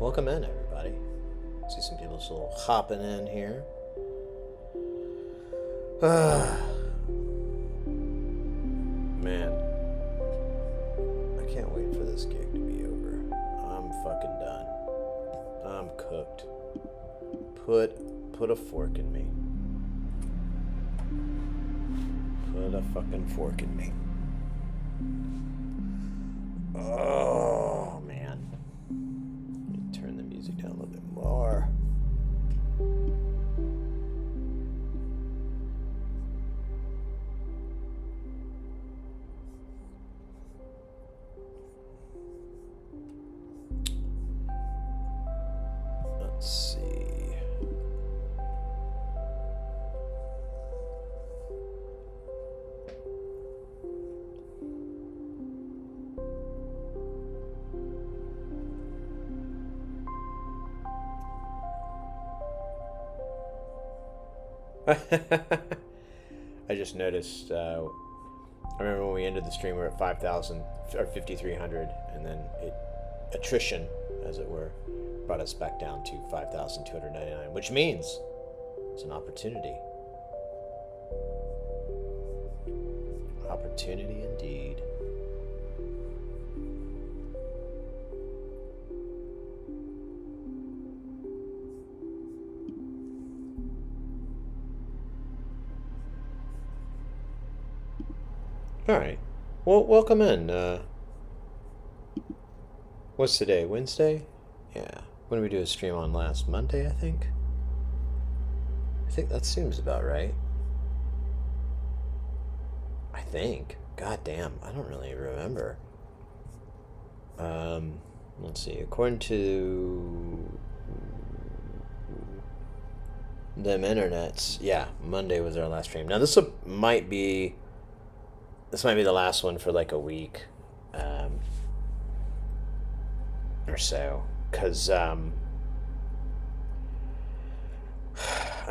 Welcome in, everybody. See some people still hopping in here. Man, I can't wait for this gig to be over. I'm fucking done. I'm cooked. Put a fork in me. Put a fucking fork in me. Oh, man. Let me turn the music down a little bit more. Let's see. I just noticed, I remember when we ended the stream, we were at 5,000, or 5,300, and then attrition, as it were, brought us back down to 5,299, which means it's an opportunity. Opportunity indeed. All right. Well, welcome in. What's today? Wednesday? Yeah. When did we do a stream on last Monday, I think? I think that seems about right. I think. God damn, I don't really remember. Let's see. According to them internets, yeah, Monday was our last stream. Now this might be the last one for like a week, or so, because I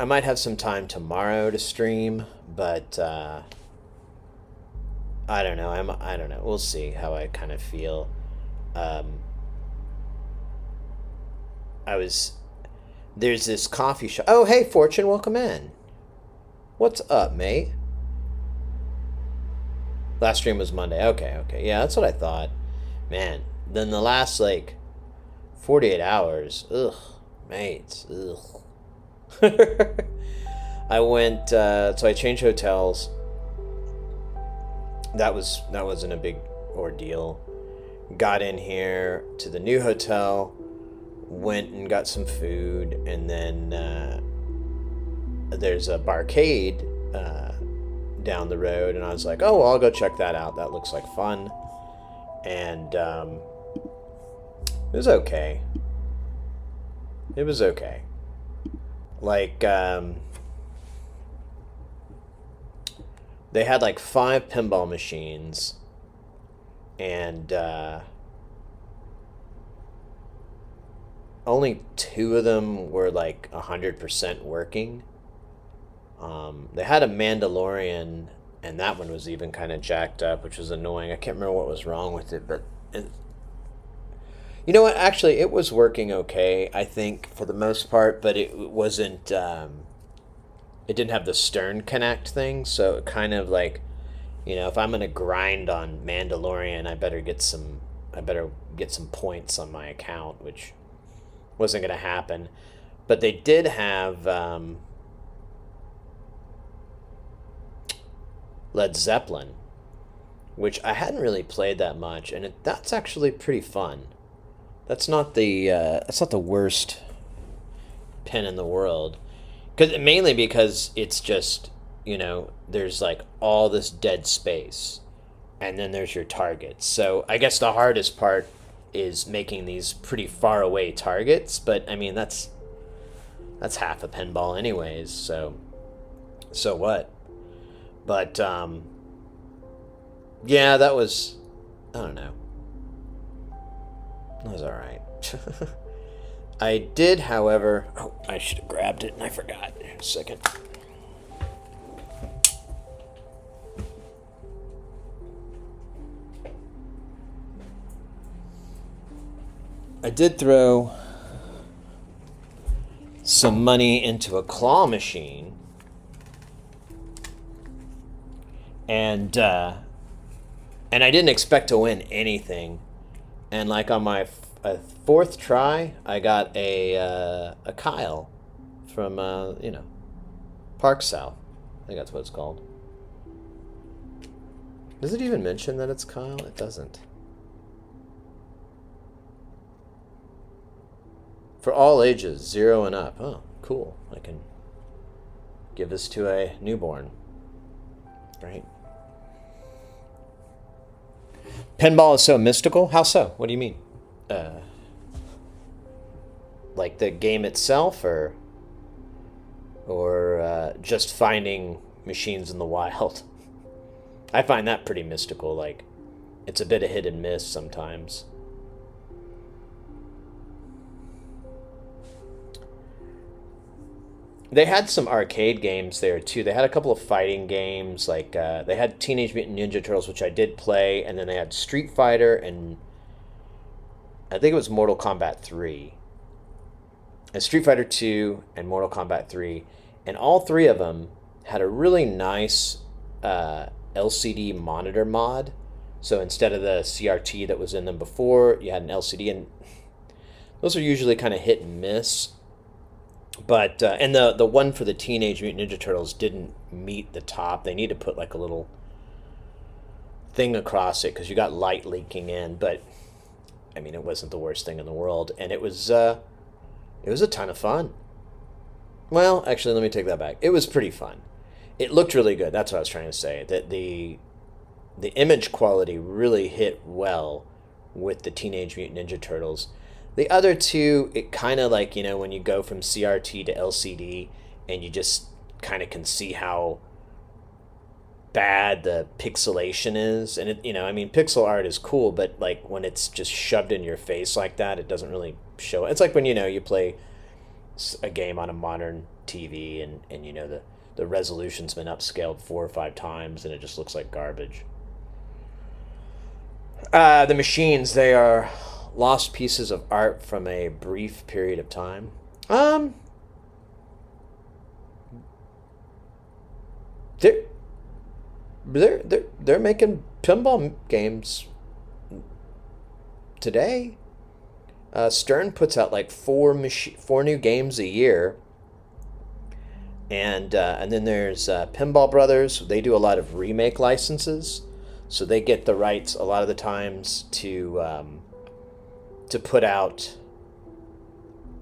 might have some time tomorrow to stream, but I don't know. I don't know. We'll see how I kind of feel. There's this coffee shop. Oh, hey, Fortune, welcome in. What's up, mate? Last stream was Monday. Okay. Yeah, that's what I thought. Man, then the last, 48 hours. Ugh, mates. Ugh. I went, so I changed hotels. That wasn't a big ordeal. Got in here to the new hotel, went and got some food, and then there's a barcade down the road, and I was like, oh, well, I'll go check that out. That looks like fun. And it was okay. It was okay. They had 5 pinball machines, and only 2 of them were 100% working. They had a Mandalorian, and that one was even kind of jacked up, which was annoying. I can't remember what was wrong with it, but you know what? Actually, it was working okay, I think, for the most part, but it wasn't. It didn't have the stern connect thing, so it kind of if I'm gonna grind on Mandalorian, I better get some points on my account, which wasn't gonna happen. But they did have Led Zeppelin, which I hadn't really played that much, and that's actually pretty fun. That's not the worst pin in the world. Mainly because it's just, there's all this dead space, and then there's your targets. So I guess the hardest part is making these pretty far away targets, but I mean that's half a pinball anyways, so what? But yeah, that was, I don't know. That was alright. I did, however... Oh, I should have grabbed it and I forgot. A second. I did throw some money into a claw machine, and I didn't expect to win anything. And like on my fourth try, I got a Kyle from Park South. I think that's what it's called. Does it even mention that it's Kyle? It doesn't. For all ages, 0 and up. Oh, cool. I can give this to a newborn. Right. Pinball is so mystical? How so? What do you mean? Like the game itself, or just finding machines in the wild? I find that pretty mystical. Like, it's a bit of hit and miss sometimes. They had some arcade games there too. They had a couple of fighting games, like they had Teenage Mutant Ninja Turtles, which I did play, and then they had Street Fighter, and I think it was Mortal Kombat 3. And Street Fighter 2 and Mortal Kombat 3, and all three of them had a really nice LCD monitor mod. So instead of the CRT that was in them before, you had an LCD, and those are usually kind of hit and miss. But and the one for the Teenage Mutant Ninja Turtles didn't meet the top. They need to put like a little thing across it because you got light leaking in. But I mean, it wasn't the worst thing in the world, and it was a ton of fun. Well, actually, let me take that back. It was pretty fun. It looked really good. That's what I was trying to say. That the image quality really hit well with the Teenage Mutant Ninja Turtles. The other two, it kind of like, when you go from CRT to LCD, and you just kind of can see how bad the pixelation is. And pixel art is cool, but like when it's just shoved in your face like that, it doesn't really show. It's like when you play a game on a modern TV, and the resolution's been upscaled 4 or 5 times, and it just looks like garbage. The machines, they are lost pieces of art from a brief period of time. They're making pinball games today. Stern puts out like 4 new games a year, and then there's Pinball Brothers. They do a lot of remake licenses, so they get the rights a lot of the times to put out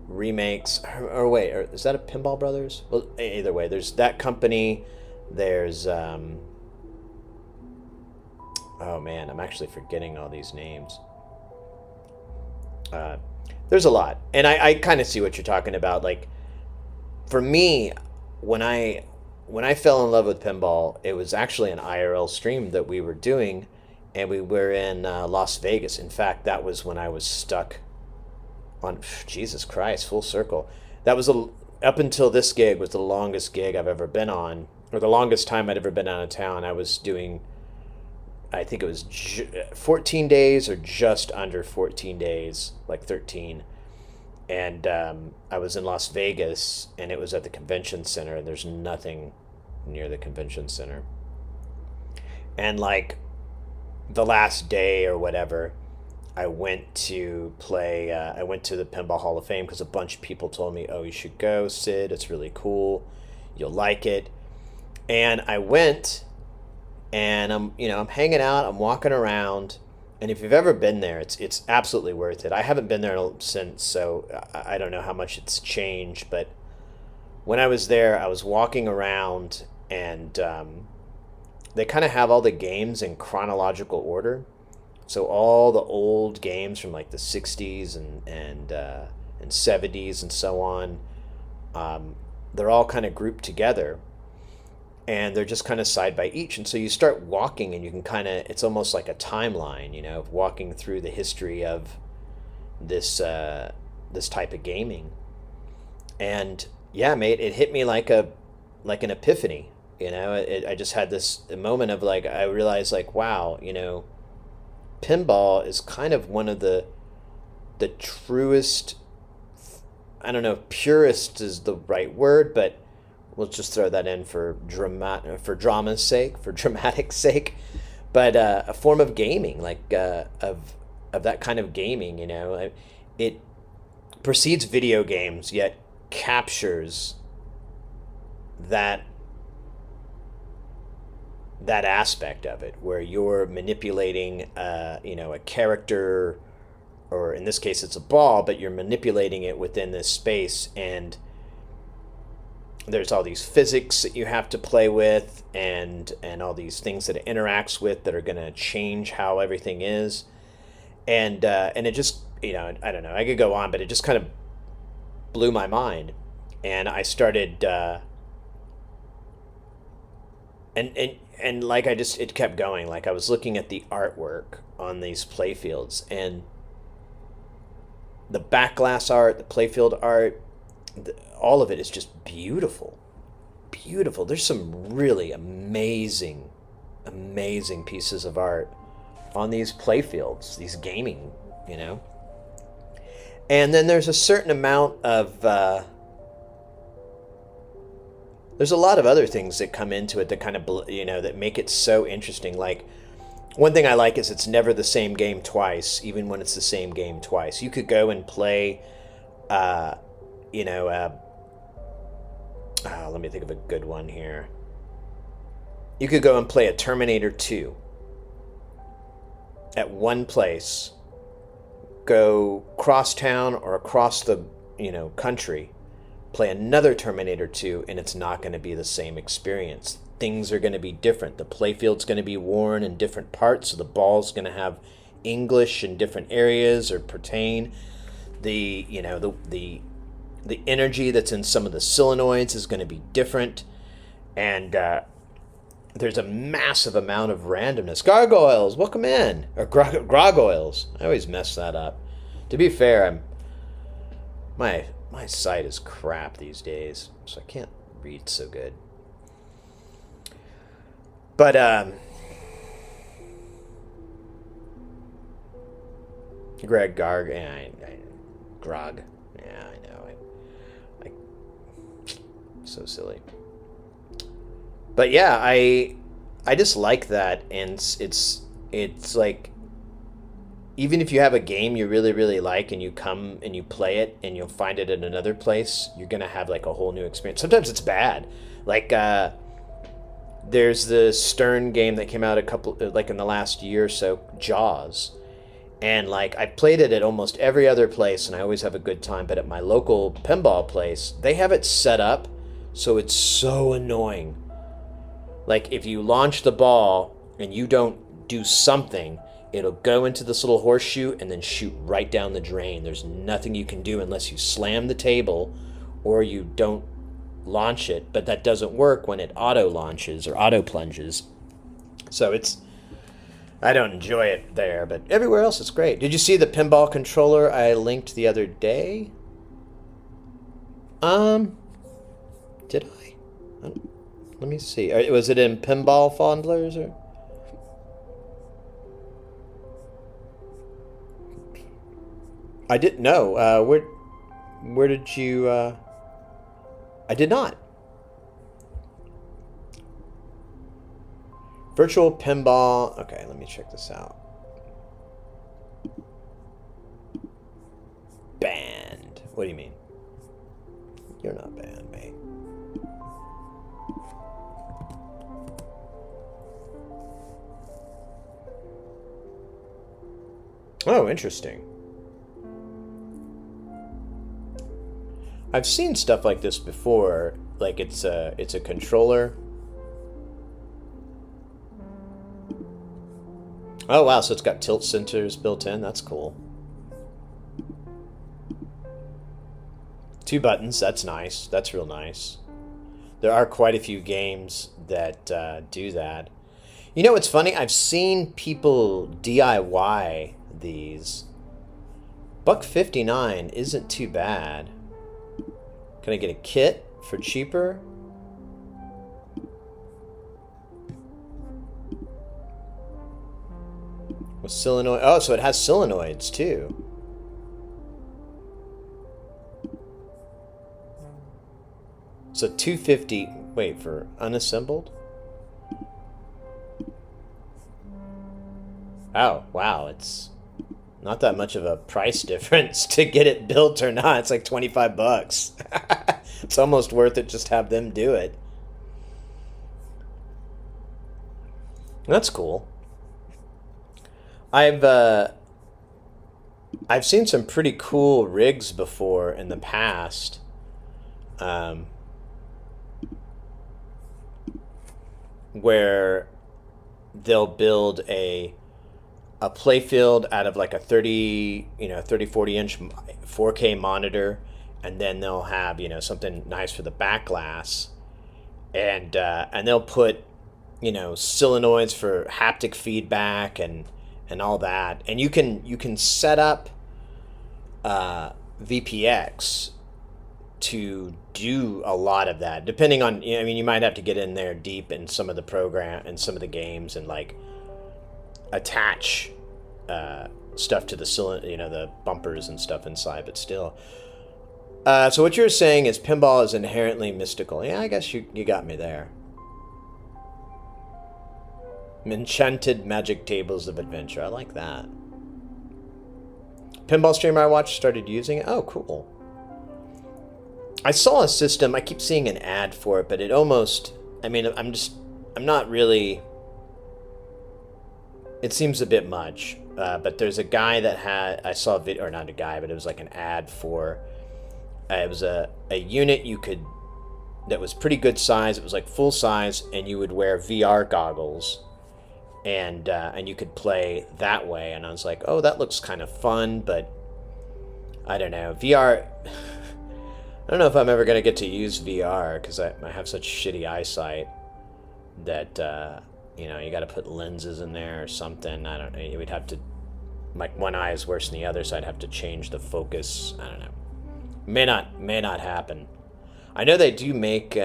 remakes. Or wait, is that a Pinball Brothers? Well, either way, there's that company. There's oh man, I'm actually forgetting all these names. There's a lot, and I kind of see what you're talking about. Like, for me, when I fell in love with pinball, it was actually an IRL stream that we were doing, and we were in Las Vegas. In fact, that was when I was stuck on, Jesus Christ, full circle. That was up until this gig was the longest gig I've ever been on, or the longest time I'd ever been out of town. I was doing, I think it was 14 days or just under 14 days, like 13. And I was in Las Vegas, and it was at the convention center, and there's nothing near the convention center. And like the last day or whatever, I went to play, I went to the Pinball Hall of Fame because a bunch of people told me, oh, you should go, Sid, it's really cool, you'll like it. And I went, and I'm hanging out, I'm walking around, and if you've ever been there, it's absolutely worth it. I haven't been there since, so I don't know how much it's changed, but when I was there, I was walking around, and they kind of have all the games in chronological order. So all the old games from like the 60s and 70s and so on, they're all kind of grouped together, and they're just kind of side by each. And so you start walking, and you can kind of, it's almost like a timeline, of walking through the history of this type of gaming. And yeah, mate, it hit me like an epiphany. I just had this moment of like, I realized like, wow, pinball is kind of one of the truest I don't know if purist is the right word, but we'll just throw that in for drama's sake, for dramatic sake. But a form of gaming, like of that kind of gaming, you know, it precedes video games, yet captures that that aspect of it, where you're manipulating, you know, a character, or in this case, it's a ball, but you're manipulating it within this space, and there's all these physics that you have to play with, and all these things that it interacts with that are going to change how everything is, and it just, you know, I don't know, I could go on, but it just kind of blew my mind, and I started, and like I just, it kept going. Like I was looking at the artwork on these playfields, and the backglass art, the playfield art, all of it is just beautiful, beautiful. There's some really amazing, amazing pieces of art on these playfields, these gaming, you know. And then there's a certain amount of there's a lot of other things that come into it that kind of, you know, that make it so interesting. Like, one thing I like is it's never the same game twice, even when it's the same game twice. You could go and play, you know, let me think of a good one here. You could go and play a Terminator 2 at one place, go cross town or across the, you know, country, play another Terminator 2, and it's not going to be the same experience. Things are going to be different. The playfield's going to be worn in different parts, so the ball's going to have English in different areas or pertain. The, you know, the energy that's in some of the solenoids is going to be different, and there's a massive amount of randomness. Gargoyles, welcome in. Or Grogoyles. I always mess that up. To be fair, my sight is crap these days, so I can't read so good. But Greg Garg, yeah, Grog, yeah, I know, I so silly. But yeah, I just like that, and it's like, even if you have a game you really, really like and you come and you play it and you'll find it in another place, you're going to have like a whole new experience. Sometimes it's bad. Like, there's the Stern game that came out like in the last year or so, Jaws. And like, I played it at almost every other place and I always have a good time. But at my local pinball place, they have it set up so it's so annoying. Like, if you launch the ball and you don't do something, it'll go into this little horseshoe and then shoot right down the drain. There's nothing you can do unless you slam the table or you don't launch it. But that doesn't work when it auto launches or auto plunges. So I don't enjoy it there, but everywhere else it's great. Did you see the pinball controller I linked the other day? Did I? Let me see. Was it in Pinball Fondlers or? I didn't know. Where did you? I did not. Virtual pinball. Okay, let me check this out. Banned. What do you mean? You're not banned, mate. Oh, interesting. I've seen stuff like this before, like it's a controller. Oh wow, so it's got tilt sensors built in. That's cool. 2 buttons, that's nice. That's real nice. There are quite a few games that do that. You know what's funny? I've seen people DIY these. $1.59 isn't too bad. Can I get a kit for cheaper? With solenoid. Oh, so it has solenoids too. So 250. Wait, for unassembled? Oh, wow. It's not that much of a price difference to get it built or not. It's like 25 bucks. It's almost worth it just have them do it. That's cool. I've seen some pretty cool rigs before in the past. Where they'll build a playfield out of like a 40 inch 4K monitor, and then they'll have, something nice for the back glass, and they'll put, solenoids for haptic feedback and all that, and you can set up VPX to do a lot of that, depending on, you might have to get in there deep in some of the program and some of the games and like attach stuff to the cylinder, the bumpers and stuff inside, but still. So what you're saying is pinball is inherently mystical. Yeah, I guess you got me there. Enchanted magic tables of adventure. I like that. Pinball streamer I watched started using it. Oh, cool. I saw a system. I keep seeing an ad for it, but it almost... I'm not really... It seems a bit much. But there's a guy that had... I saw a video... Or not a guy, but it was like an ad for... it was a unit you could... That was pretty good size. It was like full size, and you would wear VR goggles. And you could play that way. And I was like, oh, that looks kind of fun, but... I don't know. VR... I don't know if I'm ever going to get to use VR, because I have such shitty eyesight that, you got to put lenses in there or something. I don't know. We'd have to, like, one eye is worse than the other, so I'd have to change the focus. I don't know. May not happen. I know they do make,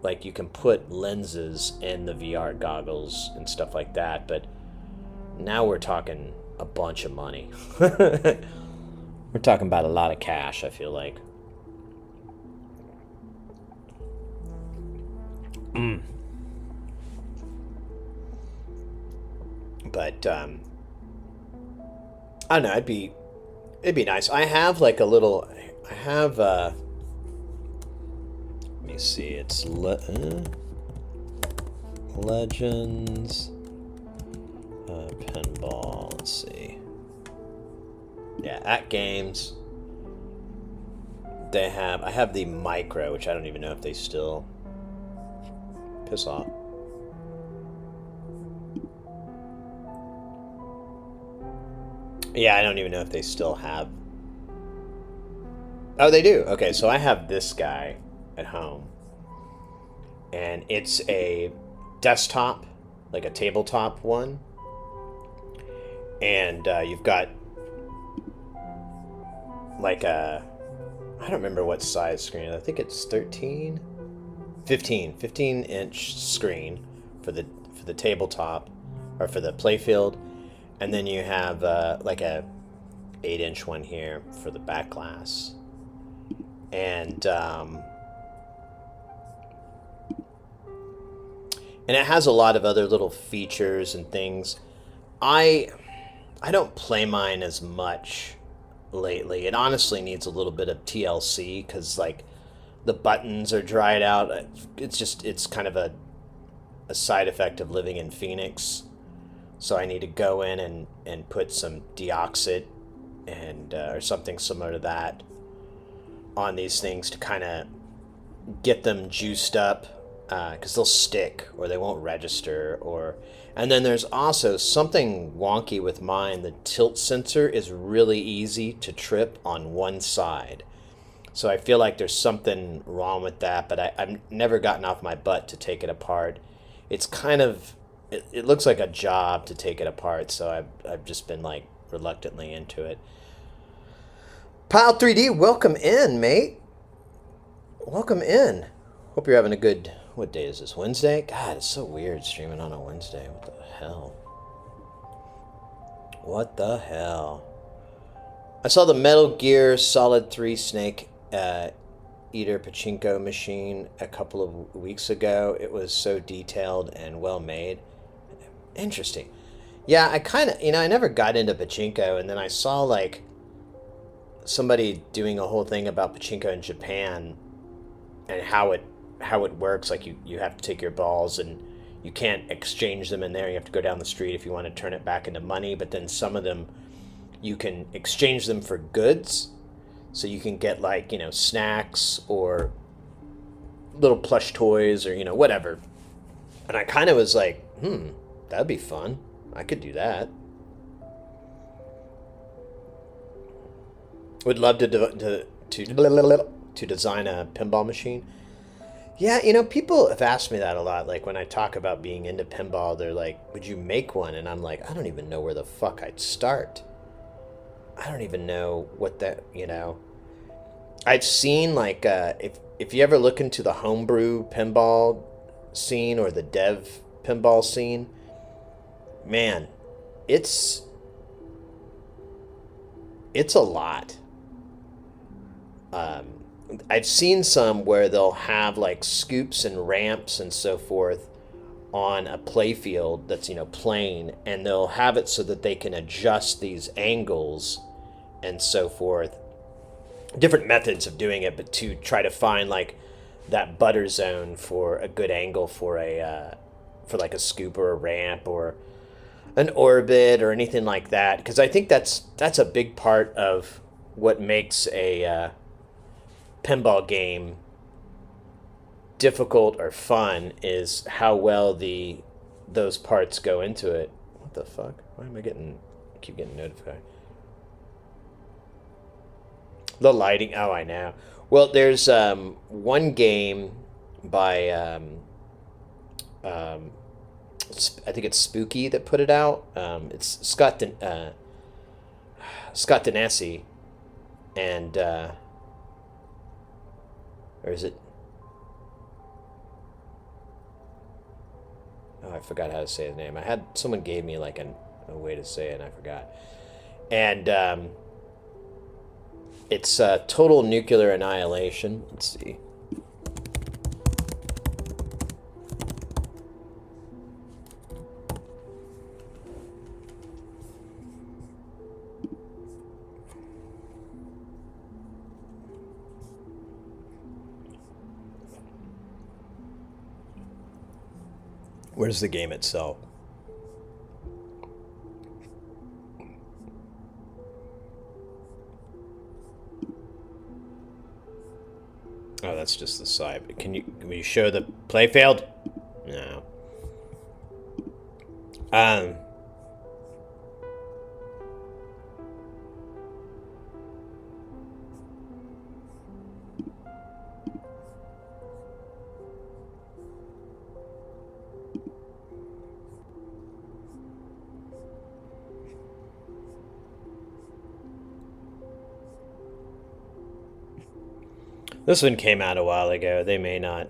like, you can put lenses in the VR goggles and stuff like that, but now we're talking a bunch of money. We're talking about a lot of cash, I feel like. But, I don't know, it'd be nice. I have like a little, let me see, it's Legends, pinball, let's see. Yeah, at Games, I have the Micro, which I don't even know if they still... Piss off. Yeah, I don't even know if they still have... Oh, they do. Okay, so I have this guy at home. And it's a desktop, like a tabletop one. And you've got... like a, I don't remember what size screen. I think it's 15 inch screen for the tabletop, or for the playfield, and then you have like a 8-inch one here for the back glass, and it has a lot of other little features and things. I don't play mine as much lately. It honestly needs a little bit of TLC, because like the buttons are dried out. It's kind of a side effect of living in Phoenix, so I need to go in and put some deoxit and or something similar to that on these things to kind of get them juiced up, because they'll stick or they won't register. And then there's also something wonky with mine. The tilt sensor is really easy to trip on one side. So I feel like there's something wrong with that, but I've never gotten off my butt to take it apart. It's kind of, it looks like a job to take it apart, so I've just been like reluctantly into it. Pile 3D, welcome in, mate. Welcome in. Hope you're having a good... What day is this? Wednesday? God, it's so weird streaming on a Wednesday. What the hell? What the hell? I saw the Metal Gear Solid 3 Snake eater pachinko machine a couple of weeks ago. It was so detailed and well made. Interesting. Yeah, I kind of, I never got into pachinko, and then I saw like somebody doing a whole thing about pachinko in Japan and how it works. Like you have to take your balls and you can't exchange them in there. You have to go down the street if you want to turn it back into money. But then some of them you can exchange them for goods. So you can get like, snacks or little plush toys or, whatever. And I kind of was like, that'd be fun. I could do that. Would love to design a pinball machine. Yeah, people have asked me that a lot. Like when I talk about being into pinball, they're like, "Would you make one?" And I'm like, "I don't even know where the fuck I'd start. I don't even know what that. I've seen like if you ever look into the homebrew pinball scene or the dev pinball scene, man, it's a lot. Um, I've seen some where they'll have like scoops and ramps and so forth on a playfield that's plain, and they'll have it so that they can adjust these angles and so forth. Different methods of doing it, but to try to find like that butter zone for a good angle for for like a scoop or a ramp or an orbit or anything like that. Because I think that's a big part of what makes a pinball game difficult or fun is how well those parts go into it. What the fuck? Why am I keep getting notified? The lighting. Oh, I know. Well, there's one game by um, I think it's Spooky that put it out. It's Scott Danesi, and or is it? Oh, I forgot how to say his name. I had someone gave me like a way to say it, and I forgot. And it's Total Nuclear Annihilation. Let's see. Where's the game itself? Oh, that's just the side. Can you show the playfield? No. Um. This one came out a while ago. They may not.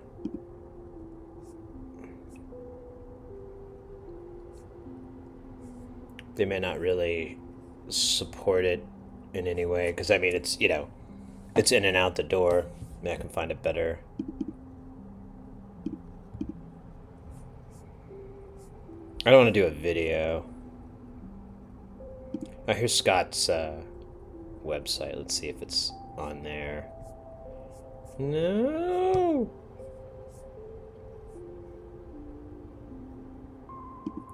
They may not really support it in any way because I mean it's it's in and out the door. Maybe I can find it better. I don't want to do a video. Oh, here's Scott's website. Let's see if it's on there. No.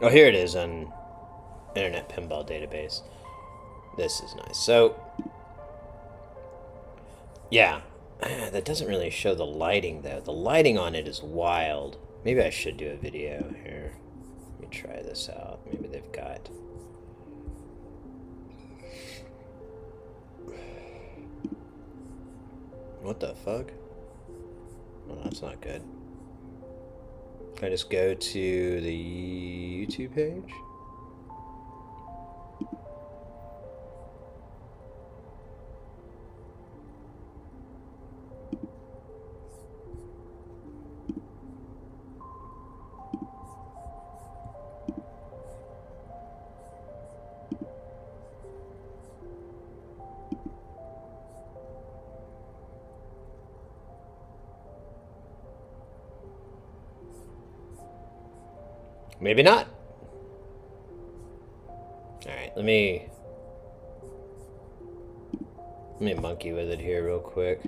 Oh, here it is on Internet Pinball Database. This is nice. So, yeah, that doesn't really show the lighting though. The lighting on it is wild. Maybe I should do a video here. Let me try this out. Maybe they've got. What the fuck? Oh, that's not good. Can I just go to the YouTube page? Maybe not. Alright, let me monkey with it here real quick.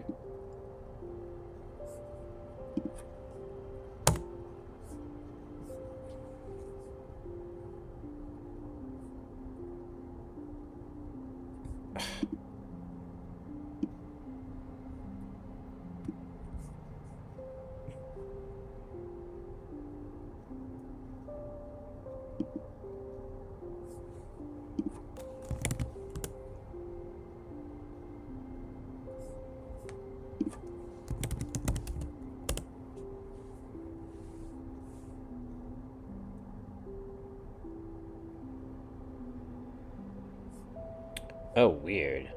Oh, weird.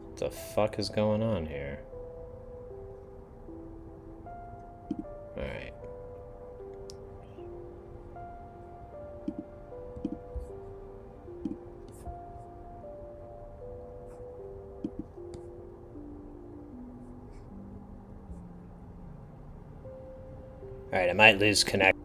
What the fuck is going on here? Alright. Alright, I might lose connect.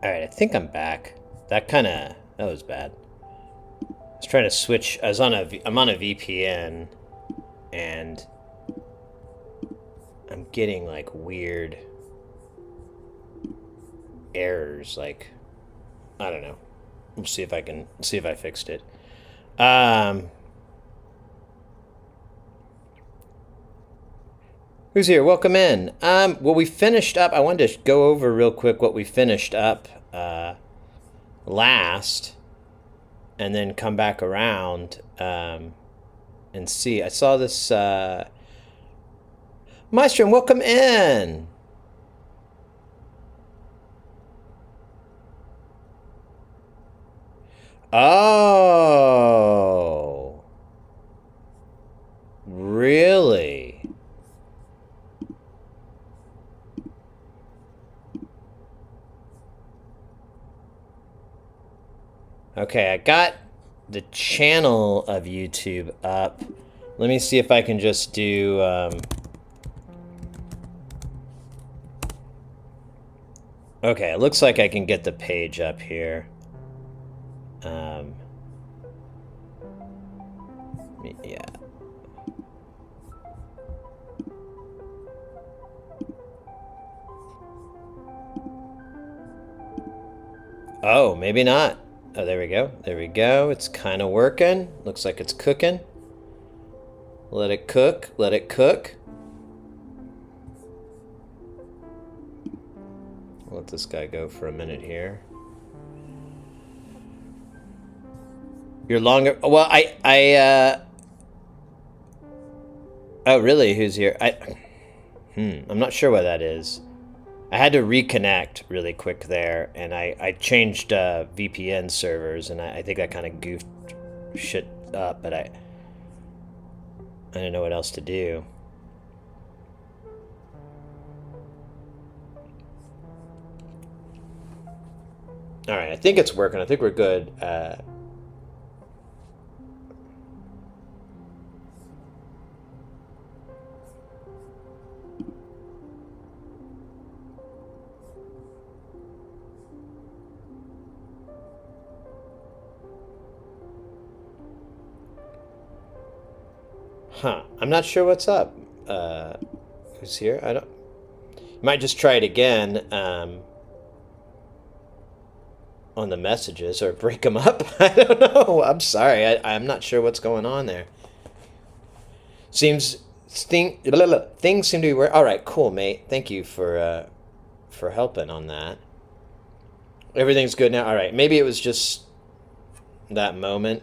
Alright, I think I'm back. That was bad. I was trying to switch. I'm on a VPN, and I'm getting like weird errors. Like, I don't know. We'll see if I fixed it. Who's here? Welcome in. Well, we finished up. I wanted to go over real quick what we finished up last, and then come back around and see. I saw this. Maestro, welcome in. Oh, really? Okay, I got the channel of YouTube up. Let me see if I can just do... Okay, it looks like I can get the page up here. Yeah. Oh, maybe not. Oh, there we go. There we go. It's kind of working. Looks like it's cooking. Let it cook. Let it cook. I'll let this guy go for a minute here. You're longer. Well, oh, really? Who's here? I'm not sure what that is. I had to reconnect really quick there, and I changed VPN servers, and I think I kind of goofed shit up, but I didn't know what else to do. All right, I think it's working. I think we're good. Huh. I'm not sure what's up. Who's here? I don't... Might just try it again on the messages or break them up. I don't know. I'm sorry. I'm not sure what's going on there. Things seem to be working. All right, cool, mate. Thank you for helping on that. Everything's good now. All right, maybe it was just that moment,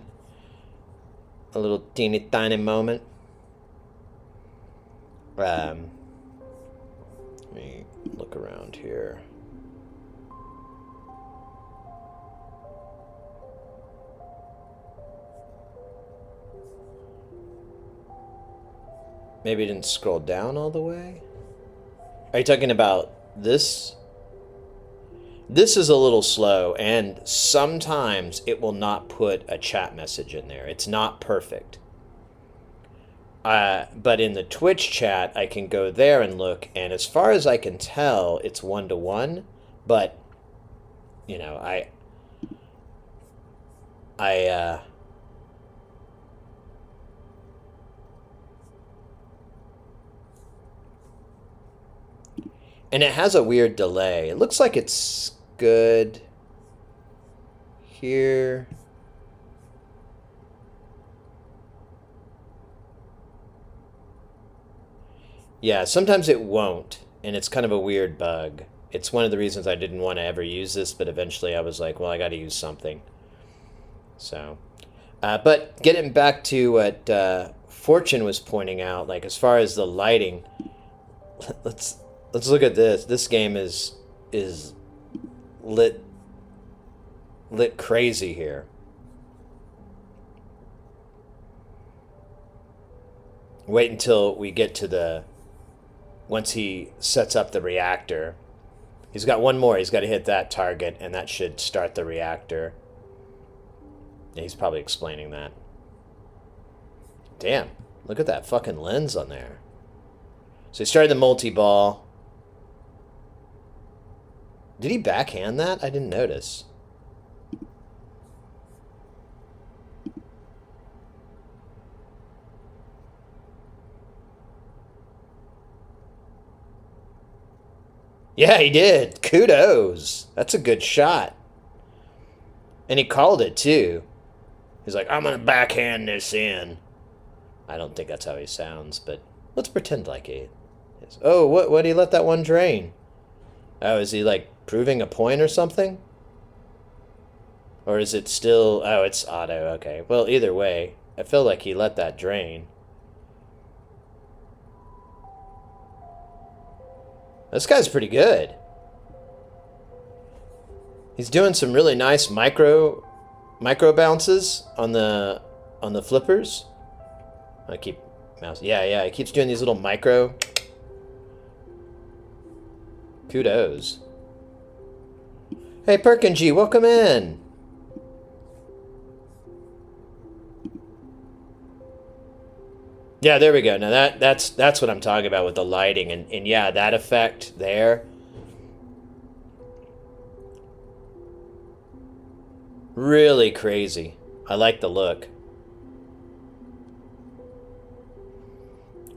a little teeny tiny moment. Let me look around here. Maybe it didn't scroll down all the way. Are you talking about this? This is a little slow, and sometimes it will not put a chat message in there. It's not perfect. But in the Twitch chat, I can go there and look, and as far as I can tell, it's 1-to-1. But, you know, and it has a weird delay. It looks like it's good here. Yeah, sometimes it won't, and it's kind of a weird bug. It's one of the reasons I didn't want to ever use this, but eventually I was like, well, I got to use something. So, but getting back to what Fortune was pointing out, like as far as the lighting, let's look at this. This game is lit crazy here. Wait until we get to once he sets up the reactor. He's got one more. He's got to hit that target, and that should start the reactor. Yeah, he's probably explaining that. Damn, look at that fucking lens on there. So he started the multi-ball. Did he backhand that? I didn't notice. Yeah, he did. Kudos. That's a good shot. And he called it, too. He's like, I'm going to backhand this in. I don't think that's how he sounds, but let's pretend like he is. Oh, what did he let that one drain? Oh, is he, like, proving a point or something? Or is it still... Oh, it's auto. Okay. Well, either way, I feel like he let that drain. This guy's pretty good. He's doing some really nice micro bounces on the flippers. I keep mouse. Yeah, he keeps doing these little micro. Kudos. Hey, Perkin G, welcome in. Yeah, there we go. Now that's what I'm talking about with the lighting, and yeah, that effect there. Really crazy. I like the look.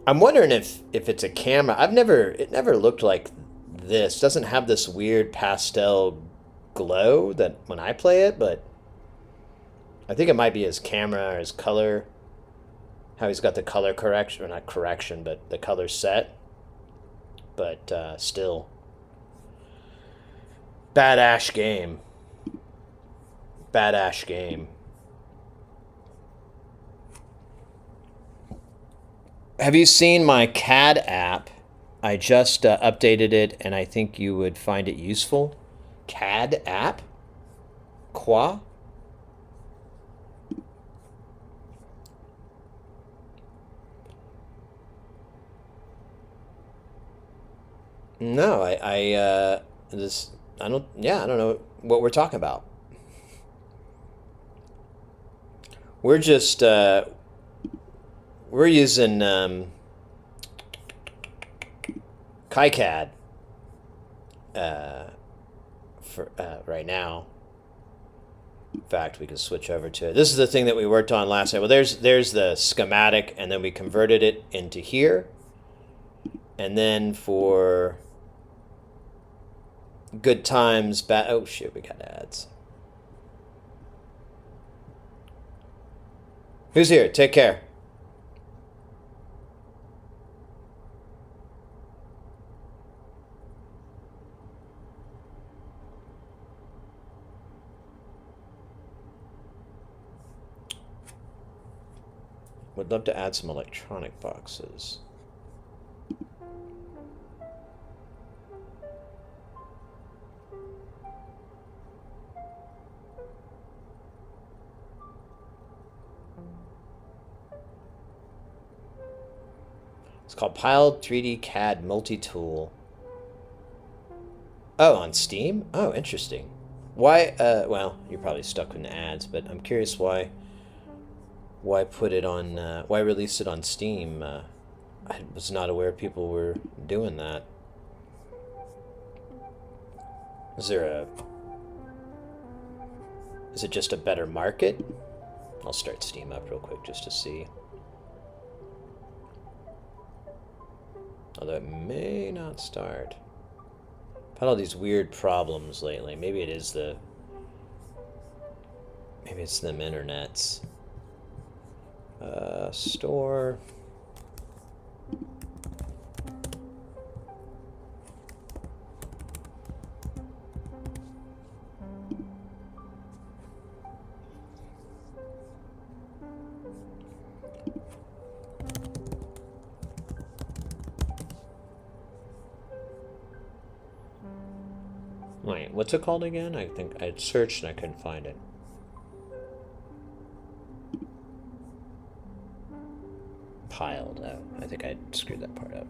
I'm wondering if it's a camera. It never looked like this. Doesn't have this weird pastel glow that when I play it, but I think it might be his camera or his color. How he's got the color correction, or not correction, but the color set. But still, badass game. Badass game. Have you seen my CAD app? I just updated it, and I think you would find it useful. CAD app? Quoi? No, I don't know what we're talking about. We're just we're using KiCAD for right now. In fact, we can switch over to it. This is the thing that we worked on last night. Well, there's the schematic, and then we converted it into here. And then for Good times, bad. Oh shit, we got ads. Who's here? Take care. Would love to add some electronic boxes. It's called Piled 3D CAD Multi-Tool. Oh, on Steam? Oh, interesting. Why, well, you're probably stuck in the ads, but I'm curious why put it on, why release it on Steam? I was not aware people were doing that. Is it just a better market? I'll start Steam up real quick just to see. Although it may not start. I've had all these weird problems lately. Maybe it's them internets. Store. Wait, what's it called again? I think I searched and I couldn't find it. Piled. Oh, I think I screwed that part up.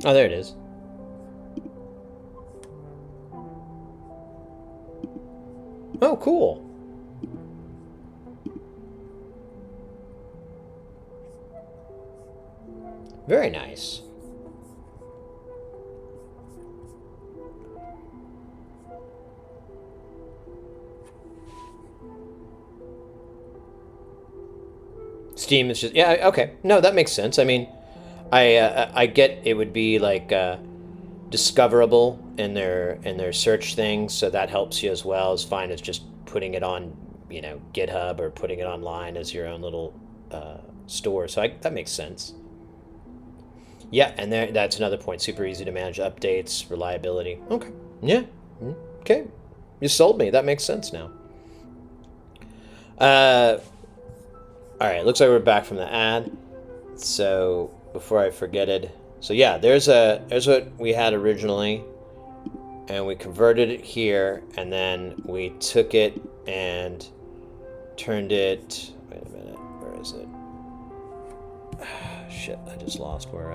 Oh, there it is. Oh, cool. Very nice. Steam is just, yeah, okay. No, that makes sense. I mean, I get it would be like discoverable in their search things, so that helps you as well, as fine as just putting it on, you know, GitHub or putting it online as your own little store. So that makes sense. Yeah, and that's another point. Super easy to manage updates, reliability. Okay. Yeah. Okay. You sold me. That makes sense now. All right. Looks like we're back from the ad. So before I forget it, so yeah, there's what we had originally, and we converted it here, and then we took it and turned it. Wait a minute. Where is it? Shit, I just lost where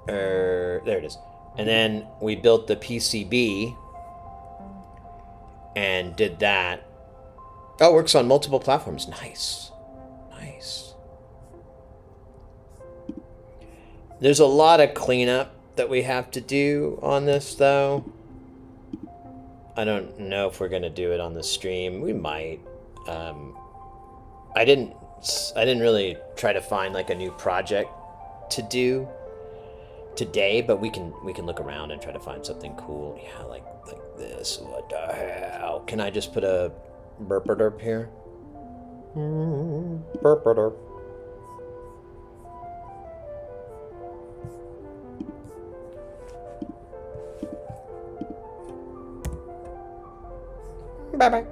there it is. And then we built the PCB and did that. Oh, it works on multiple platforms. Nice. Nice. There's a lot of cleanup that we have to do on this, though. I don't know if we're going to do it on the stream. We might. I didn't really try to find like a new project to do today, but we can look around and try to find something cool. Yeah, like this. What the hell? Can I just put a burp here? Burp. Bye-bye.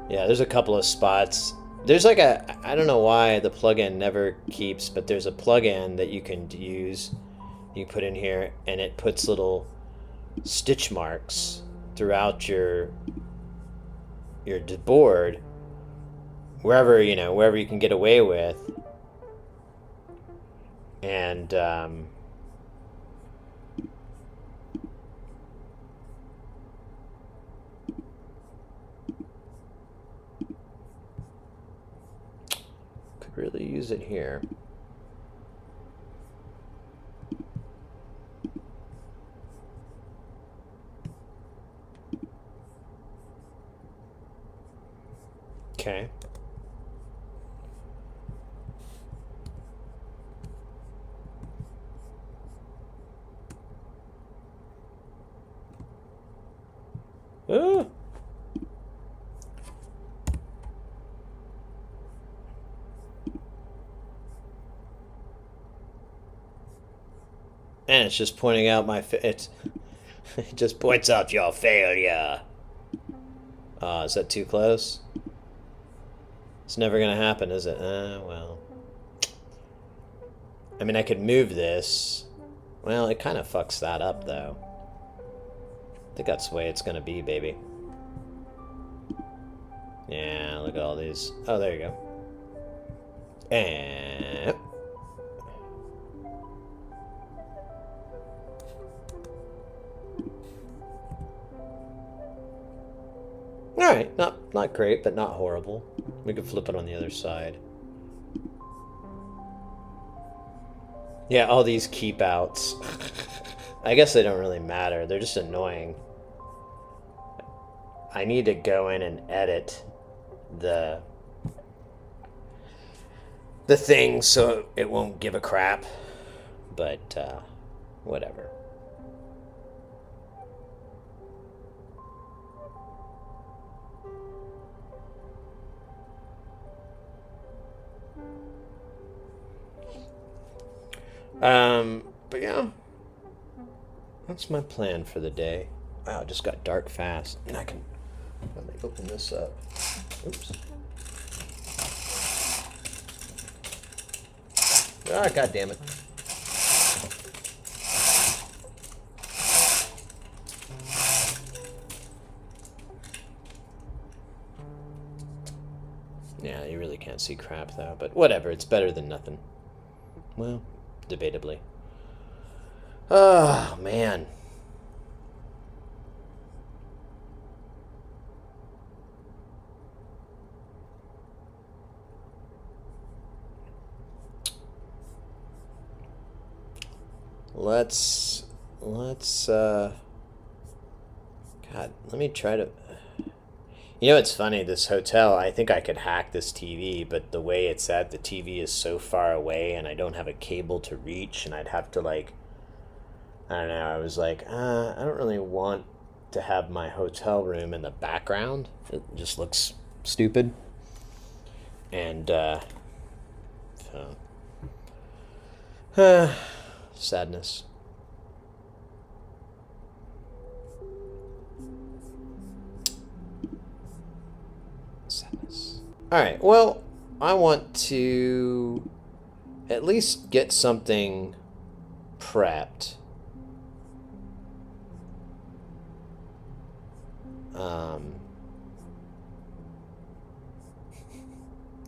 Yeah, there's a couple of spots. There's like I don't know why the plugin never keeps, but there's a plugin that you can use. You put in here, and it puts little stitch marks throughout your board, wherever you can get away with, and could really use it here. Okay. And it's just pointing out my it just points out your failure. Is that too close? It's never gonna happen, is it? Well. I mean, I could move this. Well, it kind of fucks that up, though. I think that's the way it's gonna be, baby. Yeah, look at all these. Oh, there you go. And... Alright, not great, but not horrible. We could flip it on the other side. Yeah, all these keep outs. I guess they don't really matter. They're just annoying. I need to go in and edit the thing so it won't give a crap. But, whatever. But yeah, that's my plan for the day. Wow, it just got dark fast. And I can, let me open this up. Oops. Ah, God damn it. Yeah, you really can't see crap though, but whatever, it's better than nothing. Well, debatably. Oh, man. Let's God, let me try to, you know, it's funny, this hotel, I think I could hack this TV, but the way it's at, the TV is so far away and I don't have a cable to reach, and I'd have to, like, I don't know, I was like, I don't really want to have my hotel room in the background. It just looks stupid. And, so, sadness. Sadness. Alright, well, I want to at least get something prepped.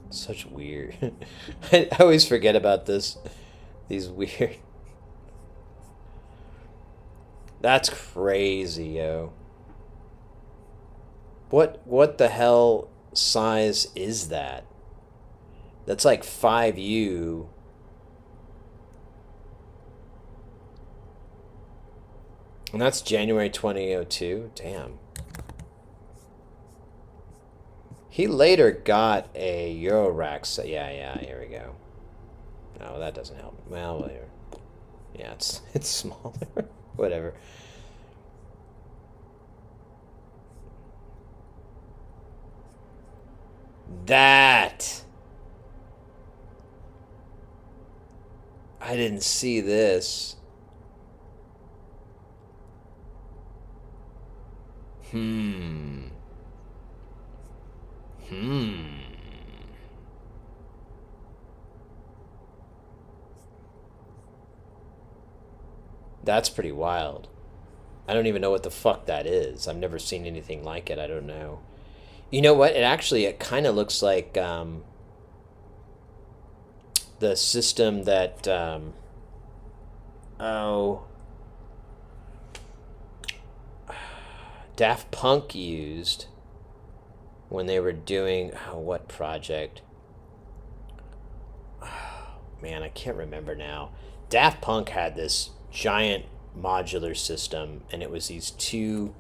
Such weird. I always forget about this. These weird. That's crazy, yo. What the hell size is that? That's like 5U. And that's January 2002. Damn. He later got a eurorack. Yeah, here we go. Oh, that doesn't help. Well, whatever. Yeah, it's smaller. Whatever. That. I didn't see this. That's pretty wild. I don't even know what the fuck that is. I've never seen anything like it. I don't know. You know what? It kind of looks like the system that Daft Punk used when they were doing what project? Man, I can't remember now. Daft Punk had this giant modular system, and it was these two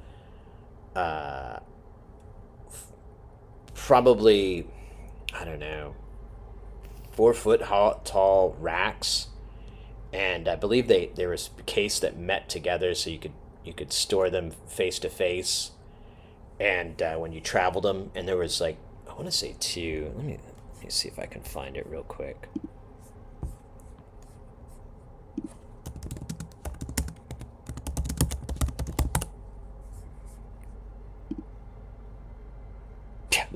probably, I don't know, 4-foot tall racks, and I believe there was a case that met together so you could store them face to face, and when you traveled them, and there was like, I want to say two. Let me see if I can find it real quick.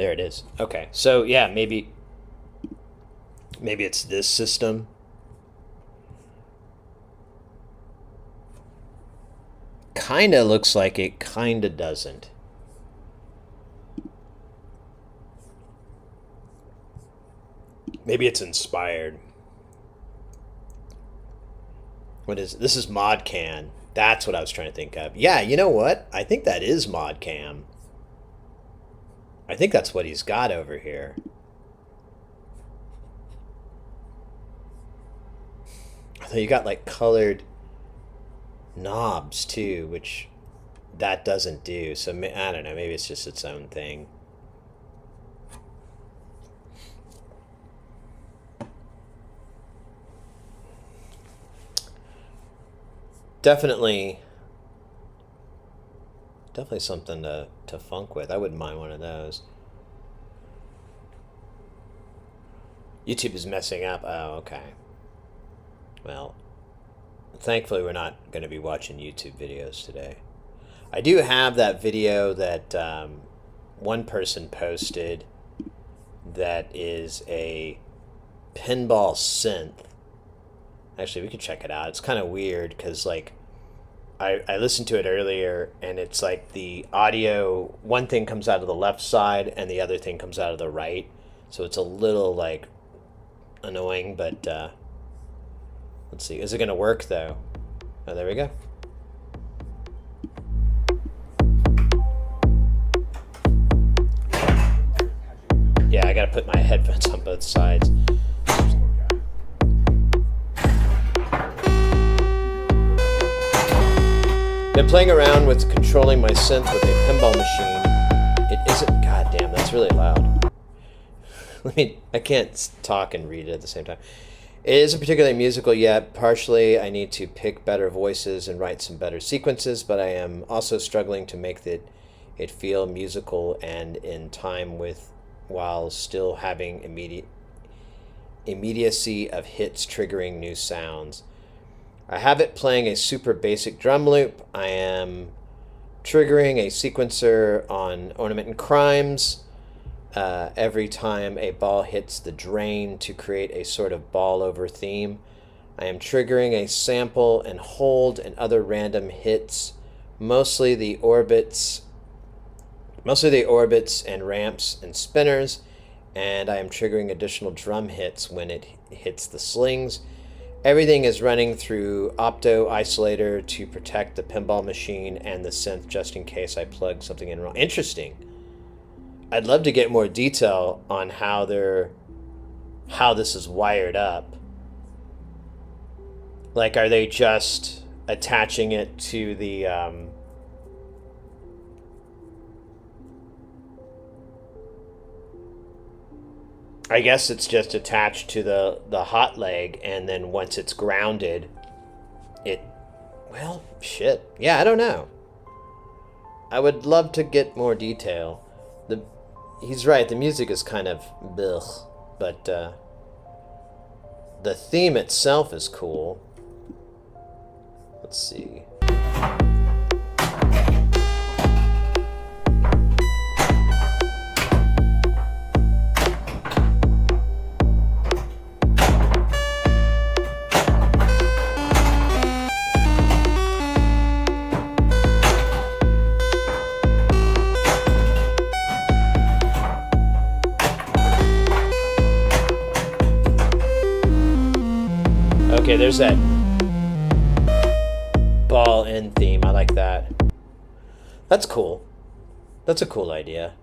There it is. Okay, so yeah, maybe it's this system. Kinda looks like it, kinda doesn't. Maybe it's inspired. What is this? Is ModCan. That's what I was trying to think of. Yeah, you know what? I think that is ModCam. I think that's what he's got over here. So you got like colored knobs too, which that doesn't do. So I don't know. Maybe it's just its own thing. Definitely something to funk with. I wouldn't mind one of those. YouTube is messing up. Oh, okay. Well, thankfully we're not going to be watching YouTube videos today. I do have that video that one person posted that is a pinball synth. Actually, we could check it out. It's kind of weird because, like, I listened to it earlier, and it's like the audio, one thing comes out of the left side and the other thing comes out of the right. So it's a little, like, annoying, but let's see. Is it going to work, though? Oh, there we go. Yeah, I got to put my headphones on both sides. Been playing around with controlling my synth with a pinball machine. It isn't. God damn, that's really loud. I can't talk and read it at the same time. It isn't particularly musical yet. Partially, I need to pick better voices and write some better sequences, but I am also struggling to make it feel musical and in time with, while still having immediacy of hits triggering new sounds. I have it playing a super basic drum loop. I am triggering a sequencer on Ornament and Crimes every time a ball hits the drain to create a sort of ball over theme. I am triggering a sample and hold and other random hits, mostly the orbits and ramps and spinners, and I am triggering additional drum hits when it hits the slings. Everything is running through Opto Isolator to protect the pinball machine and the synth just in case I plug something in wrong. Interesting. I'd love to get more detail on how this is wired up. Like, are they just attaching it to the I guess it's just attached to the hot leg, and then once it's grounded, well, shit. Yeah, I don't know. I would love to get more detail. He's right, the music is kind of blech, but the theme itself is cool. Let's see. Okay, there's that ball end theme. I like that. That's cool. That's a cool idea.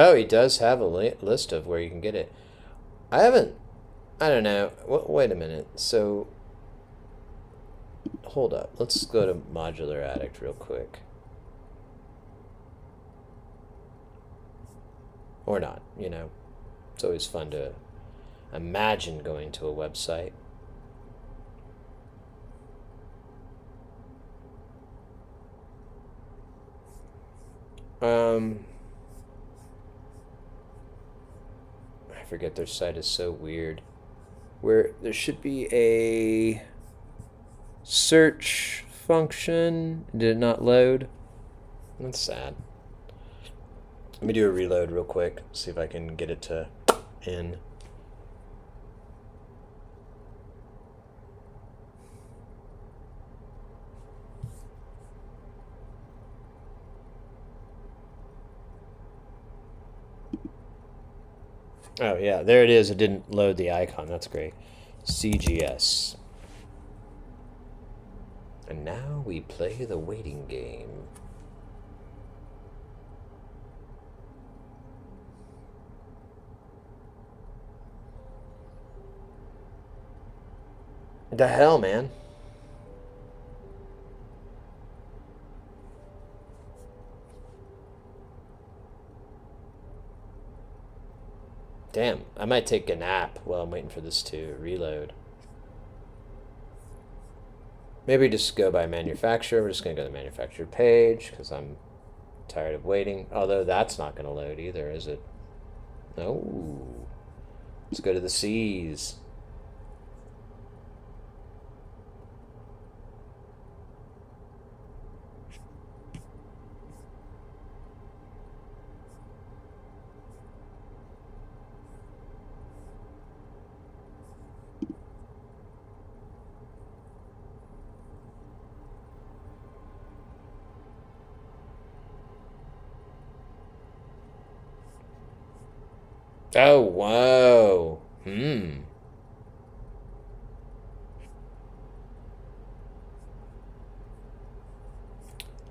Oh, he does have a list of where you can get it. I don't know. Wait a minute. So, hold up. Let's go to Modular Addict real quick. Or not, you know. It's always fun to imagine going to a website. I forget, their site is so weird. Where there should be a search function. Did it not load? That's sad. Let me do a reload real quick. See if I can get it to in. Oh yeah, there it is. It didn't load the icon. That's great. CGS. And now we play the waiting game. The hell, man? Damn, I might take a nap while I'm waiting for this to reload. Maybe just go by manufacturer. We're just going to go to the manufacturer page because I'm tired of waiting. Although that's not going to load either, is it? No. Let's go to the C's. Oh, whoa.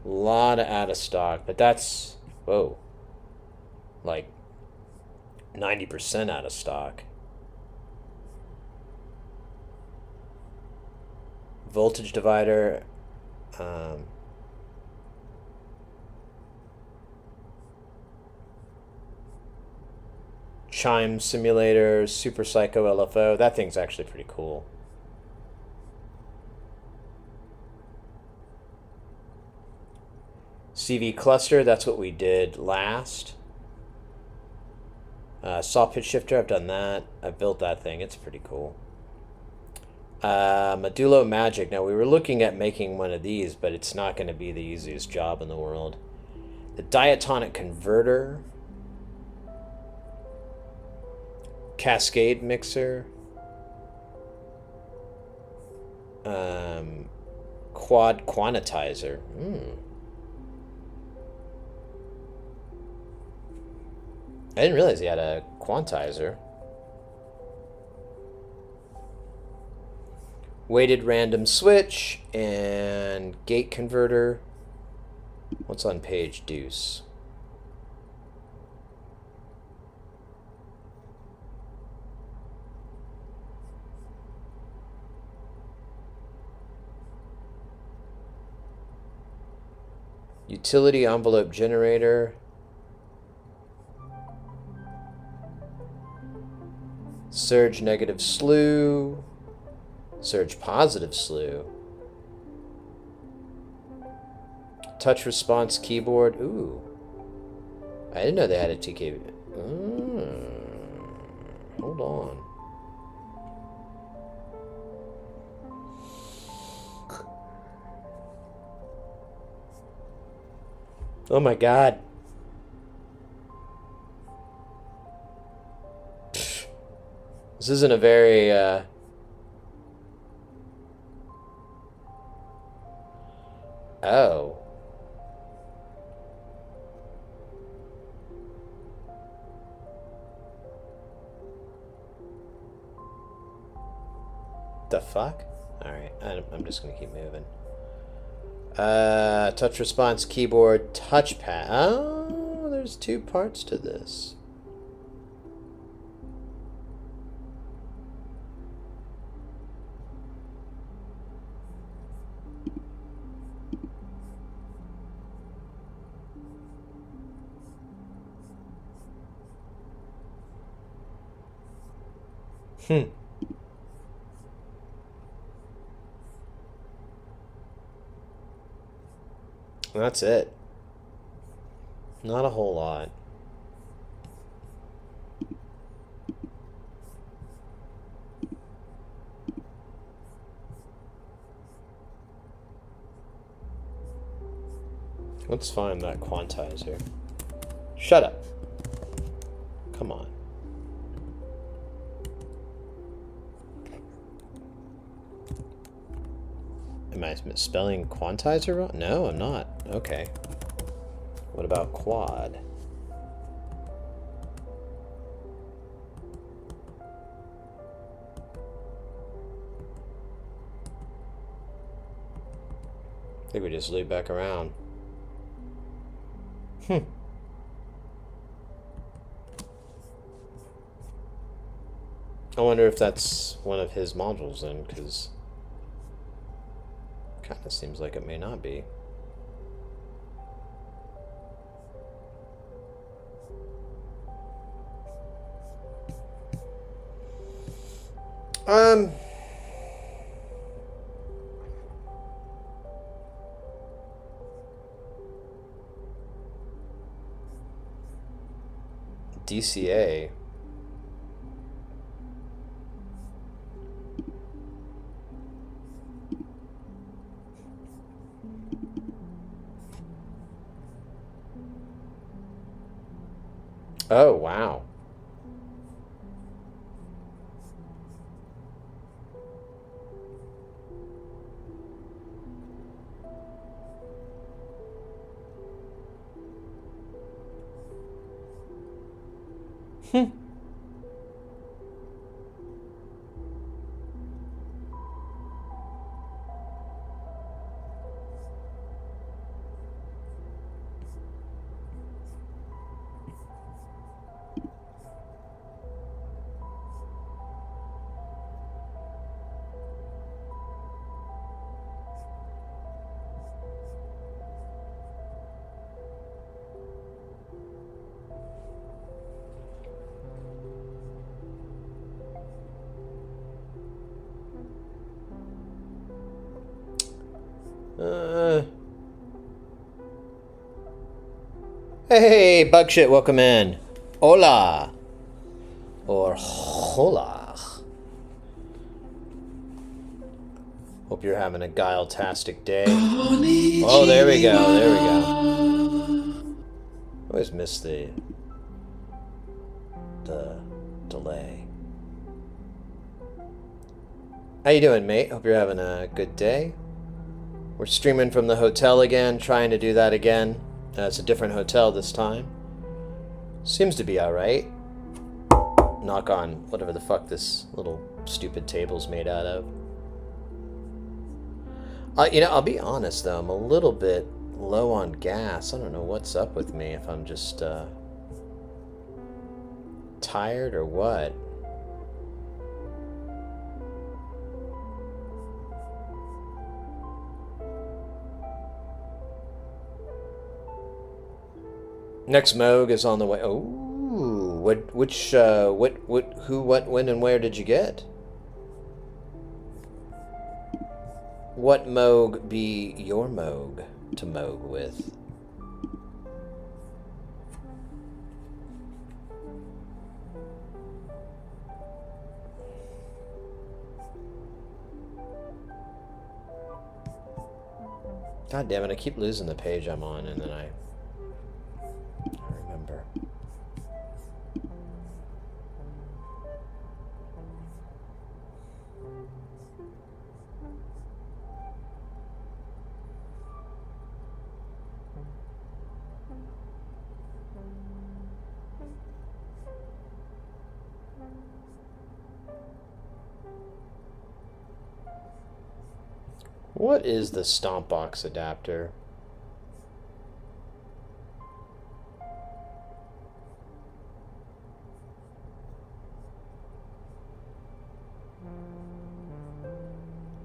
A lot of out of stock, but that's, whoa, like 90% out of stock. Voltage divider. Chime simulator, Super Psycho LFO. That thing's actually pretty cool. CV cluster, that's what we did last. Saw pitch shifter, I've done that. I built that thing, it's pretty cool. Modulo Magic. Now we were looking at making one of these, but it's not going to be the easiest job in the world. The diatonic converter. Cascade mixer. Quad quantizer. I didn't realize he had a quantizer. Weighted random switch and gate converter. What's on page deuce? Utility envelope generator. Surge negative slew. Surge positive slew. Touch response keyboard. Ooh. I didn't know they had a TK. Hold on. Oh my god. This isn't a very, Oh. The fuck? Alright, I'm just gonna keep moving. Touch response keyboard, touchpad. Oh, there's two parts to this. That's it. Not a whole lot. Let's find that quantizer. Shut up. Come on. Am I spelling quantizer wrong? No, I'm not. Okay. What about quad? I think we just loop back around. I wonder if that's one of his modules then, because kind of seems like it may not be. DCA. Oh, wow. Hey, bug shit, welcome in. Hola. Or hola. Hope you're having a guile-tastic day. Oh, there we go, there we go. I always miss the delay. How you doing, mate? Hope you're having a good day. We're streaming from the hotel again, trying to do that again. It's a different hotel this time. Seems to be alright. Knock on whatever the fuck this little stupid table's made out of. You know, I'll be honest though, I'm a little bit low on gas. I don't know what's up with me, if I'm just tired or what. Next Moog is on the way. Oh, who, what, when, and where did you get? What Moog be your Moog to Moog with? God damn it, I keep losing the page I'm on, and then I remember. What is the stomp box adapter?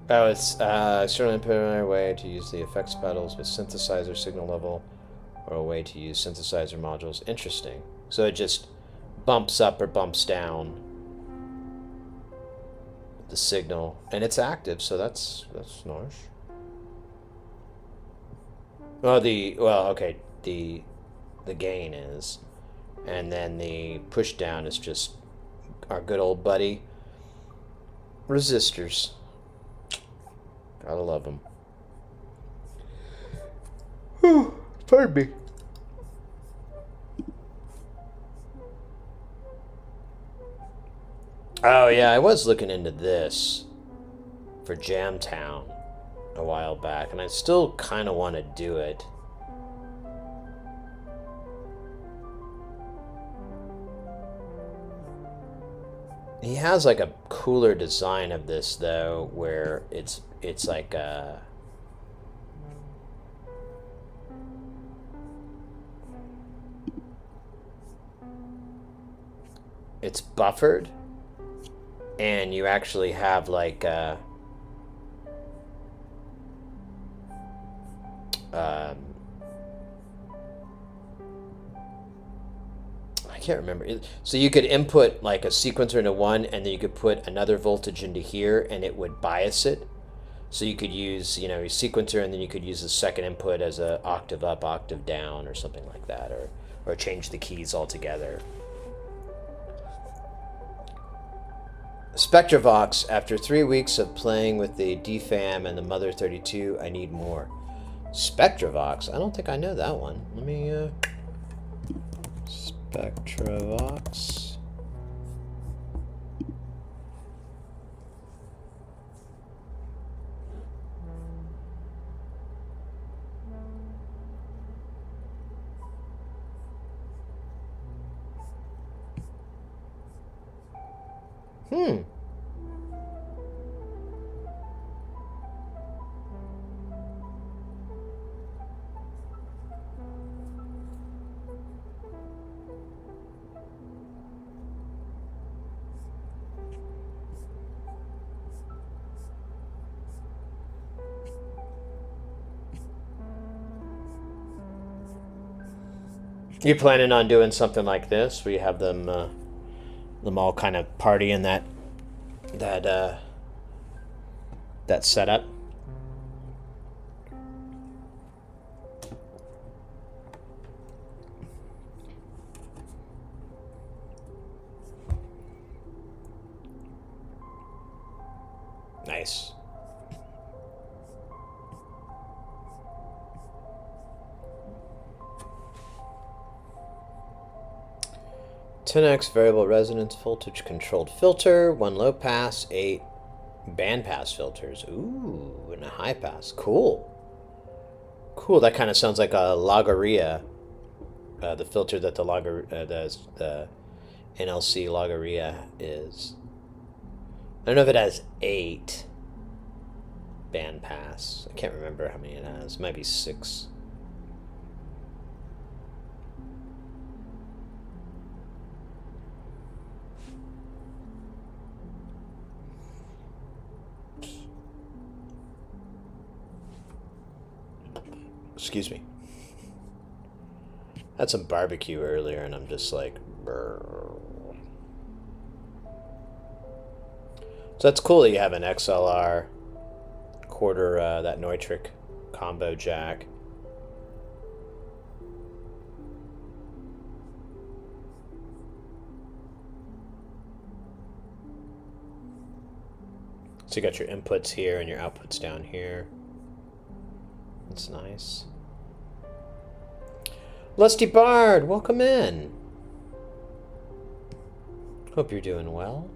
Oh, it's certainly a primary way to use the effects pedals with synthesizer signal level, or a way to use synthesizer modules. Interesting. So it just bumps up or bumps down the signal, and it's active, so that's nice. Oh, okay, the the gain is. And then the push down is just our good old buddy resistors. Gotta love them. Pardon me. Oh yeah, I was looking into this for Jamtown a while back, and I still kind of want to do it. He has like a cooler design of this though, where it's like a it's buffered, and you actually have like a I can't remember. So you could input like a sequencer into one, and then you could put another voltage into here, and it would bias it. So you could use, you know, your sequencer, and then you could use the second input as a octave up, octave down, or something like that, or change the keys altogether. Spectravox, after 3 weeks of playing with the DFAM and the Mother 32, I need more. Spectravox? I don't think I know that one. Let me, Spectravox. You planning on doing something like this, where you have them all kind of party in that setup? Nice. X variable resonance voltage controlled filter, 1 low pass, 8 band pass filters. Ooh, and a high pass. Cool. Cool. That kind of sounds like a Logorrhea, the filter that the NLC Logorrhea is. I don't know if it has 8 band pass. I can't remember how many it has. It might be 6. Excuse me. Had some barbecue earlier, and I'm just like, brr. So that's cool that you have an XLR quarter, that Neutrik combo jack. So you got your inputs here and your outputs down here. That's nice. Lusty Bard, welcome in. Hope you're doing well.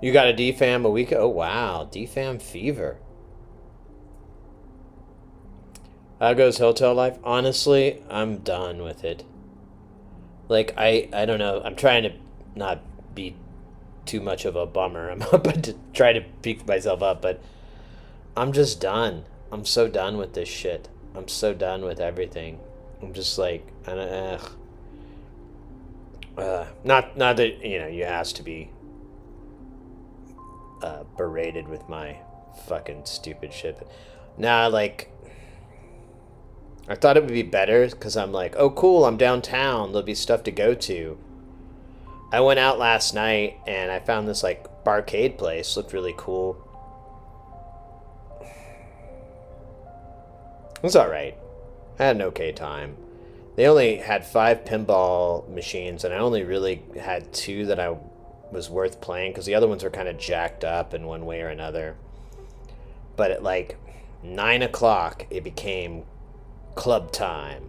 You got a DFAM a week ago? Oh, wow. DFAM fever. How goes hotel life? Honestly, I'm done with it. Like, I don't know. I'm trying to not be too much of a bummer. I'm about to try to pick myself up, but I'm just done. I'm so done with this shit. I'm so done with everything. I'm just like, not that, you know, you asked to be berated with my fucking stupid shit. Nah, like, I thought it would be better because I'm like, oh cool, I'm downtown, there'll be stuff to go to. I went out last night and I found this like barcade place, looked really cool. was all right. I had an okay time. They only had 5 pinball machines, and I only really had 2 that I was worth playing, because the other ones were kind of jacked up in one way or another. But at like 9 o'clock, it became club time,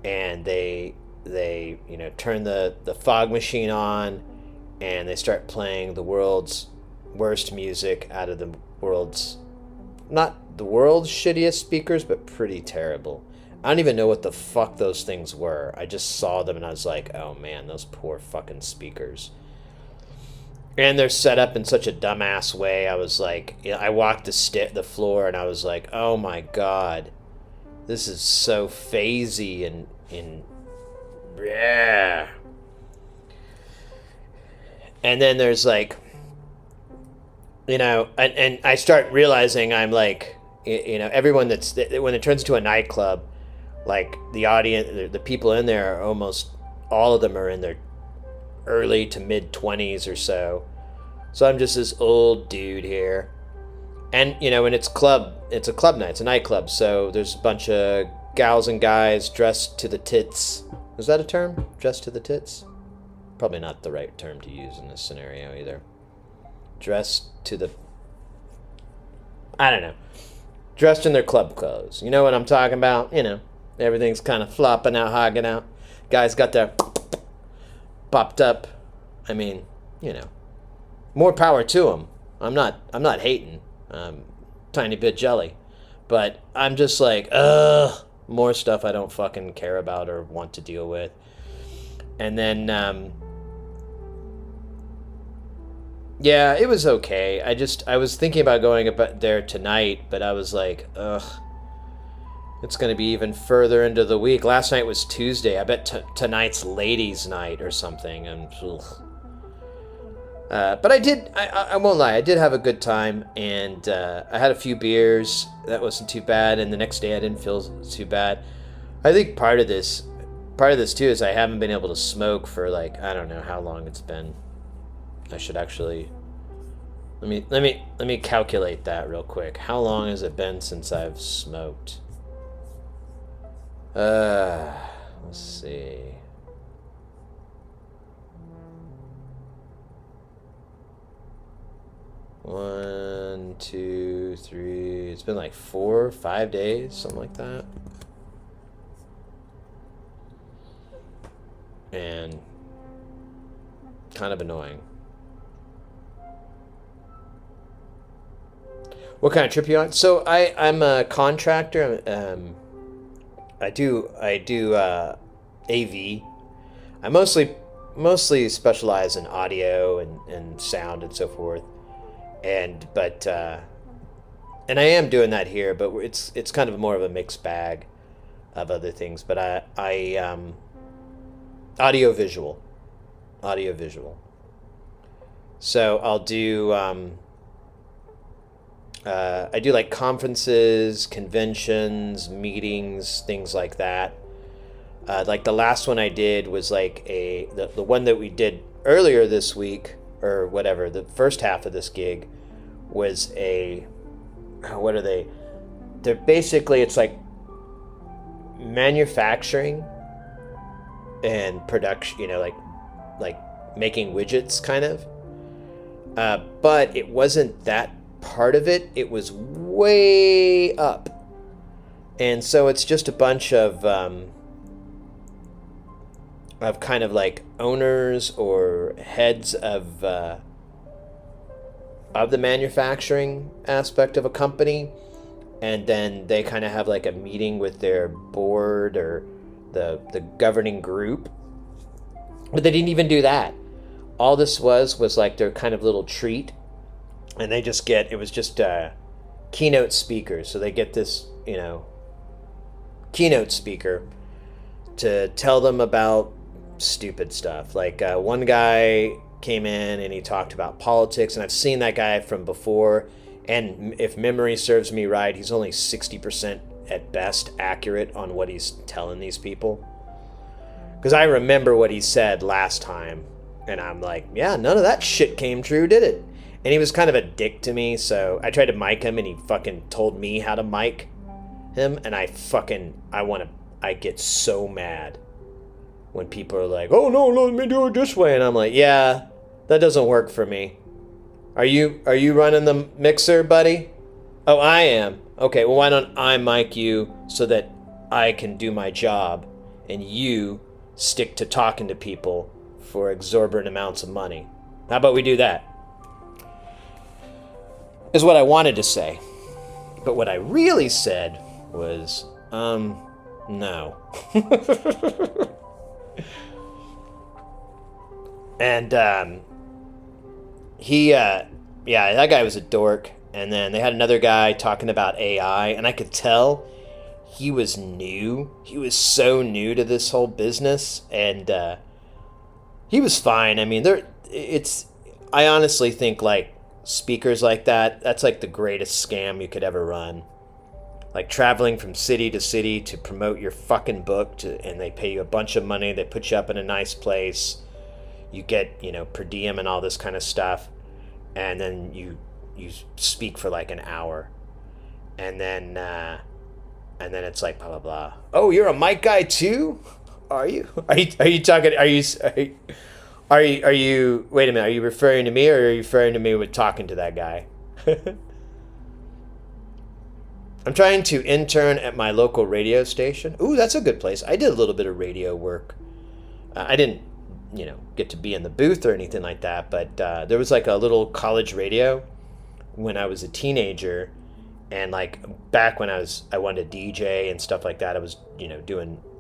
and they turn the fog machine on, and they start playing the world's worst music out of the world's, not the world's shittiest speakers, but pretty terrible. I don't even know what the fuck those things were. I just saw them and I was like, oh man, those poor fucking speakers. And they're set up in such a dumbass way. I was like, I walked the floor and I was like, oh my god, this is so phasey and yeah. And then there's like, and I start realizing I'm like, everyone when it turns into a nightclub, like the audience, the people in there are almost all of them are in their early to mid 20s or so. So I'm just this old dude here. And, and it's a club night, it's a nightclub. So there's a bunch of gals and guys dressed to the tits. Is that a term? Dressed to the tits? Probably not the right term to use in this scenario either. Dressed to the... I don't know. Dressed in their club clothes. You know what I'm talking about? Everything's kind of flopping out, hogging out. Guys got their popped up. I mean, more power to them. I'm not hating. Tiny bit jelly. But I'm just like, more stuff I don't fucking care about or want to deal with. And then, yeah, it was okay. I was thinking about going there tonight, but I was like, ugh. It's going to be even further into the week. Last night was Tuesday. I bet tonight's ladies' night or something. And but I won't lie, I did have a good time, and I had a few beers. That wasn't too bad, and the next day I didn't feel too bad. I think part of this too is I haven't been able to smoke for like, I don't know how long it's been. I should actually let me calculate that real quick. How long has it been since I've smoked? Let's see. One, 2, 3. It's been like 4 or 5 days, something like that. And kind of annoying. What kind of trip you on? So I'm a contractor. I do AV. I mostly specialize in audio and sound and so forth. But I am doing that here, but it's kind of more of a mixed bag of other things. But I audio visual. So I'll do I do like conferences, conventions, meetings, things like that. Like the last one I did was like the one that we did earlier this week, or whatever, the first half of this gig was what are they? They're basically, it's like manufacturing and production, like making widgets kind of. But it wasn't that part of it. It was way up. And so it's just a bunch of kind of like owners or heads of the manufacturing aspect of a company, and then they kind of have like a meeting with their board or the governing group. But they didn't even do that. All this was like their kind of little treat, and it was just keynote speakers. So they get this, keynote speaker to tell them about stupid stuff. Like one guy came in and he talked about politics, and I've seen that guy from before, and if memory serves me right, he's only 60% at best accurate on what he's telling these people. Because I remember what he said last time, and I'm like, yeah, none of that shit came true, did it? And he was kind of a dick to me, so I tried to mic him, and he fucking told me how to mic. him, and I get so mad when people are like, "Oh no, let me do it this way," and I'm like, "Yeah, that doesn't work for me. Are you running the mixer, buddy?" "Oh, I am." "Okay, well, why don't I mic you so that I can do my job, and you stick to talking to people for exorbitant amounts of money? How about we do that?" Is what I wanted to say. But what I really said was, no. And, yeah, that guy was a dork. And then they had another guy talking about AI, and I could tell he was new. He was so new to this whole business, and he was fine. I mean, I honestly think, like, speakers like that's like the greatest scam you could ever run. Like traveling from city to city to promote your fucking book, and they pay you a bunch of money. They put you up in a nice place. You get, per diem and all this kind of stuff, and then you speak for like an hour, and then it's like blah blah blah. "Oh, you're a mic guy too? Are you? Are you talking? Are you? Wait a minute. Are you referring to me, or are you referring to me with talking to that guy?" I'm trying to intern at my local radio station. Ooh, that's a good place. I did a little bit of radio work. I didn't, get to be in the booth or anything like that, but there was like a little college radio when I was a teenager, and like back when I wanted to DJ and stuff like that. I was,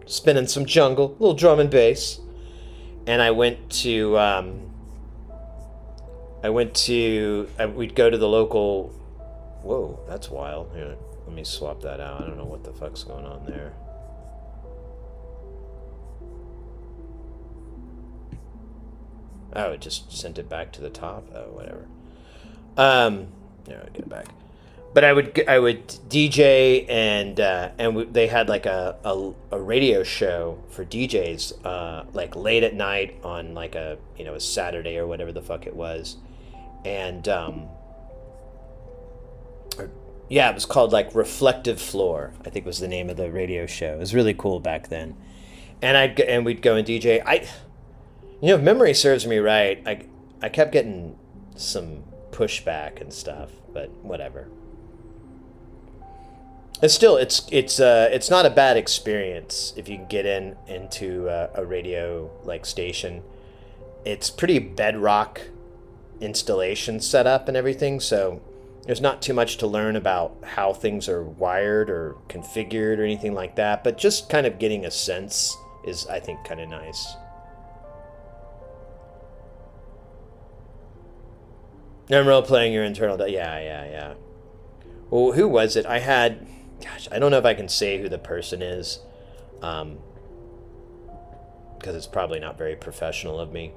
spinning some jungle, a little drum and bass, and we'd go to the local. Whoa, that's wild. Here, let me swap that out. I don't know what the fuck's going on there. Oh, it just sent it back to the top. Oh, whatever. Yeah, I'll get it back. But I would DJ, and they had like a radio show for DJs, like late at night on like a Saturday or whatever the fuck it was, and yeah, it was called like Reflective Floor, I think was the name of the radio show. It was really cool back then, and we'd go and DJ. If memory serves me right, I kept getting some pushback and stuff, but whatever. It's still it's not a bad experience if you can get into a radio like station. It's pretty bedrock installation setup and everything, so there's not too much to learn about how things are wired or configured or anything like that, but just kind of getting a sense is, I think, kind of nice. I'm role-playing your internal... Yeah. Well, who was it? I had... Gosh, I don't know if I can say who the person is, because it's probably not very professional of me.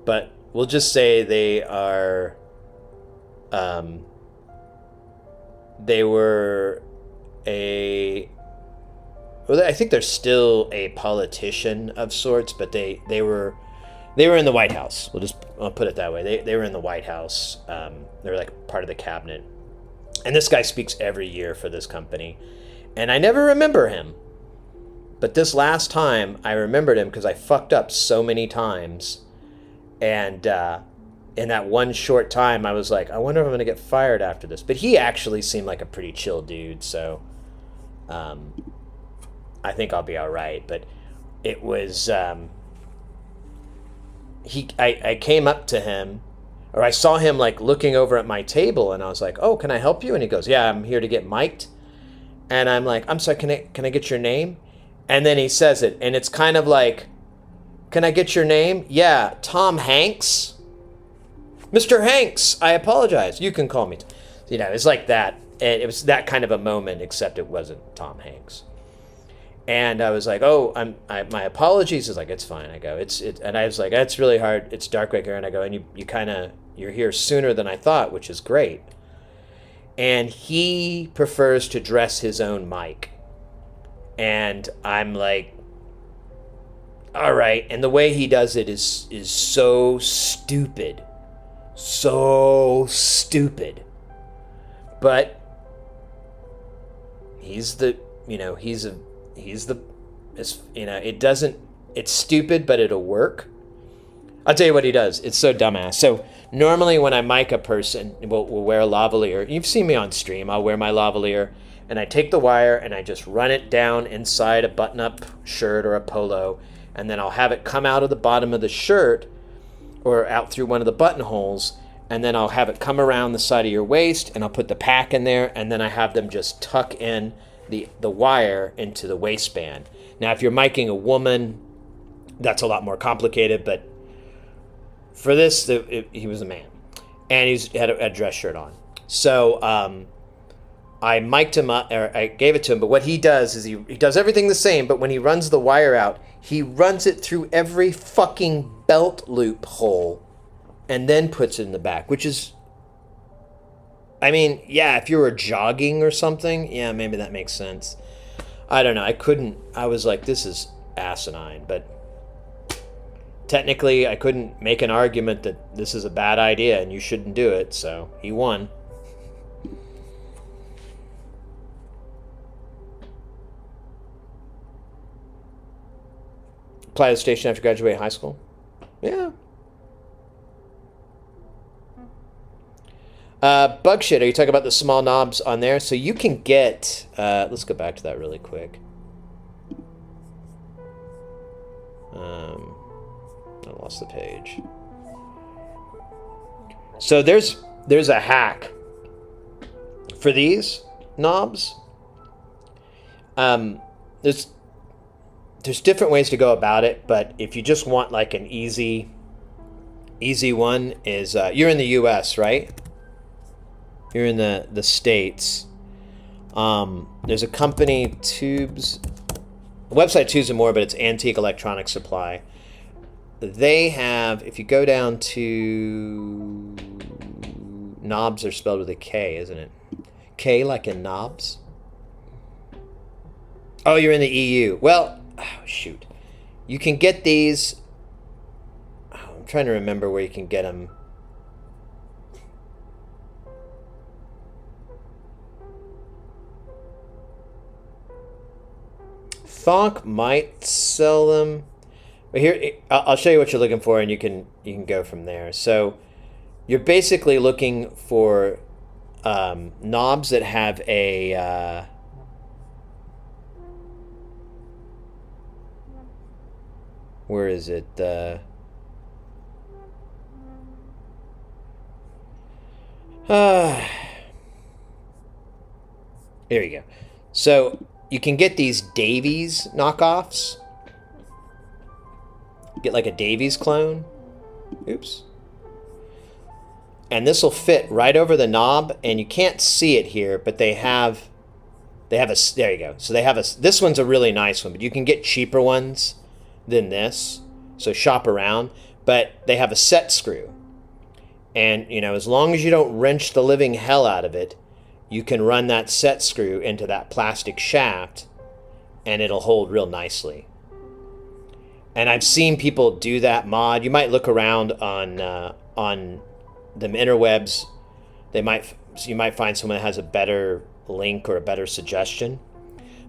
But we'll just say they are... They were a... Well, I think they're still a politician of sorts, but they were in the White House. I'll put it that way. They were in the White House. They were like part of the cabinet. And this guy speaks every year for this company. And I never remember him. But this last time, I remembered him because I fucked up so many times. And in that one short time, I was like, I wonder if I'm going to get fired after this. But he actually seemed like a pretty chill dude. So I think I'll be all right. But it was... I came up to him, or I saw him like looking over at my table, and I was like, "Oh, can I help you?" And he goes, "Yeah, I'm here to get mic'd." And I'm like, "I'm sorry, can I get your name?" And then he says it, and it's kind of like, "Can I get your name?" "Yeah, Tom Hanks." "Mr. Hanks, I apologize. You can call me." It's like that. And it was that kind of a moment, except it wasn't Tom Hanks. And I was like, "Oh, my apologies." He's like, "It's fine." I go, and I was like, "It's really hard. It's dark right here." And I go, "And you're here sooner than I thought, which is great." And he prefers to dress his own mic. And I'm like, all right. And the way he does it is so stupid. So stupid. But he's the he's the, it doesn't, it's stupid, but it'll work. I'll tell you what he does. It's so dumbass. So normally when I mic a person, we'll wear a lavalier. You've seen me on stream. I'll wear my lavalier, and I take the wire and I just run it down inside a button-up shirt or a polo, and then I'll have it come out of the bottom of the shirt or out through one of the buttonholes, and then I'll have it come around the side of your waist, and I'll put the pack in there, and then I have them just tuck in the wire into the waistband. Now, if you're miking a woman, that's a lot more complicated, but for this, he was a man, and he had a dress shirt on. So I mic'd him up, or I gave it to him, but what he does is he does everything the same, but when he runs the wire out, he runs it through every fucking belt loop hole and then puts it in the back, which is, I mean, yeah, if you were jogging or something, yeah, maybe that makes sense. I don't know. I was like, this is asinine, but technically I couldn't make an argument that this is a bad idea and you shouldn't do it, so he won. Apply to the station after graduating high school? Yeah. Bug shit, are you talking about the small knobs on there? So you can get, let's go back to that really quick. I lost the page. So there's a hack for these knobs. There's different ways to go about it, but if you just want like an easy one is, you're in the US, right? You're in the States. There's a company, Tubes, the website Tubes and More, but it's Antique Electronic Supply. They have, if you go down to, knobs are spelled with a K, isn't it? K like in knobs? Oh, you're in the EU. Well, oh, shoot. You can get these, I'm trying to remember where you can get them. Thonk might sell them, but here I'll show you what you're looking for, and you can go from there. So you're basically looking for knobs that have a where is it? There you go. So you can get these Davies knockoffs. Get like a Davies clone. Oops. And this will fit right over the knob, and you can't see it here, but they have a, there you go. So they have a, this one's a really nice one, but you can get cheaper ones than this. So shop around, but they have a set screw. And, as long as you don't wrench the living hell out of it, you can run that set screw into that plastic shaft, and it'll hold real nicely. And I've seen people do that mod. You might look around on the interwebs. You might find someone that has a better link or a better suggestion.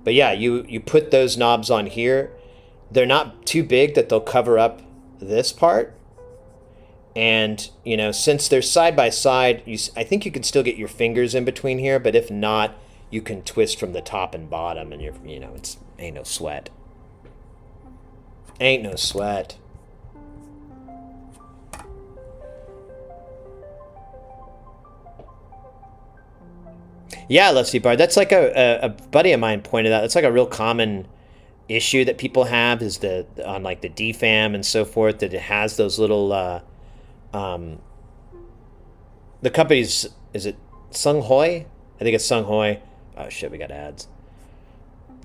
But yeah, you put those knobs on here. They're not too big that they'll cover up this part. And, since they're side by side, I think you can still get your fingers in between here, but if not, you can twist from the top and bottom, and it's ain't no sweat. Ain't no sweat. Yeah, Lusty Bard. That's like a buddy of mine pointed out. That's like a real common issue that people have is on like the DFAM and so forth, that it has those little the company's, is it Sung Hoi? I think it's Sung Hoi. Oh shit, we got ads.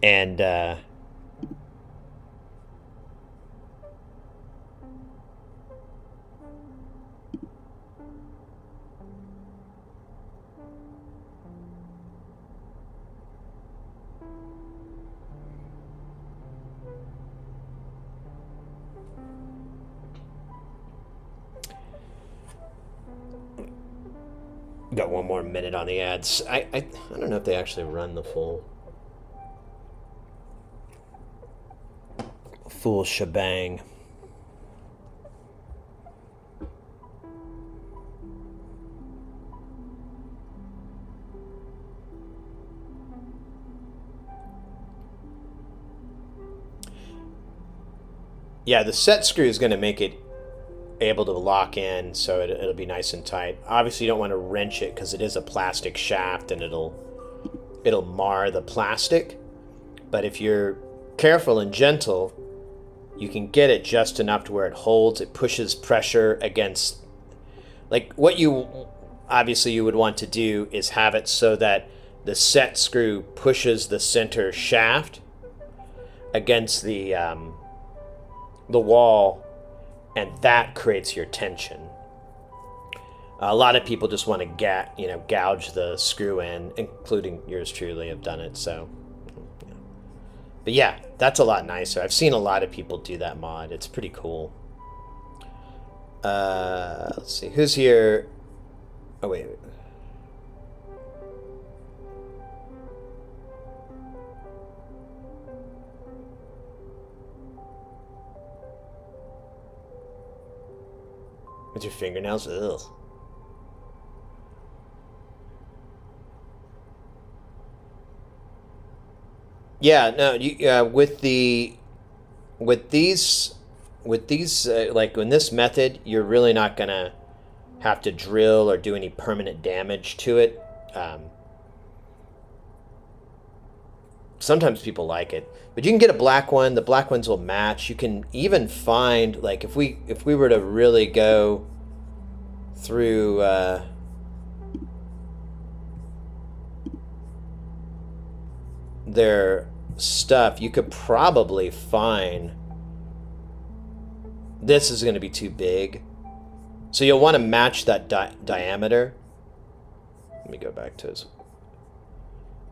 And got one more minute on the ads. I don't know if they actually run the full. full shebang. Yeah, the set screw is going to make it able to lock in, so it'll be nice and tight. Obviously, you don't want to wrench it because it is a plastic shaft and it'll mar the plastic. But if you're careful and gentle, you can get it just enough to where it holds. It pushes pressure against, like, what you obviously you would want to do is have it so that the set screw pushes the center shaft against the wall, and that creates your tension. A lot of people just want to gouge the screw in, including yours truly have done it. So, but yeah, that's a lot nicer. I've seen a lot of people do that mod. It's pretty cool. Let's see, who's here? Oh wait. With your fingernails? Ugh. Yeah, no, with these like in this method, you're really not gonna have to drill or do any permanent damage to it. Sometimes people like it, but you can get a black one. The black ones will match. You can even find, like, if we were to really go through their stuff, you could probably find, this is going to be too big, so you'll want to match that diameter. Let me go back to this.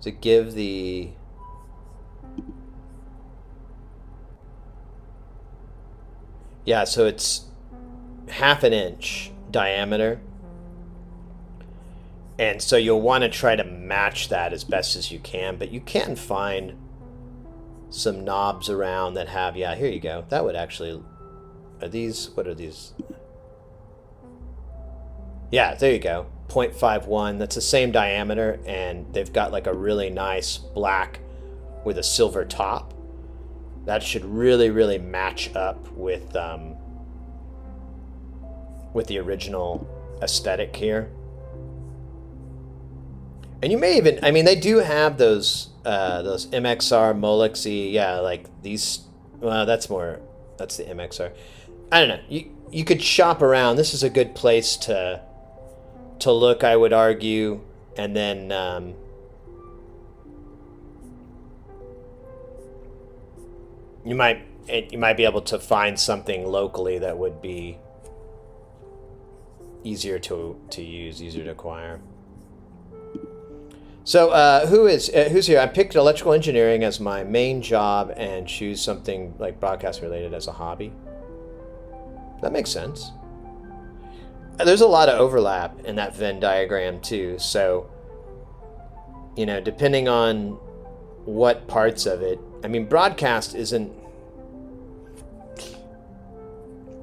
To give the so it's 1/2 inch diameter, and so you'll want to try to match that as best as you can, but you can find some knobs around that have, here you go, that would actually, what are these? Yeah, there you go, 0.51, that's the same diameter, and they've got like a really nice black with a silver top. That should really, really match up with the original aesthetic here. And you may even, I mean, they do have those MXR Molexy, like these. Well, that's the MXR. I don't know. You could shop around. This is a good place to look, I would argue, and then. You might be able to find something locally that would be easier to use, easier to acquire. So who's here? I picked electrical engineering as my main job and choose something like broadcast related as a hobby. That makes sense. There's a lot of overlap in that Venn diagram too. So, depending on what parts of it. I mean, broadcast isn't,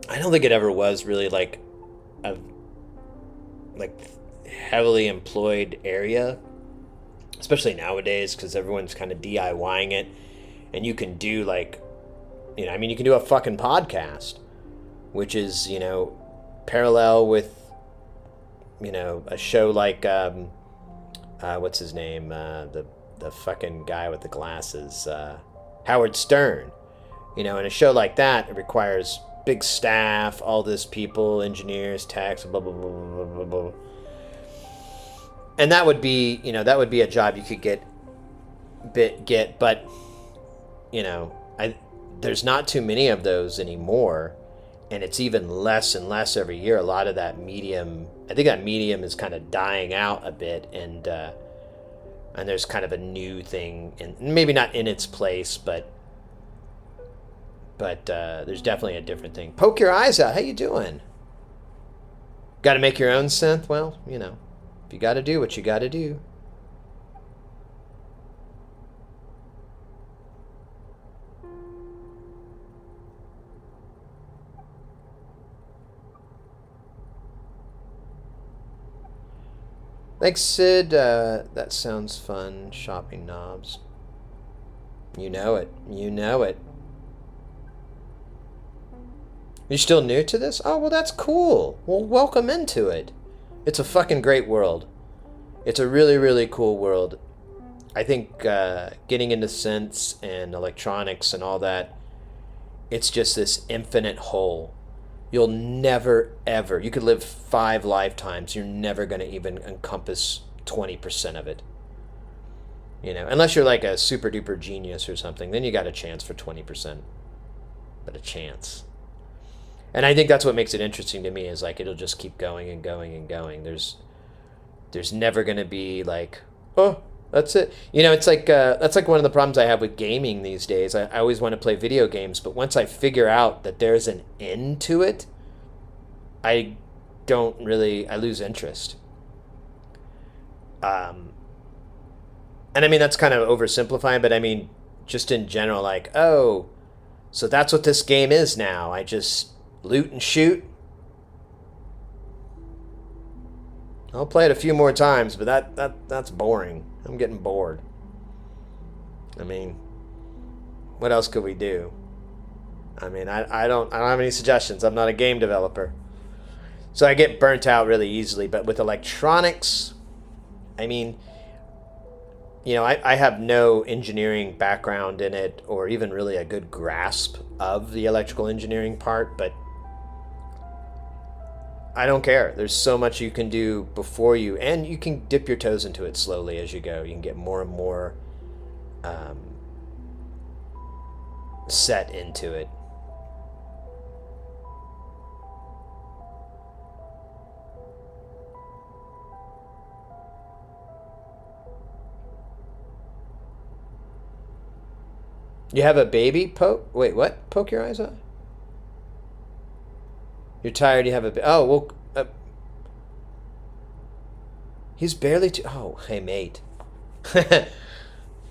I don't think it ever was really like a heavily employed area, especially nowadays, because everyone's kind of DIYing it, and you can do you can do a fucking podcast, which is, parallel with, a show like, what's his name, the fucking guy with the glasses, Howard Stern. In a show like that, it requires big staff, all this people, engineers, techs, blah blah blah blah blah blah. And that would be, a job you could get, but there's not too many of those anymore, and it's even less and less every year. A lot of that medium, I think that medium is kind of dying out a bit, and there's kind of a new thing, and maybe not in its place, but there's definitely a different thing. Poke your eyes out. How you doing? Got to make your own synth? Well, if you got to do what you got to do. Thanks, Sid. That sounds fun. Shopping knobs. You know it. You know it. You're still new to this? Oh, well, that's cool. Well, welcome into it. It's a fucking great world. It's a really, really cool world. I think getting into synths and electronics and all that, it's just this infinite hole. You'll never, ever, you could live 5 lifetimes, you're never going to even encompass 20% of it. You know, unless you're like a super duper genius or something, then you got a chance for 20%. But a chance. And I think that's what makes it interesting to me is like it'll just keep going and going and going. There's never going to be like, oh, that's it. You know, it's like that's like one of the problems I have with gaming these days. I always want to play video games, but once I figure out that there's an end to it, I lose interest. And I mean, that's kind of oversimplifying, but I mean, just in general, like, oh, so that's what this game is now. I just loot and shoot. I'll play it a few more times, but that's boring. I'm getting bored. I mean, what else could we do? I mean, I don't have any suggestions. I'm not a game developer. So I get burnt out really easily, but with electronics, I mean, you know, I have no engineering background in it or even really a good grasp of the electrical engineering part, but I don't care. There's so much you can do before you, and you can dip your toes into it slowly as you go. You can get more and more set into it. You have a baby? Wait, what? Poke your eyes out? You're tired, you have a... Oh, well... he's barely... Oh, hey, mate.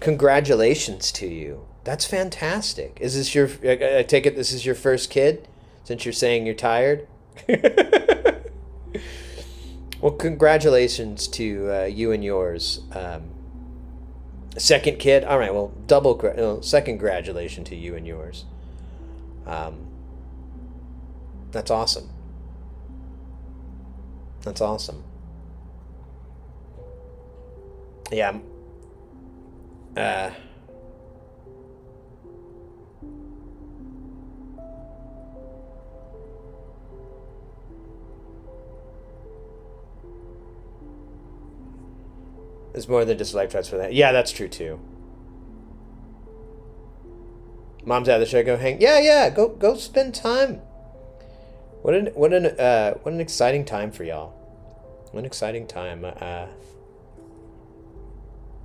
Congratulations to you. That's fantastic. Is this your... I take it this is your first kid? Since you're saying you're tired? Well, congratulations to you and yours. Second kid? All right, well, second congratulation to you and yours. That's awesome. That's awesome. Yeah. There's more than just life threats for that. Yeah, that's true too. Mom's out of the show. Go hang. Yeah. Go spend time. What an exciting time for y'all. What an exciting time.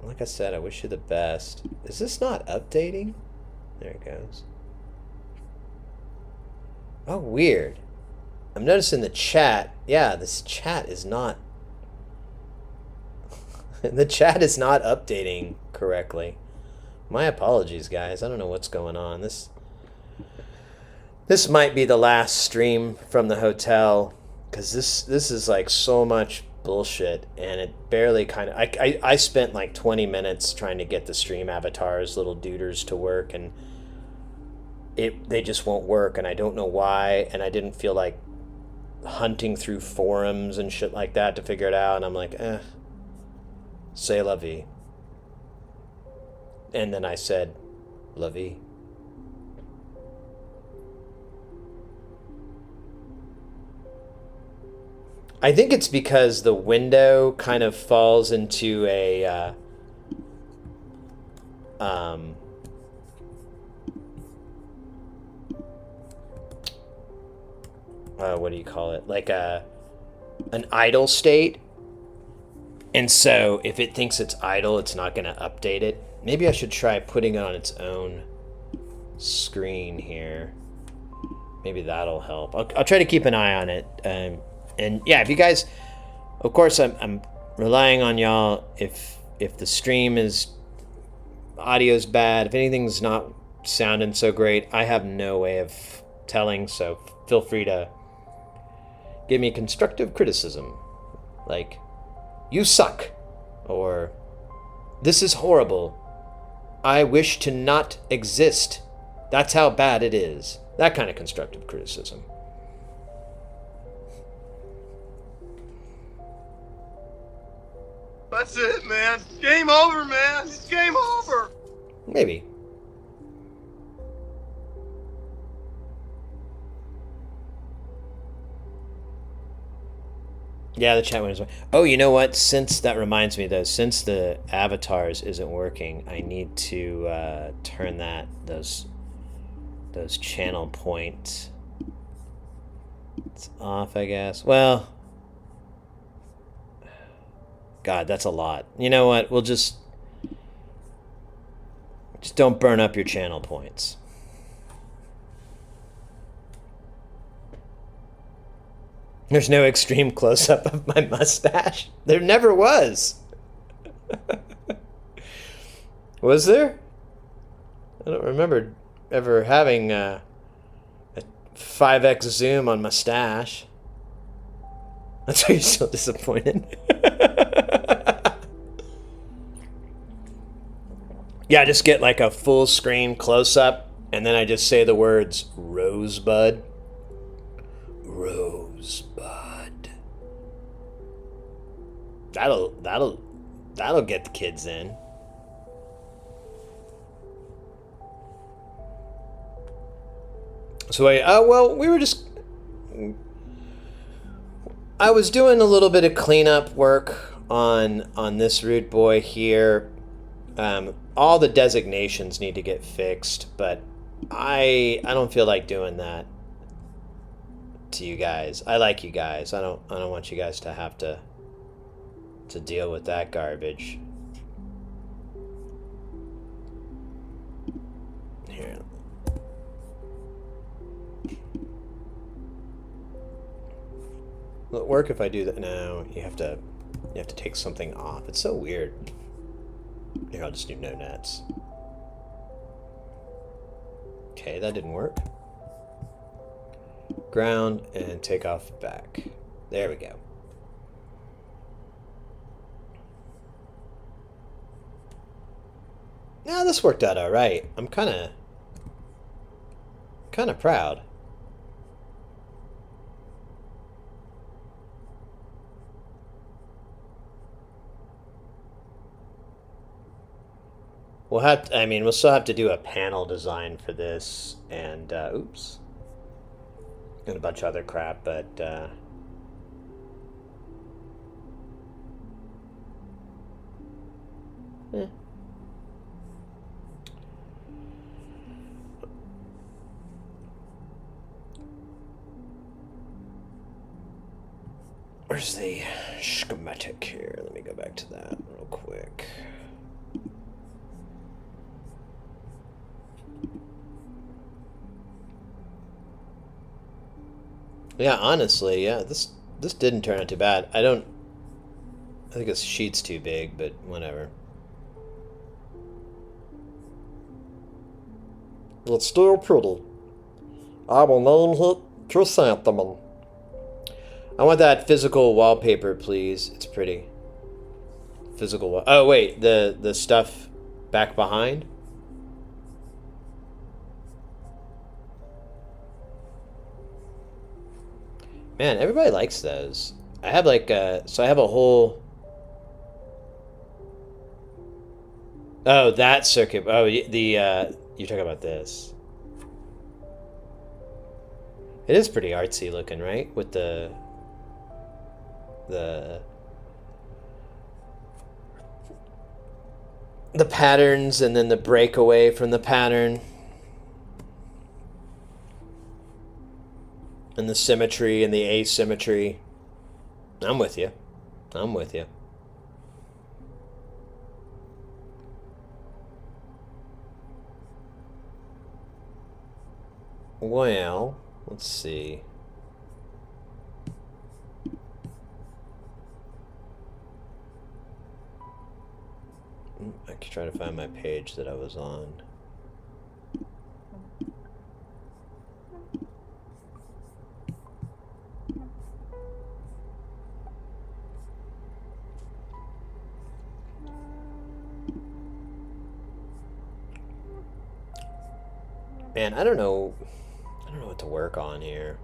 Like I said, I wish you the best. Is this not updating? There it goes. Oh, weird. I'm noticing the chat. Yeah, this chat is not... the chat is not updating correctly. My apologies, guys. I don't know what's going on. This might be the last stream from the hotel, because this is like so much bullshit, and it barely kind of... I spent like 20 minutes trying to get the stream avatars, little duders, to work, and they just won't work, and I don't know why, and I didn't feel like hunting through forums and shit like that to figure it out, and I'm like, c'est la vie. And then I said, la vie. I think it's because the window kind of falls into a what do you call it? Like an idle state. And so if it thinks it's idle, it's not going to update it. Maybe I should try putting it on its own screen here. Maybe that'll help. I'll try to keep an eye on it. And yeah, if you guys, of course, I'm relying on y'all. If the stream audio's bad, if anything's not sounding so great, I have no way of telling. So feel free to give me constructive criticism. Like, You suck. Or, this is horrible. I wish to not exist. That's how bad it is. That kind of constructive criticism. That's it, man. Game over, man. It's game over. Maybe. Yeah, the chat windows. Oh, you know what? Since that reminds me, though, since the avatars isn't working, I need to turn those channel points. It's off, I guess. Well, God, that's a lot. You know what? We'll just don't burn up your channel points. There's no extreme close-up of my mustache. There never was. Was there? I don't remember ever having a 5x zoom on my stash. That's why you're so disappointed. Yeah, just get like a full screen close-up, and then I just say the words Rosebud. Rosebud. That'll get the kids in. So I was doing a little bit of cleanup work on this root boy here. All the designations need to get fixed, but I don't feel like doing that to you guys. I like you guys. I don't want you guys to have to deal with that garbage. Here. Will it work if I do that? No, you have to take something off. It's so weird. Here, I'll just do no nets. Okay, that didn't work. Ground and take off back. There we go. Now this worked out all right. I'm kind of proud. We'll still have to do a panel design for this, and oops, and a bunch of other crap, but where's the schematic here? Let me go back to that real quick. Yeah, honestly, yeah, this didn't turn out too bad. I think this sheet's too big, but whatever. It's still pretty. I will name it Chrysanthemum. I want that physical wallpaper, please. It's pretty. Physical oh wait, the stuff back behind? Man, everybody likes those. I have like so I have a whole. Oh, that circuit. Oh, you're talking about this. It is pretty artsy looking, right? With the patterns and then the breakaway from the pattern. And the symmetry and the asymmetry. I'm with you. I'm with you. Well, let's see. I could try to find my page that I was on. Man, I don't know what to work on here.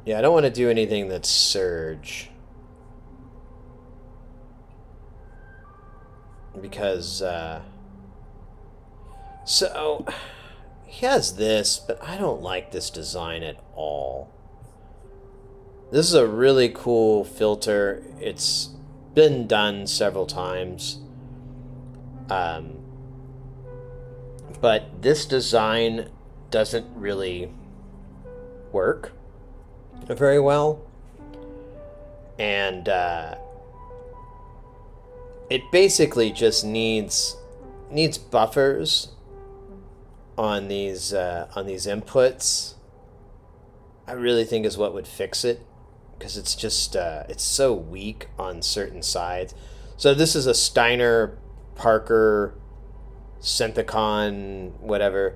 Yeah, I don't want to do anything that's surge. Because, so, he has this, but I don't like this design at all. This is a really cool filter. It's been done several times. But this design doesn't really work very well. And it basically just needs buffers on these inputs. I really think is what would fix it, because it's just it's so weak on certain sides. So this is a Steiner Parker Synthicon whatever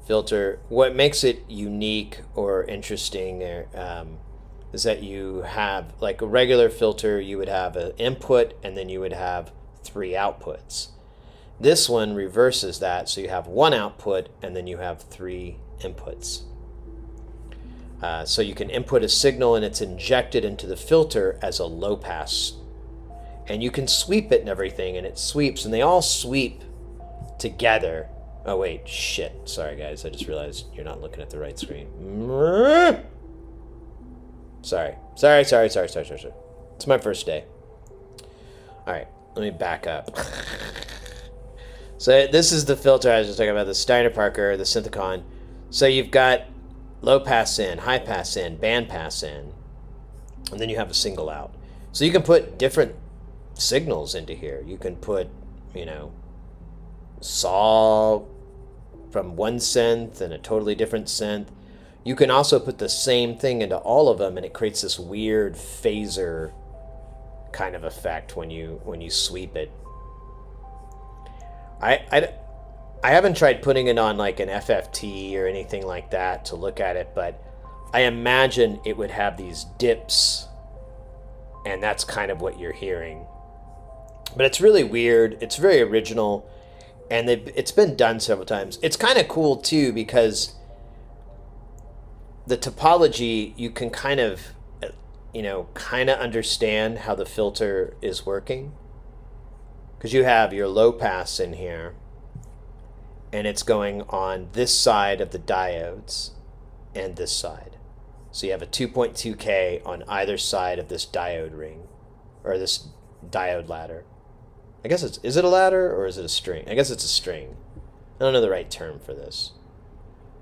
filter. What makes it unique or interesting is that you have, like a regular filter, you would have an input and then you would have 3 outputs. This one reverses that, so you have 1 output and then you have 3 inputs. So you can input a signal and it's injected into the filter as a low pass. And you can sweep it and everything, and it sweeps, and they all sweep together. Oh wait, shit. Sorry guys, I just realized you're not looking at the right screen. Sorry. It's my first day. Alright, let me back up. So this is the filter I was just talking about, the Steiner Parker, the Synthicon. So you've got low pass in, high pass in, band pass in, and then you have a single out. So you can put different signals into here. You can put, saw from one synth and a totally different synth. You can also put the same thing into all of them, and it creates this weird phaser kind of effect when you sweep it. I haven't tried putting it on like an FFT or anything like that to look at it, but I imagine it would have these dips, and that's kind of what you're hearing. But it's really weird. It's very original, and it's been done several times. It's kind of cool too, because the topology, you can kind of understand how the filter is working, because you have your low pass in here, and it's going on this side of the diodes and this side. So you have a 2.2K on either side of this diode ring, or this diode ladder. I guess is it a ladder or is it a string? I guess it's a string. I don't know the right term for this.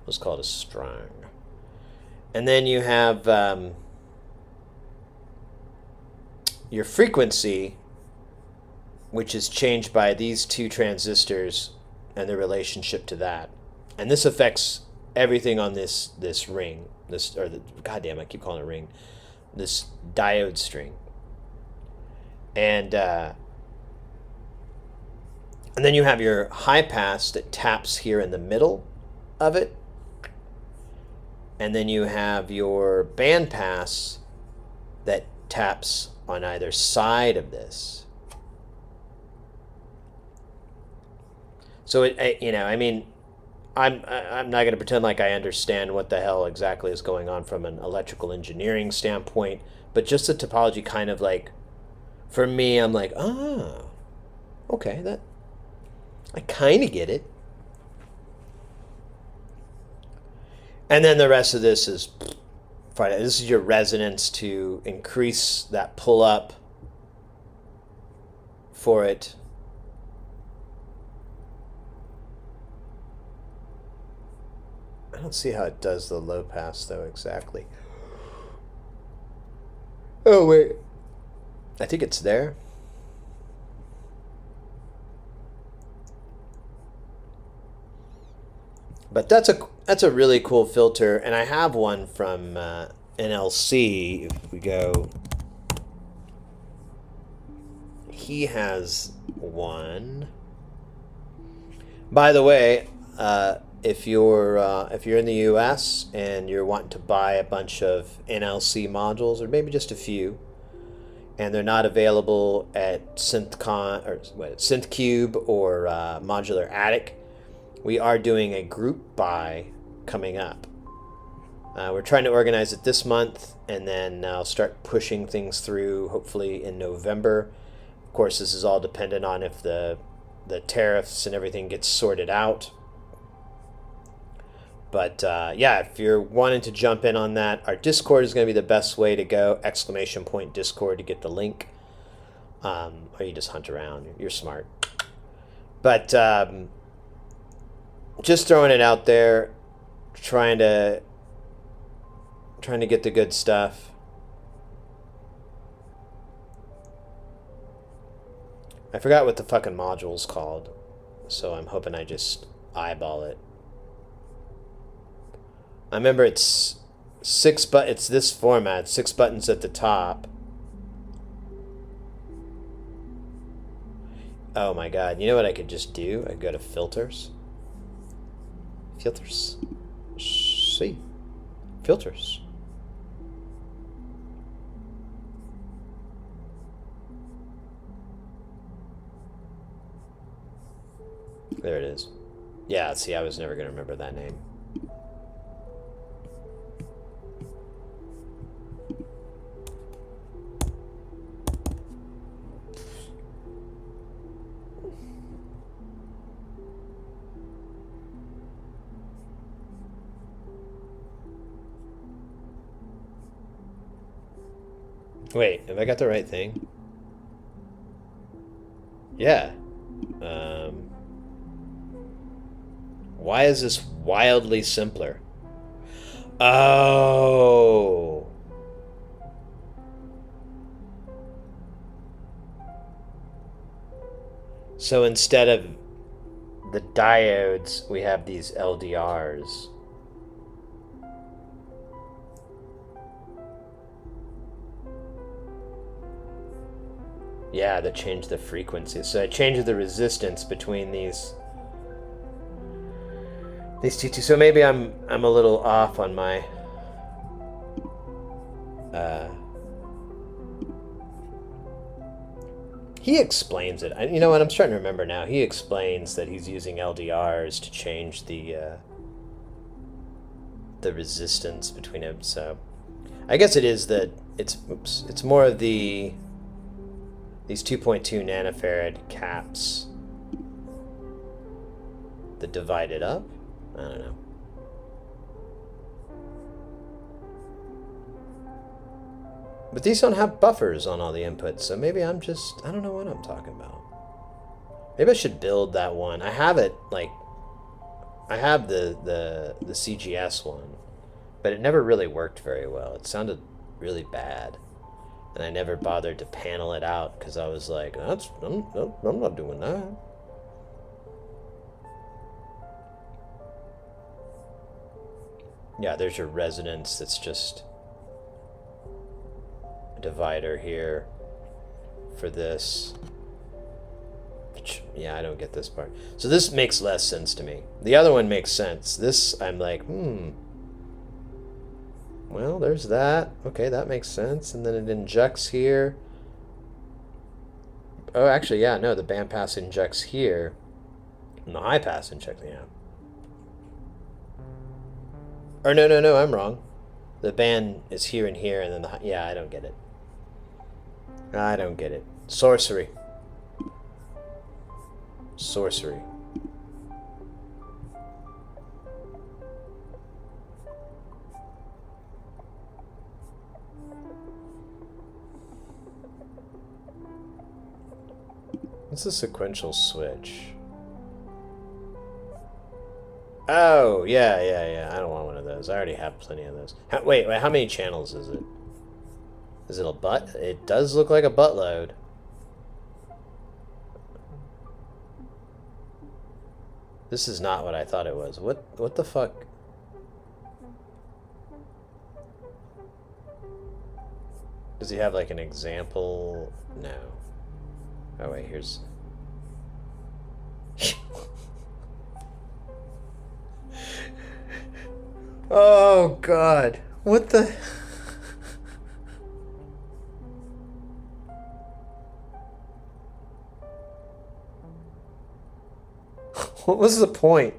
Let's call it a string. And then you have your frequency, which is changed by these 2 transistors and the relationship to that. And this affects everything on this ring. Goddamn, I keep calling it ring. This diode string. And then you have your high pass that taps here in the middle of it. And then you have your band pass that taps on either side of this. So I'm not going to pretend like I understand what the hell exactly is going on from an electrical engineering standpoint, but just the topology kind of like, for me, I'm like, oh, okay, that I kind of get it. And then the rest of this is fine. This is your resonance to increase that pull up for it. I don't see how it does the low pass though exactly. Oh wait, I think it's there. But that's a really cool filter, and I have one from NLC. If we go, he has one. By the way, if you're in the U.S. and you're wanting to buy a bunch of NLC modules, or maybe just a few, and they're not available at SynthCube or Modular Attic, we are doing a group buy coming up. We're trying to organize it this month, and then I'll start pushing things through hopefully in November. Of course, this is all dependent on if the tariffs and everything gets sorted out. But yeah, if you're wanting to jump in on that, our Discord is going to be the best way to go. !Discord to get the link. Or you just hunt around. You're smart. But just throwing it out there, trying to get the good stuff. I forgot what the fucking module's called, so I'm hoping I just eyeball it. I remember it's it's this format, 6 buttons at the top. Oh my god, you know what I could just do? I could go to filters. Filters. See. Filters. There it is. Yeah, see, I was never going to remember that name. Wait, have I got the right thing? Yeah. Why is this wildly simpler? Oh. So instead of the diodes, we have these LDRs. Yeah, that changed the frequency. So I changed the resistance between these two. So maybe I'm a little off on my he explains it. You know what? I'm starting to remember now. He explains that he's using LDRs to change the resistance between them. So I guess it is that it's more of these 2.2 nanofarad caps that divide it up. I don't know. But these don't have buffers on all the inputs, so maybe I don't know what I'm talking about. Maybe I should build that one. I have it, like, I have the CGS one, but it never really worked very well. It sounded really bad. And I never bothered to panel it out because I was like, I'm not doing that. Yeah, there's your resonance. That's just a divider here for this. Yeah, I don't get this part. So this makes less sense to me. The other one makes sense. This, I'm like, well, there's that. Okay, that makes sense. And then it injects here. Oh, actually, yeah, no, the bandpass injects here. And the high pass injects, yeah. Or no, I'm wrong. The band is here and here, and then the, yeah, I don't get it. I don't get it. Sorcery. Sorcery. What's a sequential switch? Oh, yeah. I don't want one of those. I already have plenty of those. Wait, how many channels is it? Is it a butt? It does look like a buttload. This is not what I thought it was. What the fuck? Does he have like an example? No. Oh wait, here's Oh God. What the? What was the point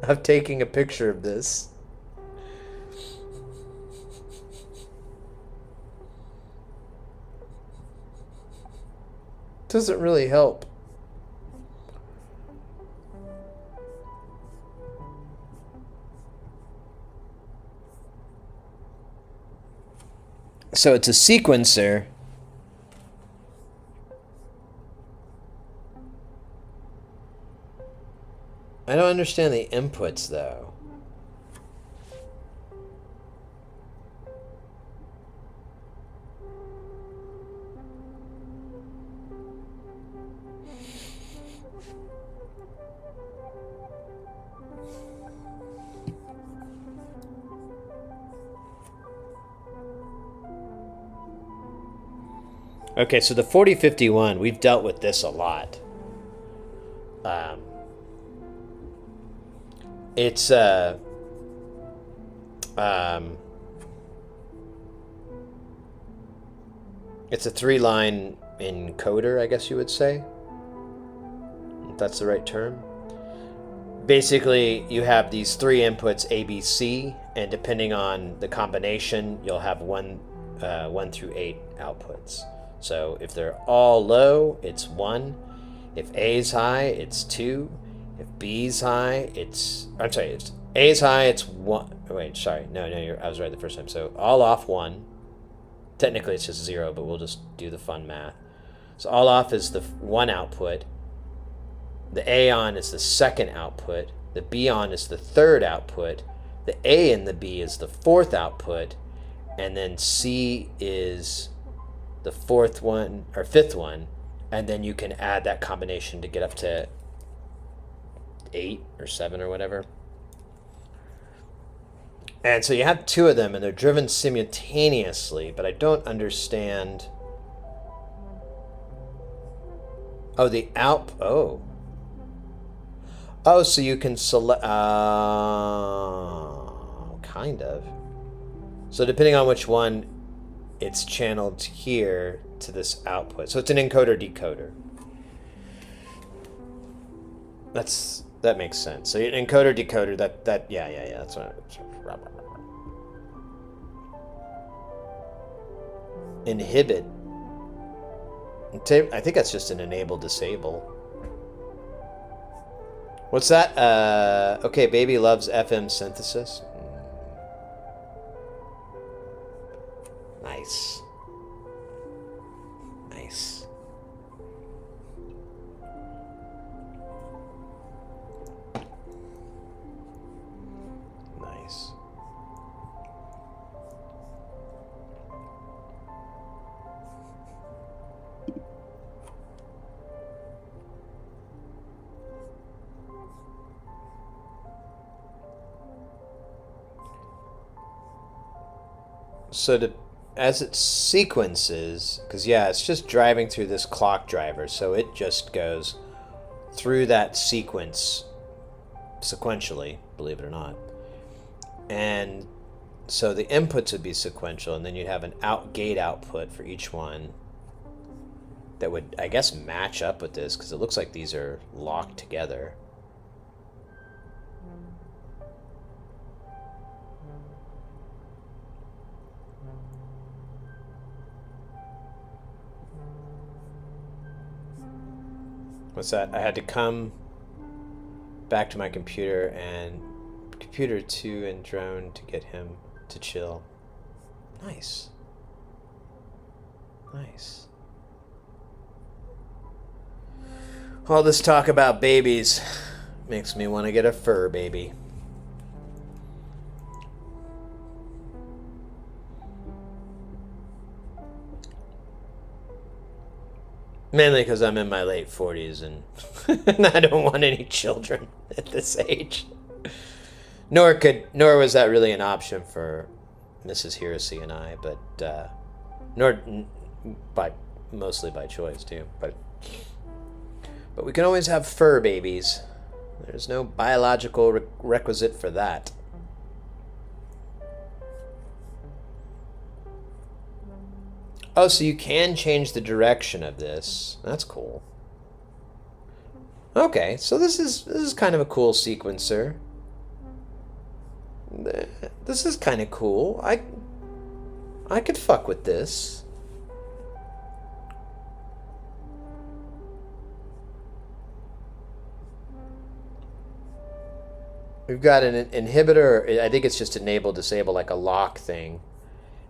of taking a picture of this? Doesn't really help. So it's a sequencer. I don't understand the inputs though. Okay, so the 4051, we've dealt with this a lot. It's it's a 3-line encoder, I guess you would say. If that's the right term. Basically, you have these 3 inputs, A, B, C, and depending on the combination, you'll have 1 through 8 outputs. So if they're all low, it's 1. If A is high, it's 2. If B is high, it's... I'm sorry, if A is high, it's 1. Wait, sorry. No, I was right the first time. So all off 1. Technically, it's just 0, but we'll just do the fun math. So all off is the 1 output. The A on is the 2nd output. The B on is the 3rd output. The A in the B is the 4th output. And then C is the 4th one, or 5th one. And then you can add that combination to get up to 8 or 7 or whatever. And so you have 2 of them, and they're driven simultaneously, but I don't understand. Oh, the out. Oh. Oh, so you can select. Kind of. So depending on which one, it's channeled here to this output. So it's an encoder decoder. That makes sense. So an encoder decoder. Yeah. That's what. Inhibit. I think that's just an enable disable. What's that? Okay, baby loves FM synthesis. Nice. Nice. Nice. So as it sequences, because yeah, it's just driving through this clock driver, so it just goes through that sequence sequentially, believe it or not. And so the inputs would be sequential, and then you'd have an gate output for each one that would, I guess, match up with this, because it looks like these are locked together. What's that? I had to come back to my computer and computer 2 and drone to get him to chill. Nice. Nice. All this talk about babies makes me want to get a fur baby. Mainly because I'm in my late 40s and I don't want any children at this age. Nor was that really an option for Mrs. Hirasi and I, but mostly by choice too. But we can always have fur babies. There's no biological requisite for that. Oh, so you can change the direction of this. That's cool. Okay, so this is kind of a cool sequencer. This is kind of cool. I could fuck with this. We've got an inhibitor. I think it's just enable, disable, like a lock thing.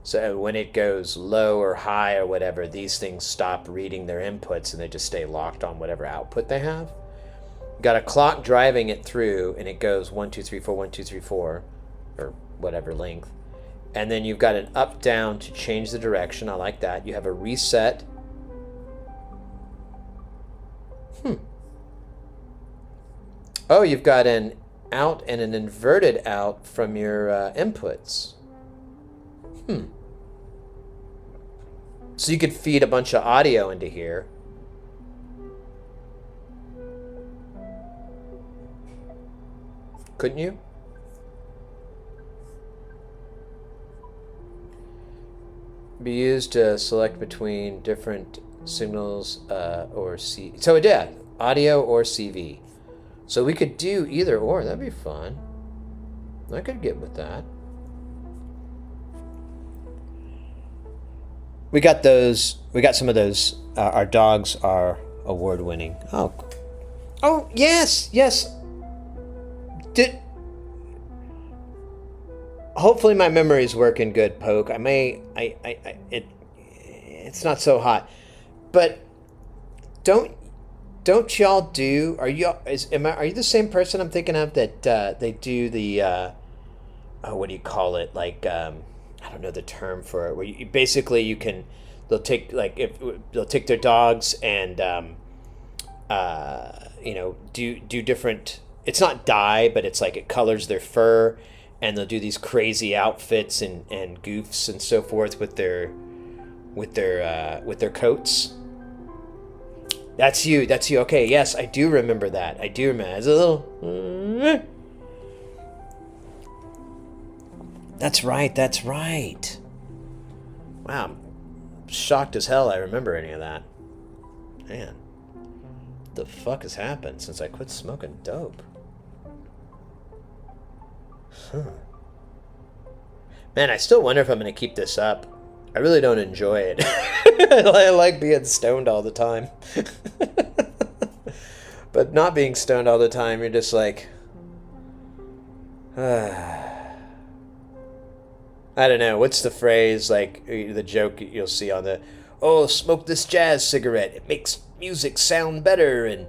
So when it goes low or high or whatever, these things stop reading their inputs and they just stay locked on whatever output they have. Got a clock driving it through, and it goes 1 2 3 4 1 2 3 4, or whatever length. And then you've got an up down to change the direction. I like that. You have a reset. Oh, you've got an out and an inverted out from your inputs. So you could feed a bunch of audio into here. Couldn't you? Be used to select between different signals or C. So it did audio or CV. So we could do either or. That'd be fun. I could get with that. We got those. We got some of those. Our dogs are award winning. Oh yes. Hopefully my memory is working good, Poke. It's not so hot, but don't y'all do? Are you the same person I'm thinking of that they do the what do you call it? Like I don't know the term for it. Where you basically they'll take their dogs and do different. It's not dye, but it's like it colors their fur, and they'll do these crazy outfits and goofs and so forth with their coats. That's you. Okay, yes, I do remember that. It's a little. That's right. Wow, I'm shocked as hell I remember any of that. Man, what the fuck has happened since I quit smoking dope? Man, I still wonder if I'm going to keep this up. I really don't enjoy it. I like being stoned all the time. But not being stoned all the time, you're just like... I don't know. What's the phrase, like, the joke you'll see on the... Oh, smoke this jazz cigarette. It makes music sound better, and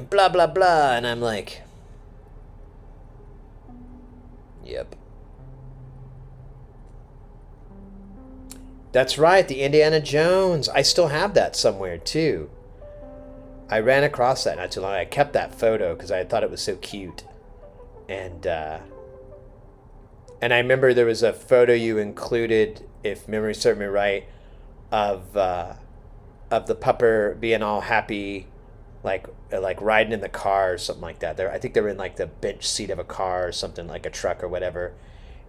blah, blah, blah. And I'm like... Yep. That's right, the Indiana Jones. I still have that somewhere, too. I ran across that not too long ago. I kept that photo because I thought it was so cute. And I remember there was a photo you included, if memory serves me right, of the pupper being all happy, like riding in the car or something like that. I think they were in like the bench seat of a car or something, like a truck or whatever.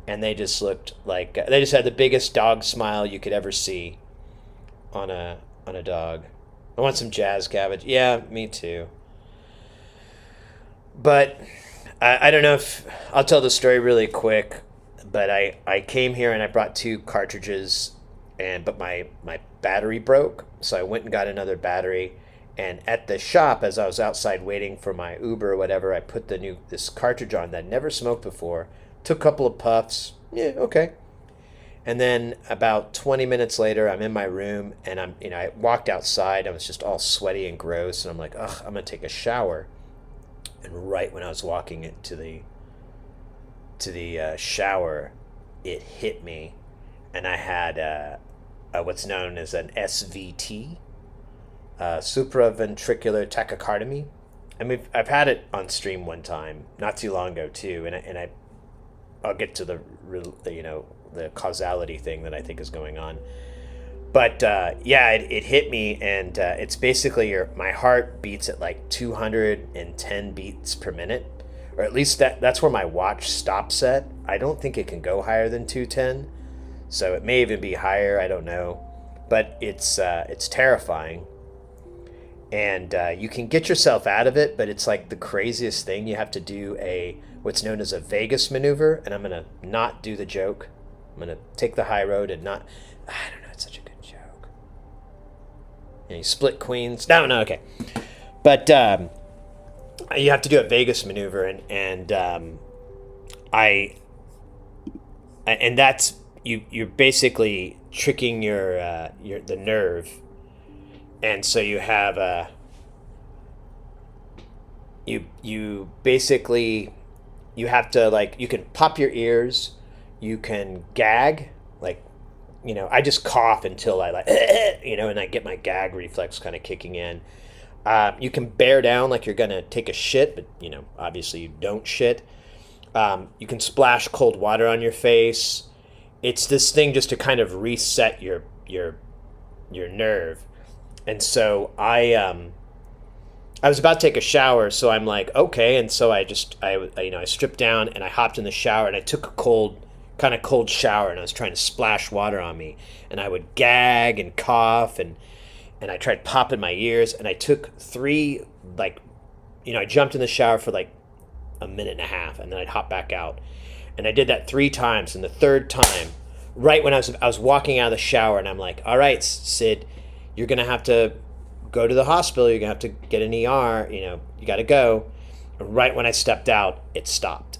And they just looked like they just had the biggest dog smile you could ever see on a dog. I want some jazz cabbage. Yeah, me too. But I don't know if I'll tell the story really quick. But I came here and I brought 2 cartridges, but my battery broke, so I went and got another battery. And at the shop, as I was outside waiting for my Uber or whatever, I put this cartridge on that I'd never smoked before. Took a couple of puffs. Yeah, okay. And then about 20 minutes later, I'm in my room, and I walked outside. I was just all sweaty and gross, and I'm like, ugh, I'm gonna take a shower. And right when I was walking into the shower, it hit me, and I had what's known as an SVT, supraventricular tachycardia. I mean, I've had it on stream one time, not too long ago too, and I'll get to the causality thing that I think is going on. But yeah, it hit me, and it's basically my heart beats at like 210 beats per minute, or at least that's where my watch stops at. I don't think it can go higher than 210, so it may even be higher. I don't know, but it's terrifying. And you can get yourself out of it, but it's like the craziest thing. You have to do what's known as a Vegas maneuver, and I'm gonna not do the joke. I'm gonna take the high road and not. I don't know. It's such a good joke. You split queens. No, no, okay. But you have to do a Vegas maneuver, and and that's you're basically tricking your the nerve. And so you have you basically you have to, like, you can pop your ears, you can gag, like, I just cough until I like and I get my gag reflex kind of kicking in. You can bear down like you're gonna take a shit, but obviously you don't shit. You can splash cold water on your face. It's this thing just to kind of reset your nerve. And so I was about to take a shower, so I'm like, okay. And so I stripped down and I hopped in the shower and I took a kind of cold shower, and I was trying to splash water on me, and I would gag and cough, and I tried popping my ears, and I took three, like, I jumped in the shower for like a minute and a half, and then I'd hop back out, and I did that 3 times. And the third time, right when I was walking out of the shower, and I'm like, all right, Sid, you're going to have to go to the hospital. You're going to have to get an ER. You got to go. And right when I stepped out, it stopped.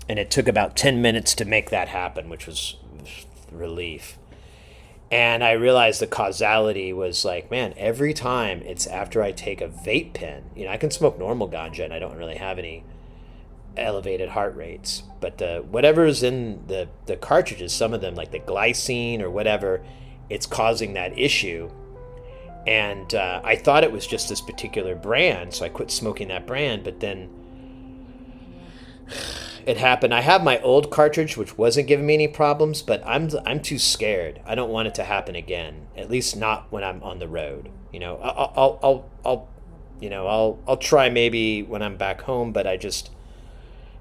And it took about 10 minutes to make that happen, which was relief. And I realized the causality was like, man, every time it's after I take a vape pen. I can smoke normal ganja and I don't really have any elevated heart rates. But whatever's in the cartridges, some of them, like the glycine or whatever, it's causing that issue. And I thought it was just this particular brand, so I quit smoking that brand. But then it happened. I have my old cartridge, which wasn't giving me any problems, but I'm too scared. I don't want it to happen again. At least not when I'm on the road. I'll try maybe when I'm back home, but I just,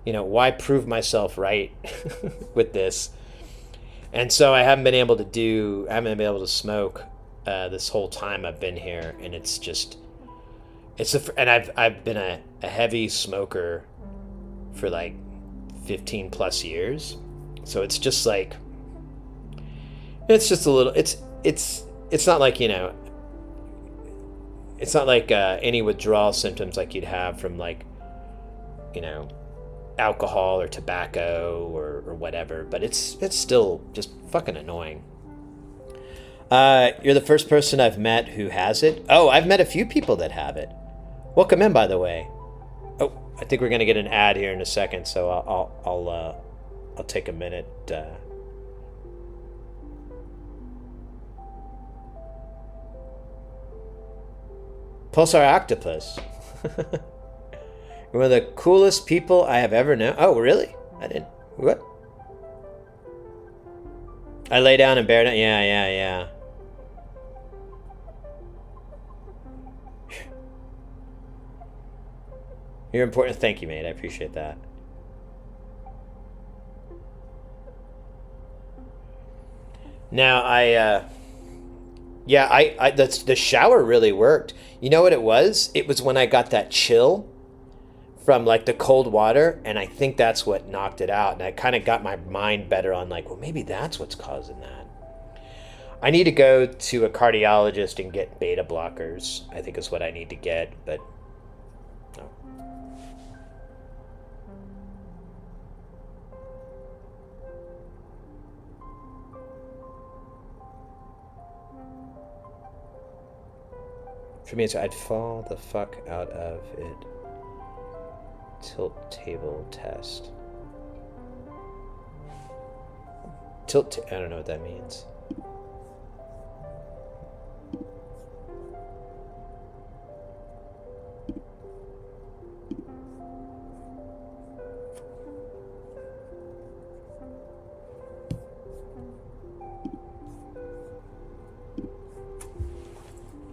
why prove myself right with this? And so I haven't been able to smoke this whole time I've been here, and it's just, and I've been a heavy smoker for like 15 plus years, so it's just like, it's just a little, it's not like, it's not like any withdrawal symptoms like you'd have from like, alcohol or tobacco or whatever, but it's still just fucking annoying. You're the first person I've met who has it. Oh, I've met a few people that have it. Welcome in, by the way. Oh, I think we're gonna get an ad here in a second, so I'll take a minute. Pulsar Octopus. You're one of the coolest people I have ever known. Oh, really? I didn't. What? I lay down and bear down. Yeah. You're important. Thank you, mate. I appreciate that. Now, the shower really worked. You know what it was? It was when I got that chill from like the cold water, and I think that's what knocked it out. And I kind of got my mind better on like, well, maybe that's what's causing that. I need to go to a cardiologist and get beta blockers, I think is what I need to get, but no. For me, I'd fall the fuck out of it. Tilt table test. I don't know what that means.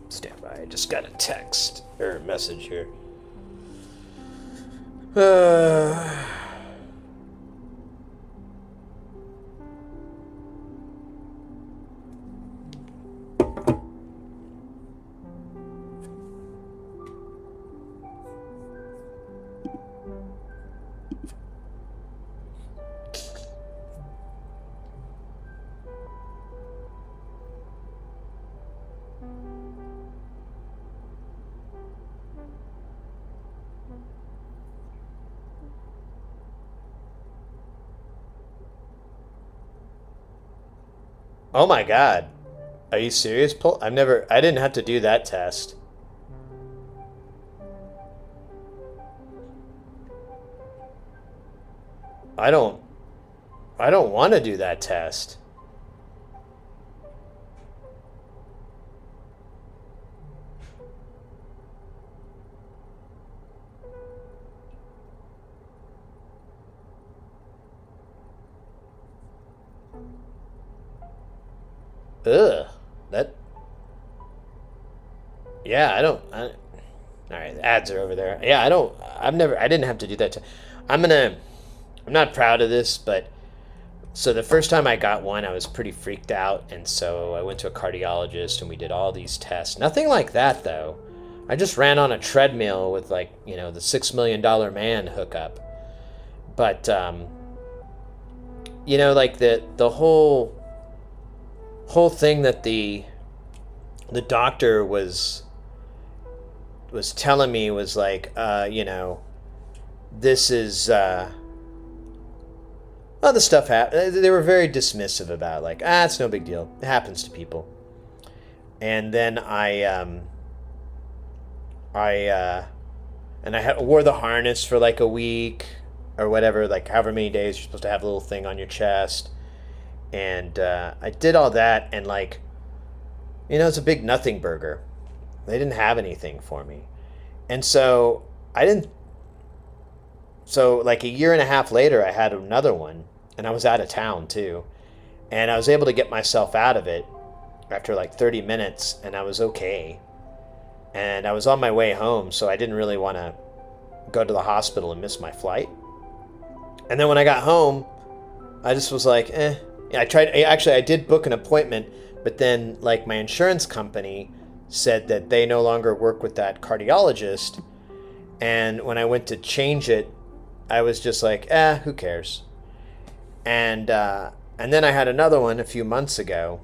Stand by. I just got a text or a message here. Oh my God. Are you serious, Paul? I didn't have to do that test. I don't, I don't want to do that test. Ugh. That, yeah, all right, the ads are over there. Yeah, I didn't have to do that. I'm not proud of this, but so the first time I got one, I was pretty freaked out, and so I went to a cardiologist and we did all these tests. Nothing like that though. I just ran on a treadmill with like, the $6 million man hookup. But like the whole thing that the doctor was telling me was like, this is other stuff they were very dismissive about, like, it's no big deal, it happens to people. And then I wore the harness for like a week or whatever, like however many days you're supposed to have a little thing on your chest. And I did all that, and like, it's a big nothing burger. They didn't have anything for me. And so I didn't. So like a year and a half later, I had another one, and I was out of town too. And I was able to get myself out of it after like 30 minutes, and I was okay. And I was on my way home, so I didn't really want to go to the hospital and miss my flight. And then when I got home, I just was like, eh. I did book an appointment, but then like my insurance company said that they no longer work with that cardiologist. And when I went to change it, I was just like, who cares? And then I had another one a few months ago,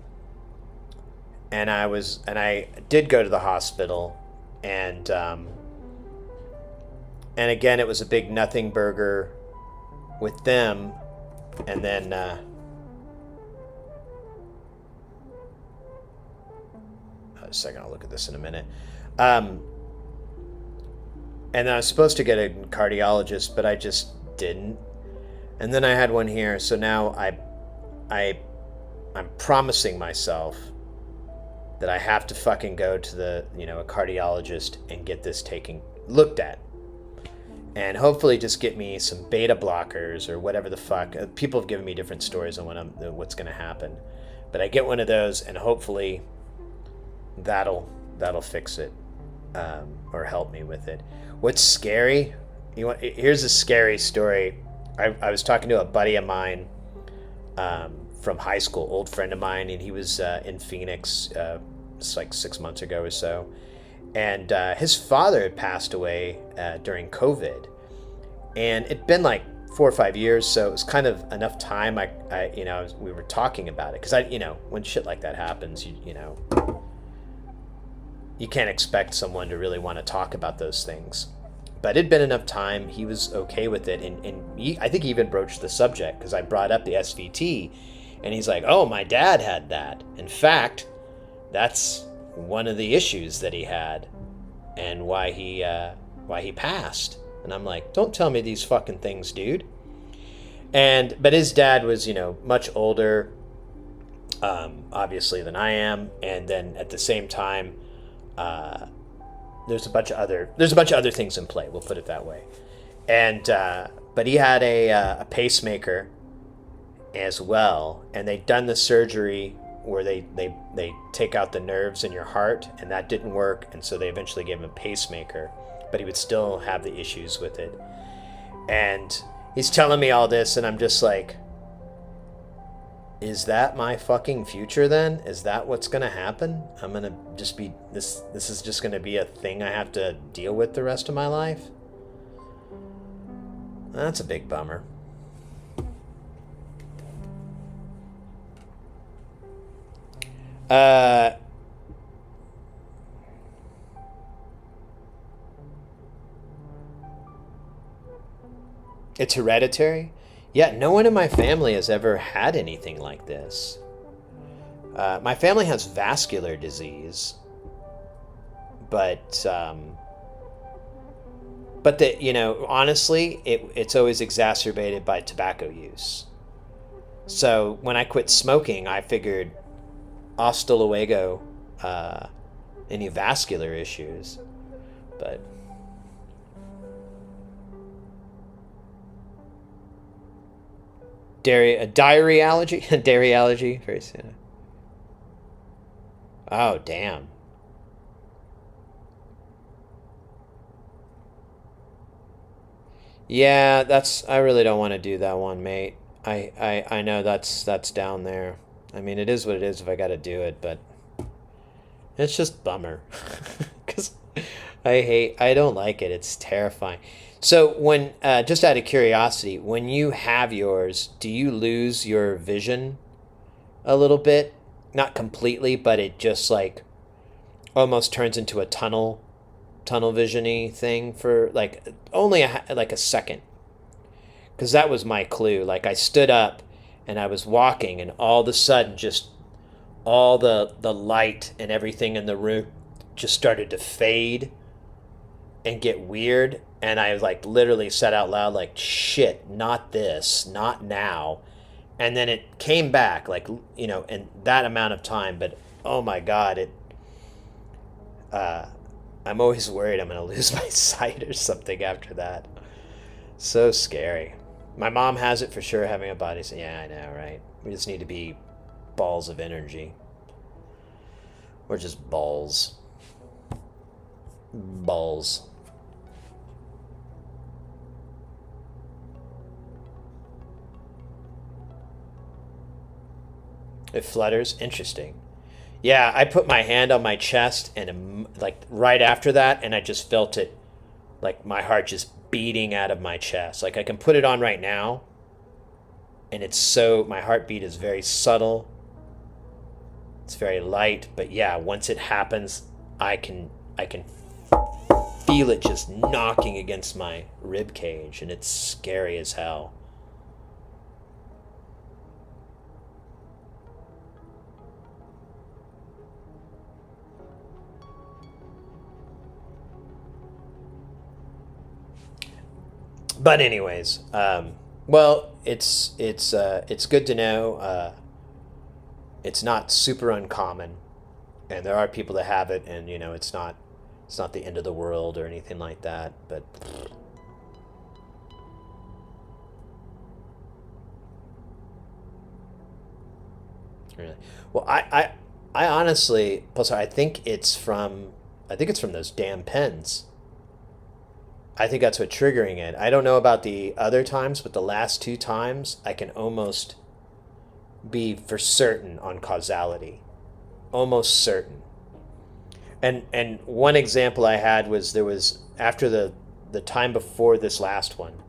and I did go to the hospital, and again it was a big nothing burger with them, and then a second, I'll look at this in a minute. And I was supposed to get a cardiologist, but I just didn't. And then I had one here, so now I'm promising myself that I have to fucking go to a cardiologist and get this looked at. And hopefully just get me some beta blockers or whatever the fuck. People have given me different stories on what's going to happen. But I get one of those, and hopefully that'll fix it, or help me with it. What's scary? Here's a scary story. I was talking to a buddy of mine from high school, old friend of mine, and he was in Phoenix it's like 6 months ago or so. And his father had passed away during COVID. And it'd been like 4 or 5 years, so it was kind of enough time. We were talking about it because when shit like that happens, you can't expect someone to really want to talk about those things. But it'd been enough time. He was okay with it, and I think he even broached the subject because I brought up the SVT, and he's like, "Oh, my dad had that. In fact, that's one of the issues that he had, and why he passed." And I'm like, "Don't tell me these fucking things, dude." But his dad was, much older, obviously, than I am, and then at the same time, there's a bunch of other things in play. We'll put it that way. And but he had a pacemaker as well, and they'd done the surgery where they take out the nerves in your heart, and that didn't work, and so they eventually gave him a pacemaker, but he would still have the issues with it. And he's telling me all this, and I'm just like, is that my fucking future then? Is that what's gonna happen? I'm gonna just be this is just gonna be a thing I have to deal with the rest of my life? That's a big bummer. It's hereditary? Yeah, no one in my family has ever had anything like this. My family has vascular disease, but honestly, it's always exacerbated by tobacco use. So when I quit smoking, I figured hasta luego, any vascular issues, but diary allergy, dairy allergy, very soon. Oh damn. Yeah, that's. I really don't want to do that one, mate. I know that's down there. I mean, it is what it is if I got to do it, but it's just bummer, because I don't like it. It's terrifying. So when just out of curiosity, when you have yours, do you lose your vision a little bit? Not completely, but it just like almost turns into a tunnel visiony thing for like only like a second, because that was my clue. Like I stood up and I was walking, and all of a sudden, just all the light and everything in the room just started to fade and get weird. And I like literally said out loud, like, shit, not this, not now. And then it came back, like, in that amount of time. But oh my God, uh, I'm always worried I'm going to lose my sight or something after that. So scary. My mom has it for sure, having a body. So yeah, I know, right? We just need to be balls of energy. Or just balls. Balls. It flutters. Interesting. Yeah, I put my hand on my chest, and like right after that, and I just felt it, like my heart just beating out of my chest. Like I can put it on right now, and my heartbeat is very subtle. It's very light, but yeah, once it happens, I can feel it just knocking against my rib cage, and it's scary as hell. But anyways, well, it's good to know. It's not super uncommon, and there are people that have it, and it's not the end of the world or anything like that. But really, well, I honestly, plus I think it's from those damn pens. I think that's what triggering it. I don't know about the other times, but the last two times I can almost be for certain on causality. Almost certain. And one example I had was, there was after the time before this last one,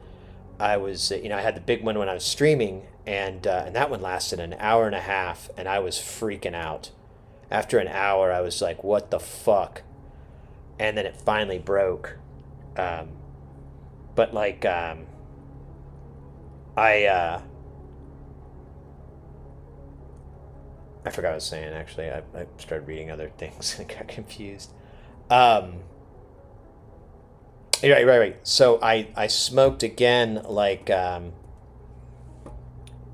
I was I had the big one when I was streaming, and that one lasted an hour and a half, and I was freaking out. After an hour, I was like, "What the fuck?" And then it finally broke. Um, but like I I forgot what I was saying. Actually, I started reading other things and got confused. Um, right. So I smoked again. Like it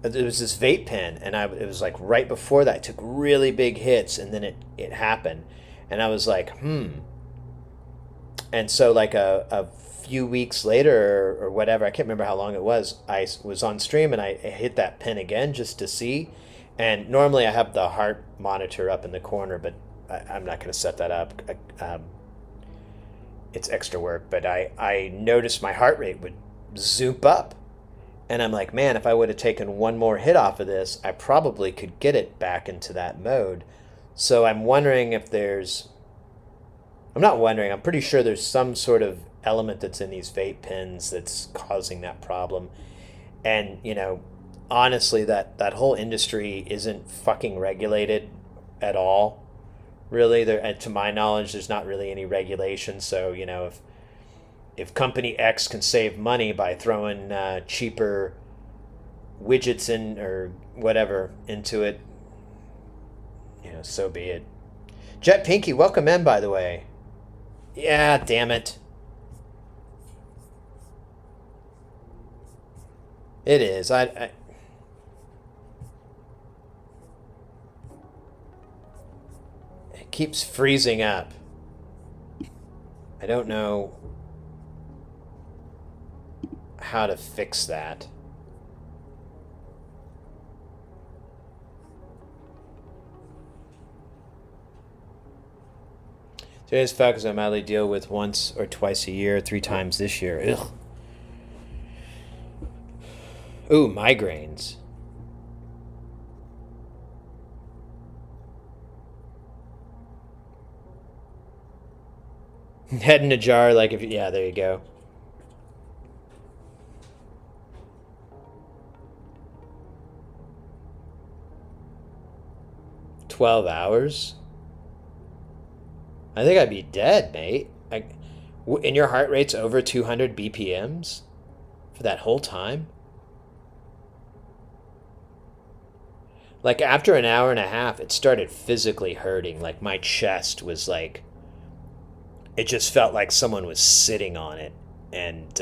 was this vape pen, and it was like right before that. I took really big hits, and then it happened, and I was like, And so like a few weeks later, or whatever, I can't remember how long it was, I was on stream, and I hit that pin again just to see. And normally I have the heart monitor up in the corner, but I'm not going to set that up. It's extra work. But I noticed my heart rate would zoop up. And I'm like, man, if I would have taken one more hit off of this, I probably could get it back into that mode. So I'm wondering if there's I'm not wondering. I'm pretty sure there's some sort of element that's in these vape pens that's causing that problem. And, honestly, that whole industry isn't fucking regulated at all. Really, to my knowledge, there's not really any regulation. So, if Company X can save money by throwing cheaper widgets in or whatever into it, so be it. Jet Pinky, welcome in, by the way. Yeah, damn it. It is. It keeps freezing up. I don't know how to fix that. Today's factors I madly deal with once or twice a year, 3 times this year. Ugh. Ooh, migraines. Head in a jar, like if yeah, there you go. $12. I think I'd be dead, mate. And your heart rate's over 200 BPMs for that whole time? Like after an hour and a half, it started physically hurting. Like my chest was like, it just felt like someone was sitting on it. And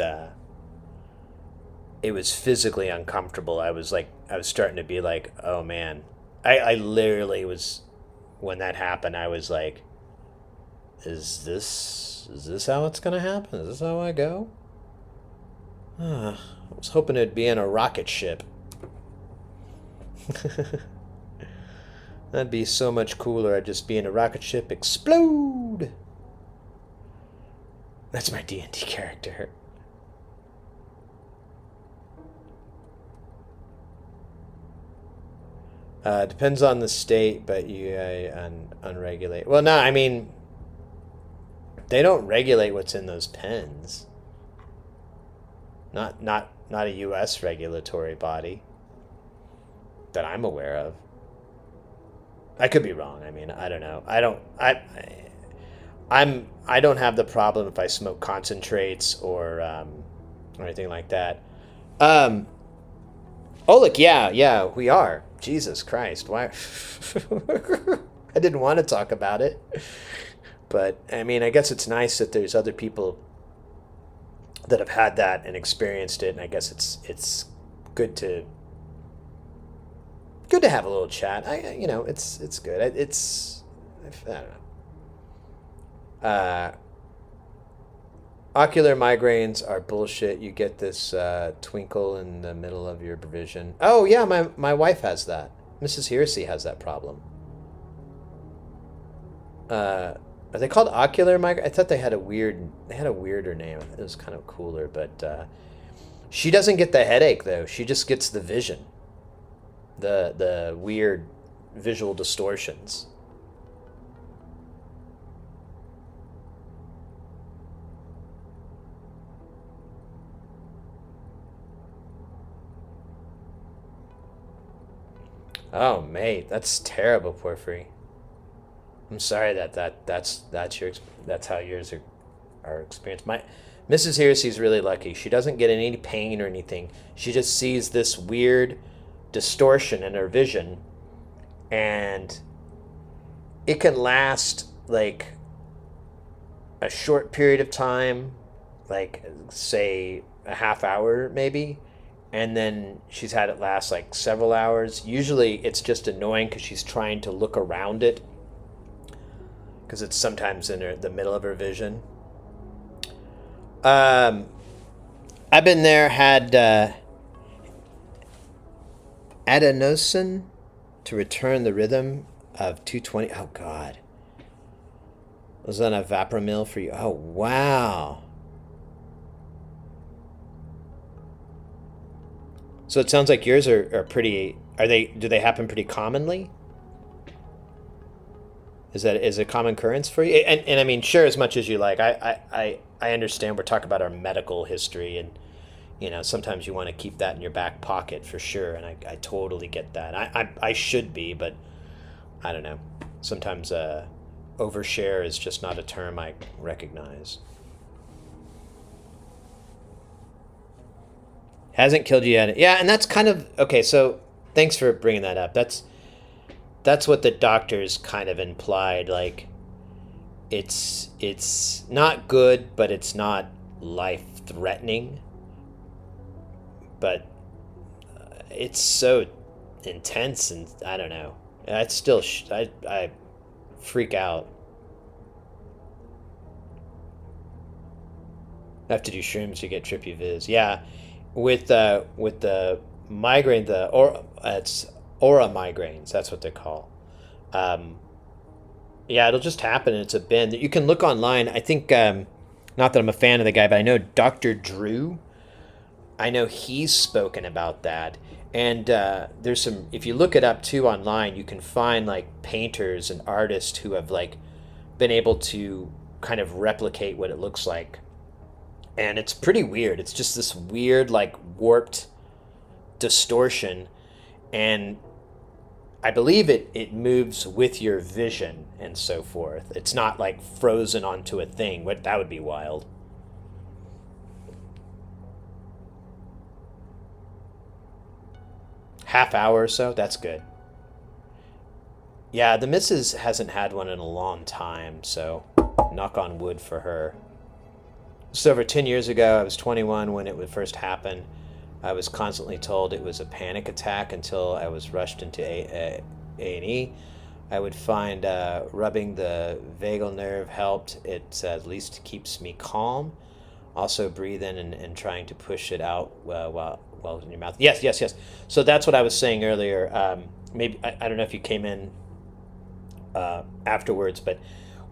it was physically uncomfortable. I was starting to be like, oh man. I literally was, when that happened, I was like, is this how it's gonna happen? Is this how I go? I was hoping it'd be in a rocket ship. That'd be so much cooler. I'd just be in a rocket ship, explode. That's my D&D character. Depends on the state, but you unregulate. Well, no, I mean, they don't regulate what's in those pens. Not a U.S. regulatory body that I'm aware of. I could be wrong. I mean, I don't know. I don't have the problem if I smoke concentrates or anything like that. Oh look, yeah, we are. Jesus Christ, why? I didn't want to talk about it, but I mean, I guess it's nice that there's other people that have had that and experienced it, and I guess it's good to have a little chat. It's good. I don't know. Ocular migraines are bullshit. You get this twinkle in the middle of your vision. Oh yeah, my wife has that. Mrs. Hearsey has that problem. Are they called ocular migraine? I thought they had a weirder name. It was kind of cooler, but she doesn't get the headache though. She just gets the vision. The weird visual distortions. Oh, mate, that's terrible, Porphyry. I'm sorry that's how yours are experienced. My Mrs. Hearsey's really lucky. She doesn't get any pain or anything. She just sees this weird distortion in her vision, and it can last like a short period of time, like say a half hour maybe, and then she's had it last like several hours. Usually it's just annoying because she's trying to look around it because it's sometimes in the middle of her vision. I've been there, had adenosine to return the rhythm of 220. Oh God, was on a Vapramil for you. Oh wow. So it sounds like yours are pretty. Do they happen pretty commonly? Is a common occurrence for you? And I mean, share as much as you like. I understand we're talking about our medical history, and sometimes you want to keep that in your back pocket for sure, and I totally get that. I should be, but I don't know. Sometimes overshare is just not a term I recognize. Hasn't killed you yet. Yeah, and that's kind of okay. So thanks for bringing that up. That's that's what the doctors kind of implied. Like it's not good, but it's not life threatening. But it's so intense, and I don't know. I still I freak out. I have to do shrooms to get trippy viz. Yeah, with the migraine, the or it's aura migraines. That's what they call. Um, yeah, it'll just happen. And it's a bin that you can look online. I think not that I'm a fan of the guy, but I know Dr. Drew. I know he's spoken about that. And there's some. If you look it up too online, you can find like painters and artists who have like been able to kind of replicate what it looks like, and it's pretty weird. It's just this weird, like warped distortion, and I believe it moves with your vision and so forth. It's not like frozen onto a thing. What that would be wild. Half hour or so. That's good. Yeah, the missus hasn't had one in a long time, so knock on wood for her. Just over 10 years ago, I was 21 when it would first happen. I was constantly told it was a panic attack until I was rushed into A&E. I would find rubbing the vagal nerve helped. It at least keeps me calm. Also, breathe in and trying to push it out while in your mouth. Yes, yes, yes. So that's what I was saying earlier. Maybe I don't know if you came in afterwards, but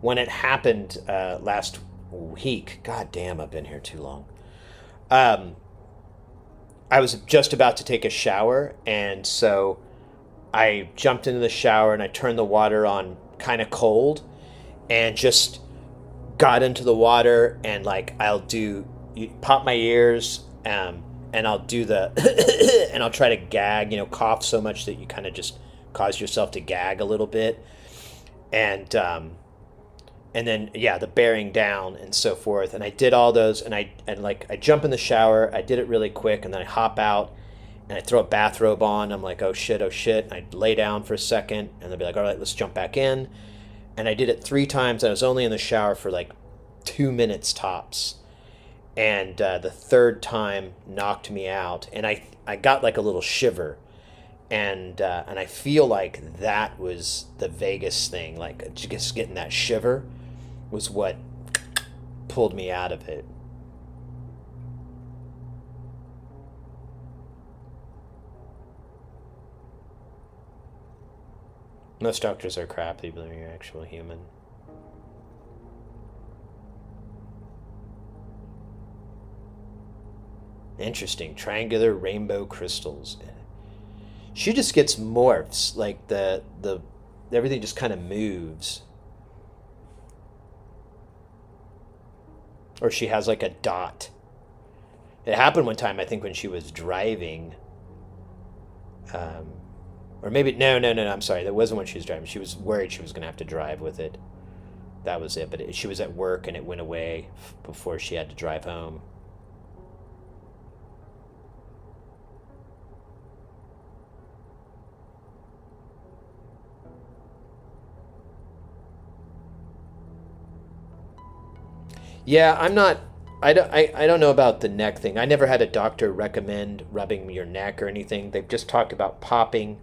when it happened last week, god damn, I've been here too long. Um, I was just about to take a shower, and so I jumped into the shower and I turned the water on kind of cold and just got into the water, and like I'll do you pop my ears and I'll do the and I'll try to gag, cough so much that you kind of just cause yourself to gag a little bit, and then yeah, the bearing down and so forth. And I did all those, and I jump in the shower. I did it really quick, and then I hop out and I throw a bathrobe on. I'm like, oh shit, oh shit. And I lay down for a second, and they'll be like, all right, let's jump back in. And I did it 3 times. I was only in the shower for like 2 minutes tops, and the third time knocked me out, and I got like a little shiver, and I feel like that was the Vegas thing, like just getting that shiver was what pulled me out of it. Most doctors are crappy, but you're actual human. Interesting. Triangular rainbow crystals. She just gets morphs, like the everything just kind of moves. Or she has like a dot. It happened one time, I think, when she was driving. Um, or maybe no. I'm sorry. That wasn't when she was driving. She was worried she was gonna have to drive with it. That was it. But she was at work and it went away before she had to drive home. Yeah, I'm not. I don't know about the neck thing. I never had a doctor recommend rubbing your neck or anything. They've just talked about popping,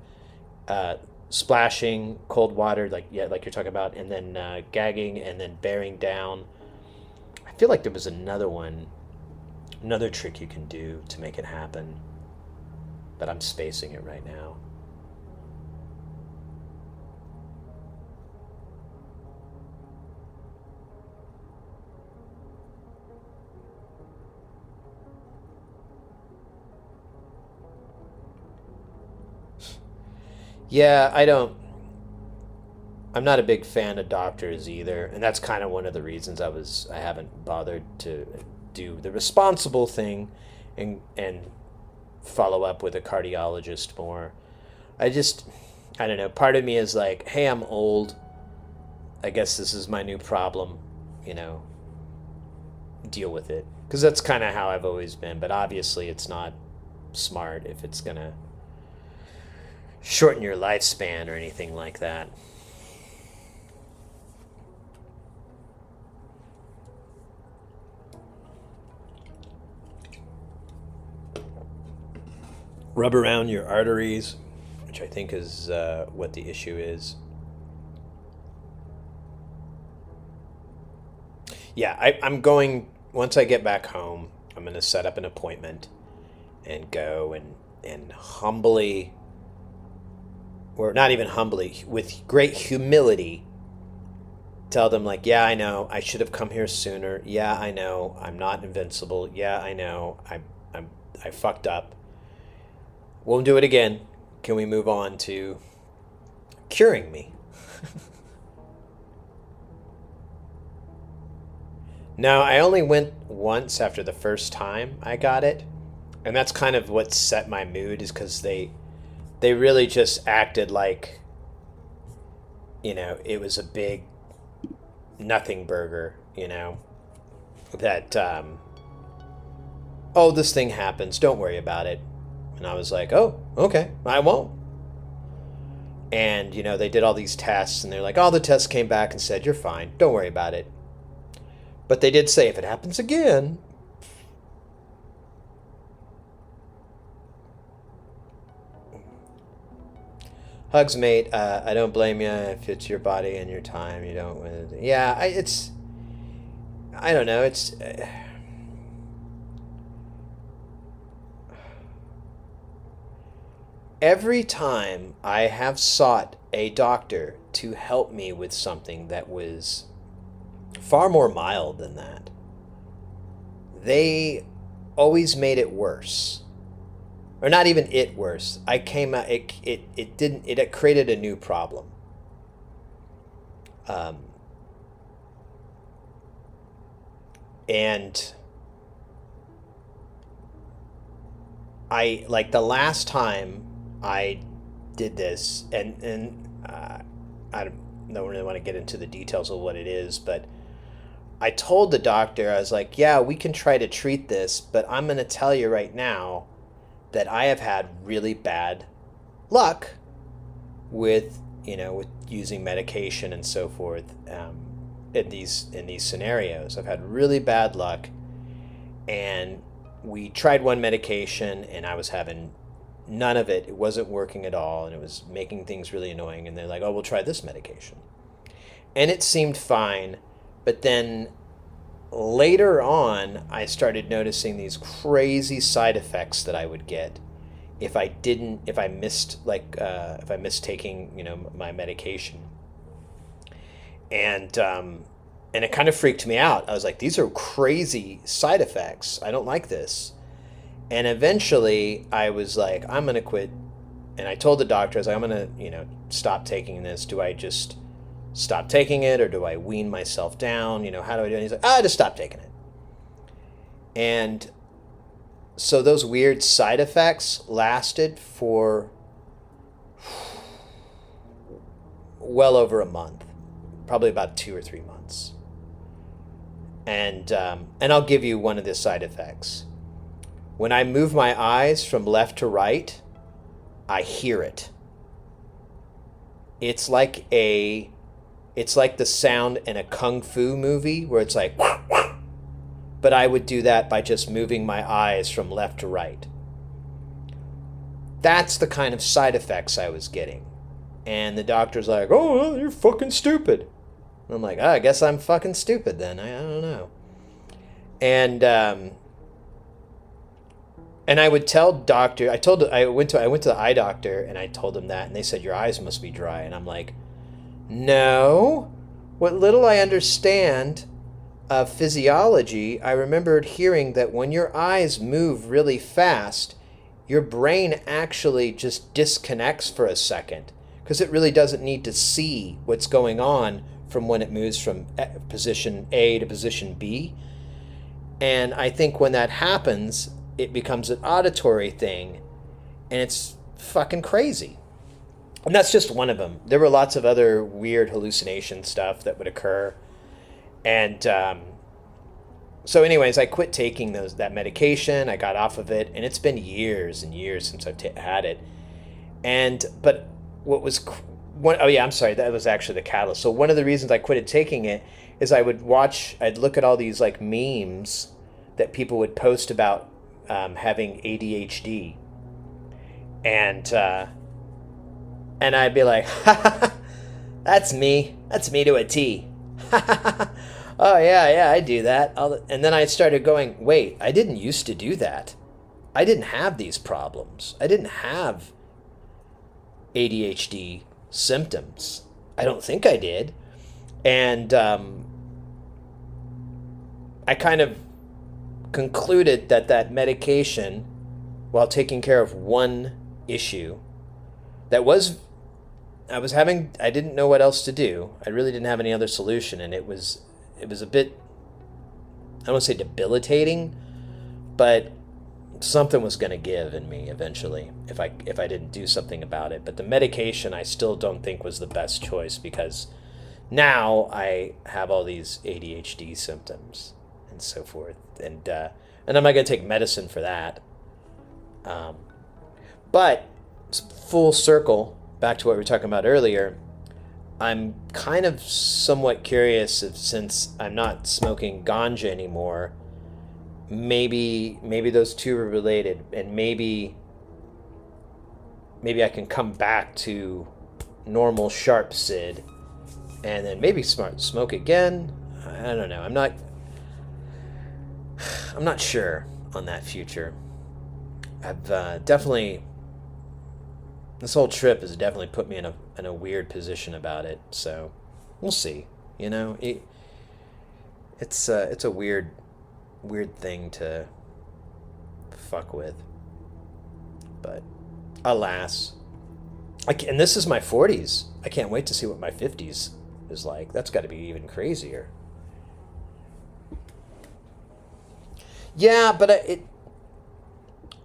uh, splashing cold water, like yeah, like you're talking about, and then gagging, and then bearing down. I feel like there was another one, another trick you can do to make it happen, but I'm spacing it right now. Yeah, I don't. I'm not a big fan of doctors either, and that's kind of one of the reasons I haven't bothered to do the responsible thing and follow up with a cardiologist more. I just I don't know. Part of me is like, hey, I'm old. I guess this is my new problem. You know, deal with it because that's kind of how I've always been. But obviously, it's not smart if it's gonna shorten your lifespan or anything like that. Rub around your arteries, which I think is what the issue is. Yeah, I'm going, once I get back home, I'm going to set up an appointment and go and humbly, or not even humbly, with great humility, tell them, like, yeah, I know, I should have come here sooner. Yeah, I know, I'm not invincible. Yeah, I know, I fucked up. Won't do it again. Can we move on to curing me? No, I only went once after the first time I got it. And that's kind of what set my mood, is because they really just acted like, it was a big nothing burger, that, oh, this thing happens, don't worry about it. And I was like, oh, okay, I won't. And, they did all these tests, and they're like, all the tests came back and said, you're fine, don't worry about it. But they did say, if it happens again. Hugs, mate. I don't blame you if it's your body and your time. You don't. Yeah, I don't know. It's. Every time I have sought a doctor to help me with something that was far more mild than that, they always made it worse. Or not even it worse. I came out, it didn't, it created a new problem. And I, like, the last time I did this, and I don't really want to get into the details of what it is, but I told the doctor, I was like, yeah, we can try to treat this, but I'm going to tell you right now that I have had really bad luck with, with using medication and so forth, in these scenarios. I've had really bad luck, and we tried one medication, and I was having none of it. It wasn't working at all, and it was making things really annoying. And they're like, oh, we'll try this medication. And it seemed fine, but then later on, I started noticing these crazy side effects that I would get if I missed taking, my medication. And it kind of freaked me out. I was like, these are crazy side effects. I don't like this. And eventually I was like, I'm going to quit. And I told the doctor, I was like, I'm going to, stop taking this. Do I just stop taking it, or do I wean myself down? How do I do it? And he's like, just stop taking it. And so those weird side effects lasted for well over a month, probably about 2 or 3 months. And I'll give you one of the side effects. When I move my eyes from left to right, I hear it. It's like the sound in a kung fu movie where it's like, but I would do that by just moving my eyes from left to right. That's the kind of side effects I was getting. And the doctor's like, oh, well, you're fucking stupid. And I'm like, I guess I'm fucking stupid then. I don't know. And I would tell doctor, I went to the eye doctor, and I told him that, and they said, your eyes must be dry. And I'm like, no. What little I understand of physiology, I remembered hearing that when your eyes move really fast, your brain actually just disconnects for a second, because it really doesn't need to see what's going on from when it moves from position A to position B. And I think when that happens, it becomes an auditory thing, and it's fucking crazy. And that's just one of them. There were lots of other weird hallucination stuff that would occur. And so anyways, I quit taking that medication. I got off of it, and it's been years and years since I've had it. But what was one, oh yeah, I'm sorry, that was actually the catalyst. So one of the reasons I quit taking it is I'd look at all these like memes that people would post about having ADHD, and I'd be like, that's me. That's me to a T. Oh yeah, I do that. And then I started going, wait, I didn't used to do that. I didn't have these problems. I didn't have ADHD symptoms. I don't think I did. And I kind of concluded that medication, while taking care of one issue, that was I didn't know what else to do. I really didn't have any other solution, and it was a bit, I don't want to say debilitating, but something was going to give in me eventually if I didn't do something about it. But the medication I still don't think was the best choice, because now I have all these ADHD symptoms and so forth, and I'm not going to take medicine for that. But full circle back to what we were talking about earlier, I'm kind of somewhat curious if, since I'm not smoking ganja anymore, maybe those two are related, and maybe I can come back to normal sharp Sid, and then maybe smoke again. I don't know. I'm not sure on that future. I've definitely, this whole trip has definitely put me in a weird position about it. So we'll see. You know, it's a weird thing to fuck with. But alas, and this is my 40s. I can't wait to see what my 50s is like. That's got to be even crazier. Yeah, but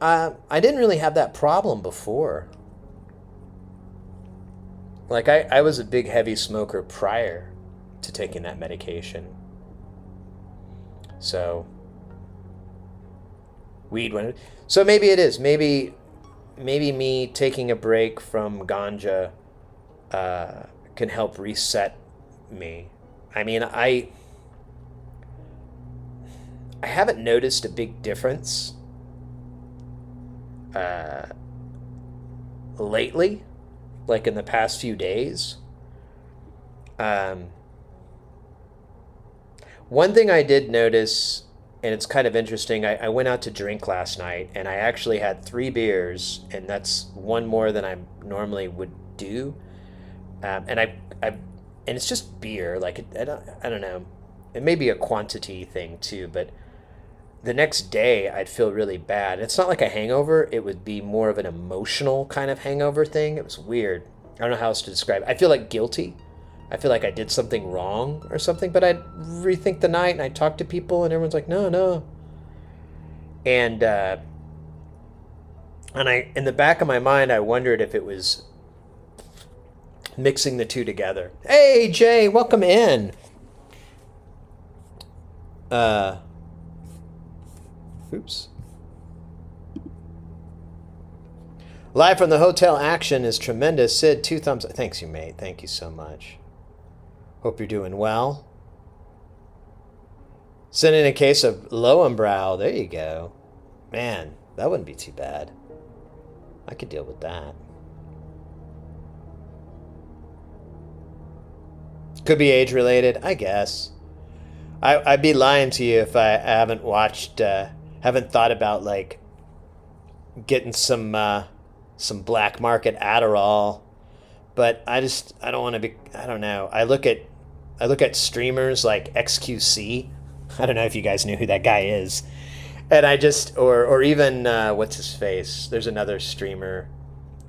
I didn't really have that problem before. Like, I was a big heavy smoker prior to taking that medication. So so maybe it is. Maybe me taking a break from ganja can help reset me. I mean, I haven't noticed a big difference lately, like in the past few days. One thing I did notice, and it's kind of interesting, I went out to drink last night, and I actually had 3 beers, and that's one more than I normally would do. And and it's just beer. Like, I don't know. It may be a quantity thing too, but the next day I'd feel really bad. It's not like a hangover. It would be more of an emotional kind of hangover thing. It was weird. I don't know how else to describe it. I feel like guilty. I feel like I did something wrong or something, but I'd rethink the night and I'd talk to people and everyone's like, no. And in the back of my mind, I wondered if it was mixing the two together. Hey, Jay, welcome in. Oops. Live from the hotel action is tremendous. Sid, 2 thumbs up. Thanks, you mate. Thank you so much. Hope you're doing well. Send in a case of Lowenbrow. There you go. Man, that wouldn't be too bad. I could deal with that. Could be age related, I guess. I'd be lying to you if I haven't watched, haven't thought about like getting some black market Adderall, but I don't want to be. I don't know. I look at streamers like XQC. I don't know if you guys knew who that guy is, and I just or even what's his face? There's another streamer,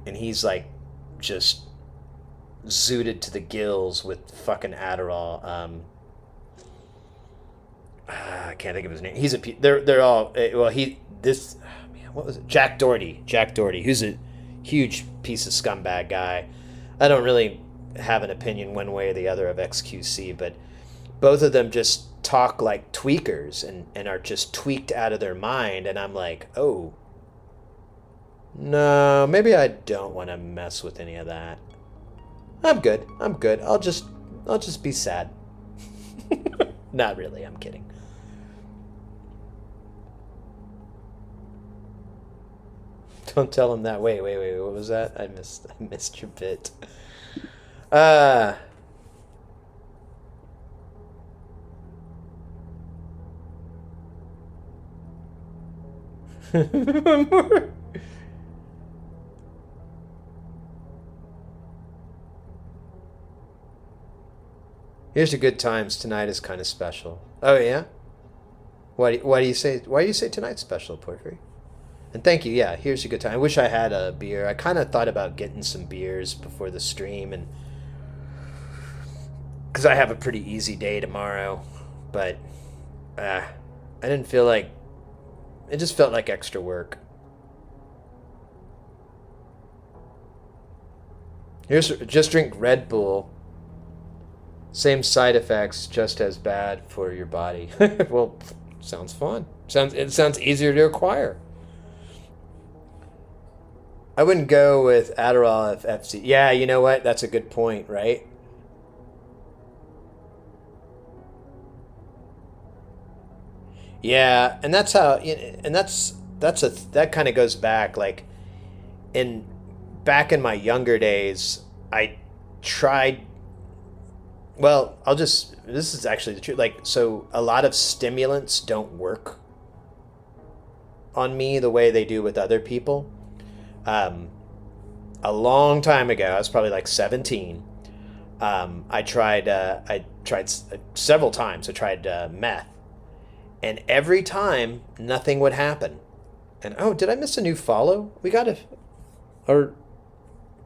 and he's like just zooted to the gills with fucking Adderall. I can't think of his name. He's they're all well. What was it? Jack Doherty, who's a huge piece of scumbag guy. I don't really have an opinion one way or the other of XQC, but both of them just talk like tweakers and are just tweaked out of their mind. And I'm like, oh, No, maybe I don't want to mess with any of that. I'm good. I'm good. I'll just be sad. Not really. I'm kidding. Don't tell him that. Wait. What was that? I missed your bit. Uh Here's the good times. Tonight is kind of special. Oh yeah. Why do you say tonight's special, Porphyry? And thank you. Yeah, here's a good time. I wish I had a beer. I kind of thought about getting some beers before the stream, and because I have a pretty easy day tomorrow, but I didn't feel like it. Just felt like extra work. Here's just drink Red Bull. Same side effects, just as bad for your body. Well, sounds fun. It sounds easier to acquire. I wouldn't go with Adderall if FC. Yeah, you know what? That's a good point, right? Yeah, and that's how. And that kind of goes back. Like in back in my younger days, I tried. Well, I'll just. This is actually the truth. Like, so a lot of stimulants don't work on me the way they do with other people. Um, a long time ago, I was probably like 17. I tried several times. I tried meth, and every time nothing would happen. And oh, did I miss a new follow? We got a or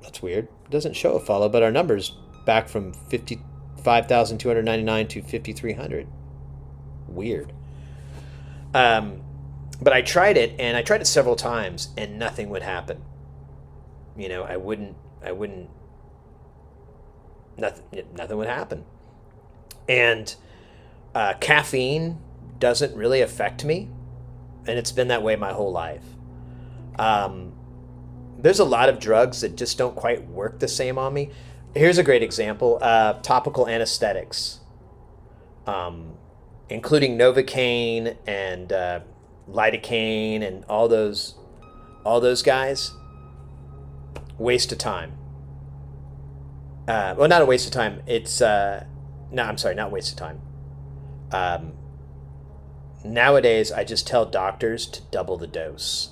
that's weird. It doesn't show a follow, but our numbers back from 55,299 to 5,300. Weird. Um, but I tried it, and I tried it several times, and nothing would happen. I wouldn't. Nothing would happen. And caffeine doesn't really affect me, and it's been that way my whole life. Um, there's a lot of drugs that just don't quite work the same on me. Here's a great example: topical anesthetics, um, including Novocaine and lidocaine and all those guys. Waste of time. Well, not a waste of time. It's no, I'm sorry, not waste of time. Um, Nowadays, I just tell doctors to double the dose.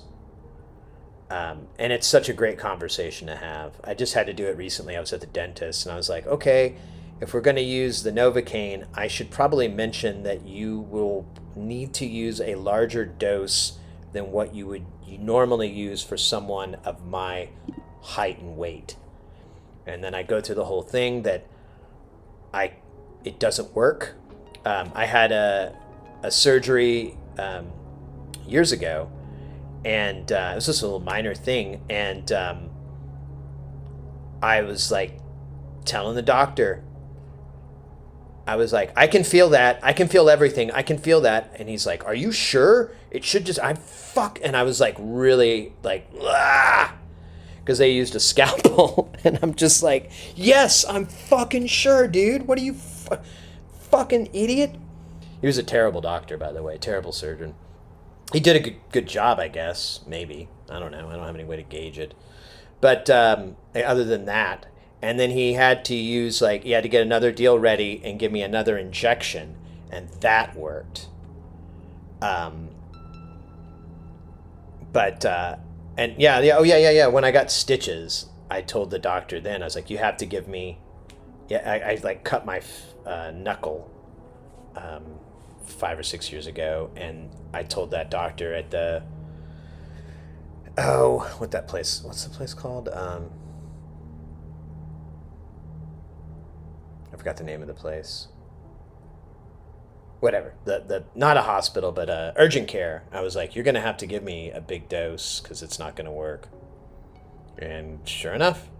And it's such a great conversation to have. I just had to do it recently. I was at the dentist, and I was like, okay, if we're going to use the Novocaine, I should probably mention that you will need to use a larger dose than what you normally use for someone of my height and weight. And then I go through the whole thing that I it doesn't work. I had a surgery years ago, and it was just a little minor thing, and I was like telling the doctor, I was like, I can feel that. I can feel everything. I can feel that. And he's like, are you sure? It should just, I fuck. And I was like, really, like, ah, because they used a scalpel. And I'm just like, yes, I'm fucking sure, dude. What are you, fucking idiot? He was a terrible doctor, by the way, terrible surgeon. He did a good job, I guess. Maybe. I don't know. I don't have any way to gauge it. But other than that, and then he had to use, like, he had to get another deal ready and give me another injection, and that worked. Um, but and yeah, oh yeah. When I got stitches, I told the doctor then, I was like, you have to give me. Yeah, I like cut my knuckle 5 or 6 years ago, and I told that doctor at the what's the place called? I forgot the name of the place. Whatever, the not a hospital, but urgent care. I was like, you're gonna have to give me a big dose because it's not gonna work. And sure enough,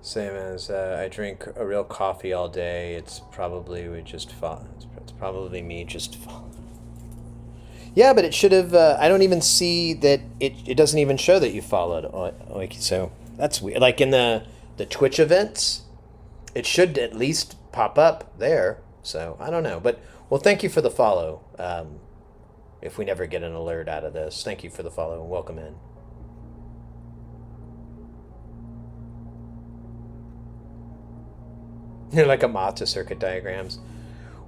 Same as I drink a real coffee all day. It's probably we just fall. It's probably me just fall. Yeah, but it should have. I don't even see that. It doesn't even show that you followed. Like so, that's weird. Like in the Twitch events, it should at least pop up there. So I don't know, but well, thank you for the follow. If we never get an alert out of this, thank you for the follow and welcome in. They're like a moth to circuit diagrams.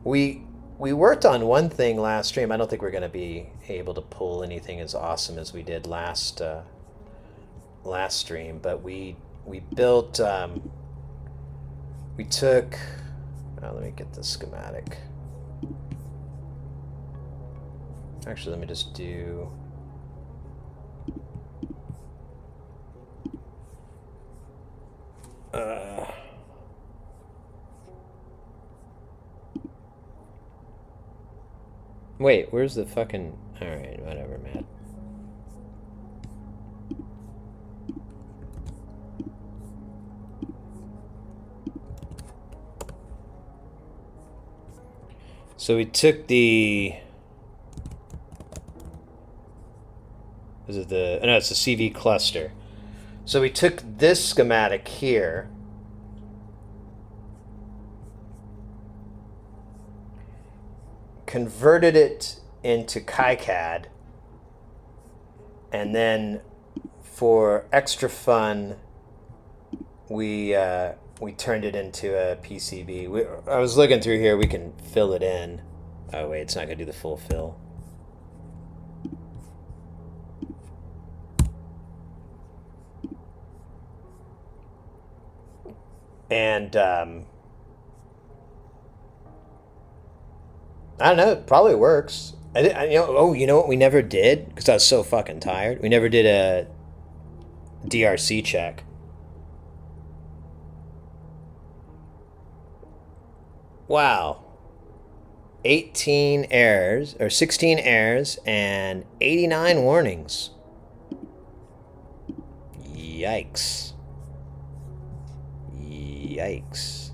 We worked on one thing last stream. I don't think we're going to be able to pull anything as awesome as we did last stream, but we built. We took. Let me get the schematic. Actually, let me just do. Wait, where's the fucking... Alright, whatever, Matt. So we took the... Is it the... No, it's the CV cluster. So we took this schematic here... converted it into KiCAD, and then for extra fun, we turned it into a PCB. I was looking through here. We can fill it in. Oh wait, it's not gonna do the full fill. And I don't know. It probably works. You know what we never did? Because I was so fucking tired. We never did a DRC check. Wow. 18 errors, or 16 errors, and 89 warnings. Yikes. Yikes.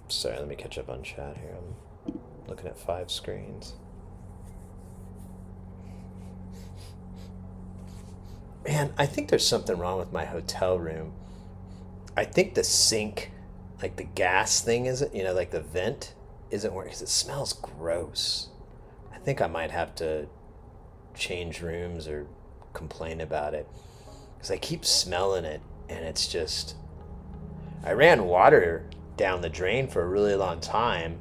Sorry, let me catch up on chat here. I'm looking at 5 screens. Man, I think there's something wrong with my hotel room. I think the sink, like the gas thing isn't, like the vent isn't working because it smells gross. I think I might have to change rooms or complain about it because I keep smelling it and it's just... I ran water down the drain for a really long time,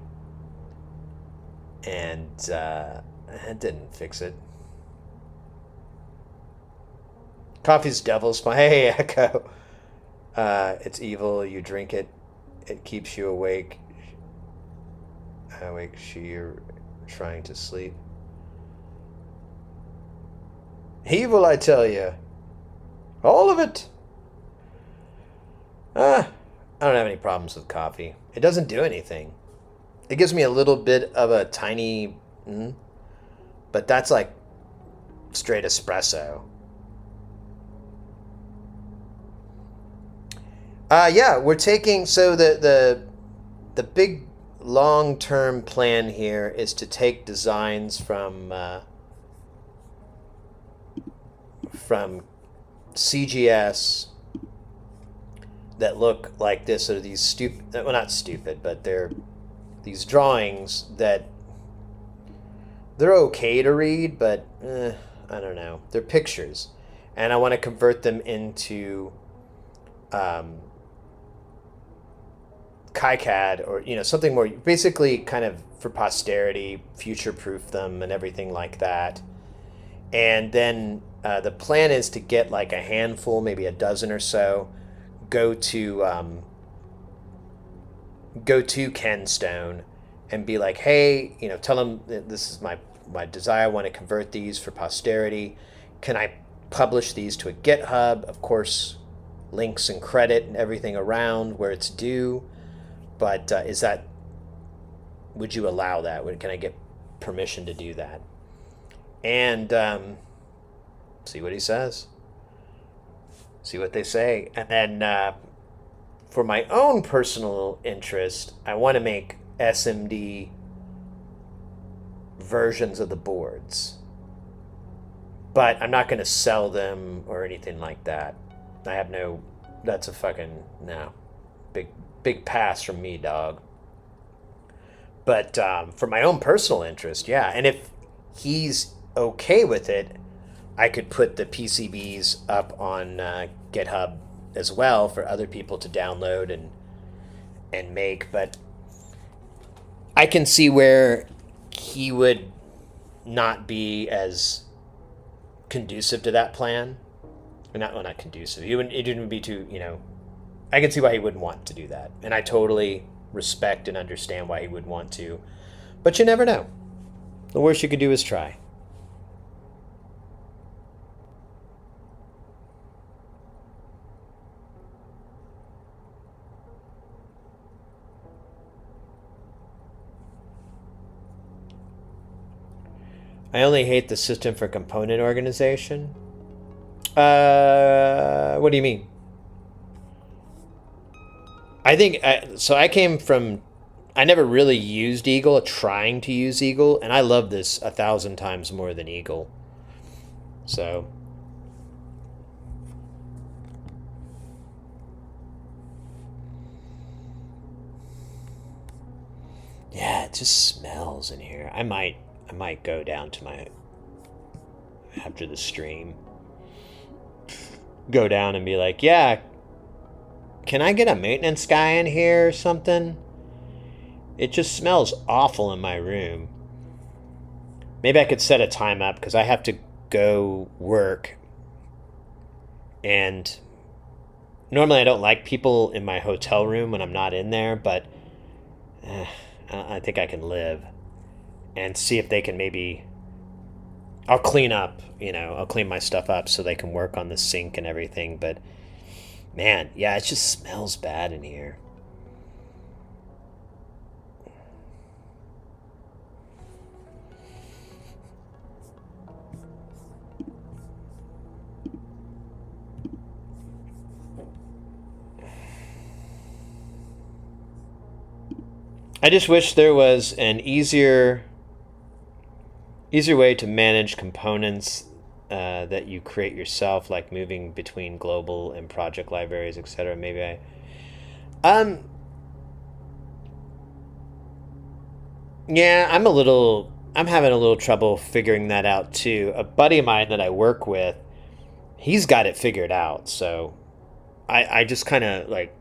and it didn't fix it. Coffee's devil's fine. Hey, Echo. It's evil. You drink it. It keeps you awake. You're trying to sleep. Evil, I tell you. All of it. I don't have any problems with coffee. It doesn't do anything. It gives me a little bit of a tiny... but that's like straight espresso. Yeah, we're taking... So the big long-term plan here is to take designs from CGS... that look like this, or these stupid, well, not stupid, but they're these drawings that they're okay to read, but I don't know. They're pictures, and I want to convert them into KiCAD, or something more, basically kind of for posterity, future-proof them and everything like that. And then the plan is to get like a handful, maybe a dozen or so, go to Ken Stone and be like, hey, tell him this is my desire. I want to convert these for posterity. Can I publish these to a GitHub? Of course, links and credit and everything around where it's due. But is that would you allow that? Can I get permission to do that? And see what he says. See what they say. And then for my own personal interest, I want to make SMD versions of the boards. But I'm not going to sell them or anything like that. I have no. That's a fucking no. Big pass from me, dog. But for my own personal interest, yeah. And if he's okay with it, I could put the PCBs up on GitHub as well for other people to download and make. But I can see where he would not be as conducive to that plan. Not conducive. It wouldn't be too, I can see why he wouldn't want to do that. And I totally respect and understand why he would want to. But you never know. The worst you could do is try. I only hate the system for component organization. What do you mean? I think so. I came from. I never really used Eagle, trying to use Eagle, and I love this 1,000 times more than Eagle. So. Yeah, it just smells in here. I might go down to my after the stream. Go down and be like, yeah, can I get a maintenance guy in here or something? It just smells awful in my room. Maybe I could set a time up because I have to go work. And normally I don't like people in my hotel room when I'm not in there, but I think I can live. And see if they can maybe. I'll clean up, I'll clean my stuff up so they can work on the sink and everything. But man, yeah, it just smells bad in here. I just wish there was an easier way to manage components that you create yourself, like moving between global and project libraries, etc. Maybe yeah, I'm having a little trouble figuring that out too. A buddy of mine that I work with, he's got it figured out. So I just kind of like,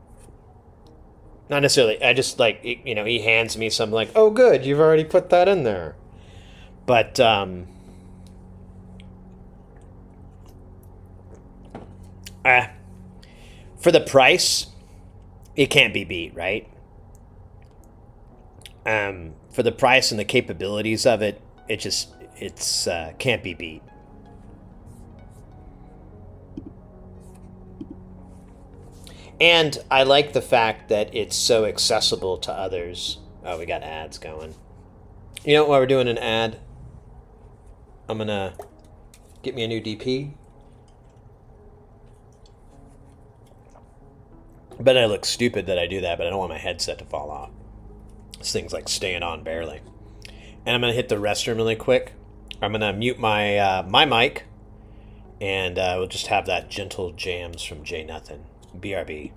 not necessarily, I just like, he hands me something like, oh, good, you've already put that in there. But for the price, it can't be beat, right? For the price and the capabilities of it, it's can't be beat. And I like the fact that it's so accessible to others. Oh, we got ads going. You know, while we're doing an ad, I'm gonna get me a new DP. But I look stupid that I do that, but I don't want my headset to fall off. This thing's like staying on barely. And I'm gonna hit the restroom really quick. I'm gonna mute my mic, and we'll just have that gentle jams from J Nothing. BRB.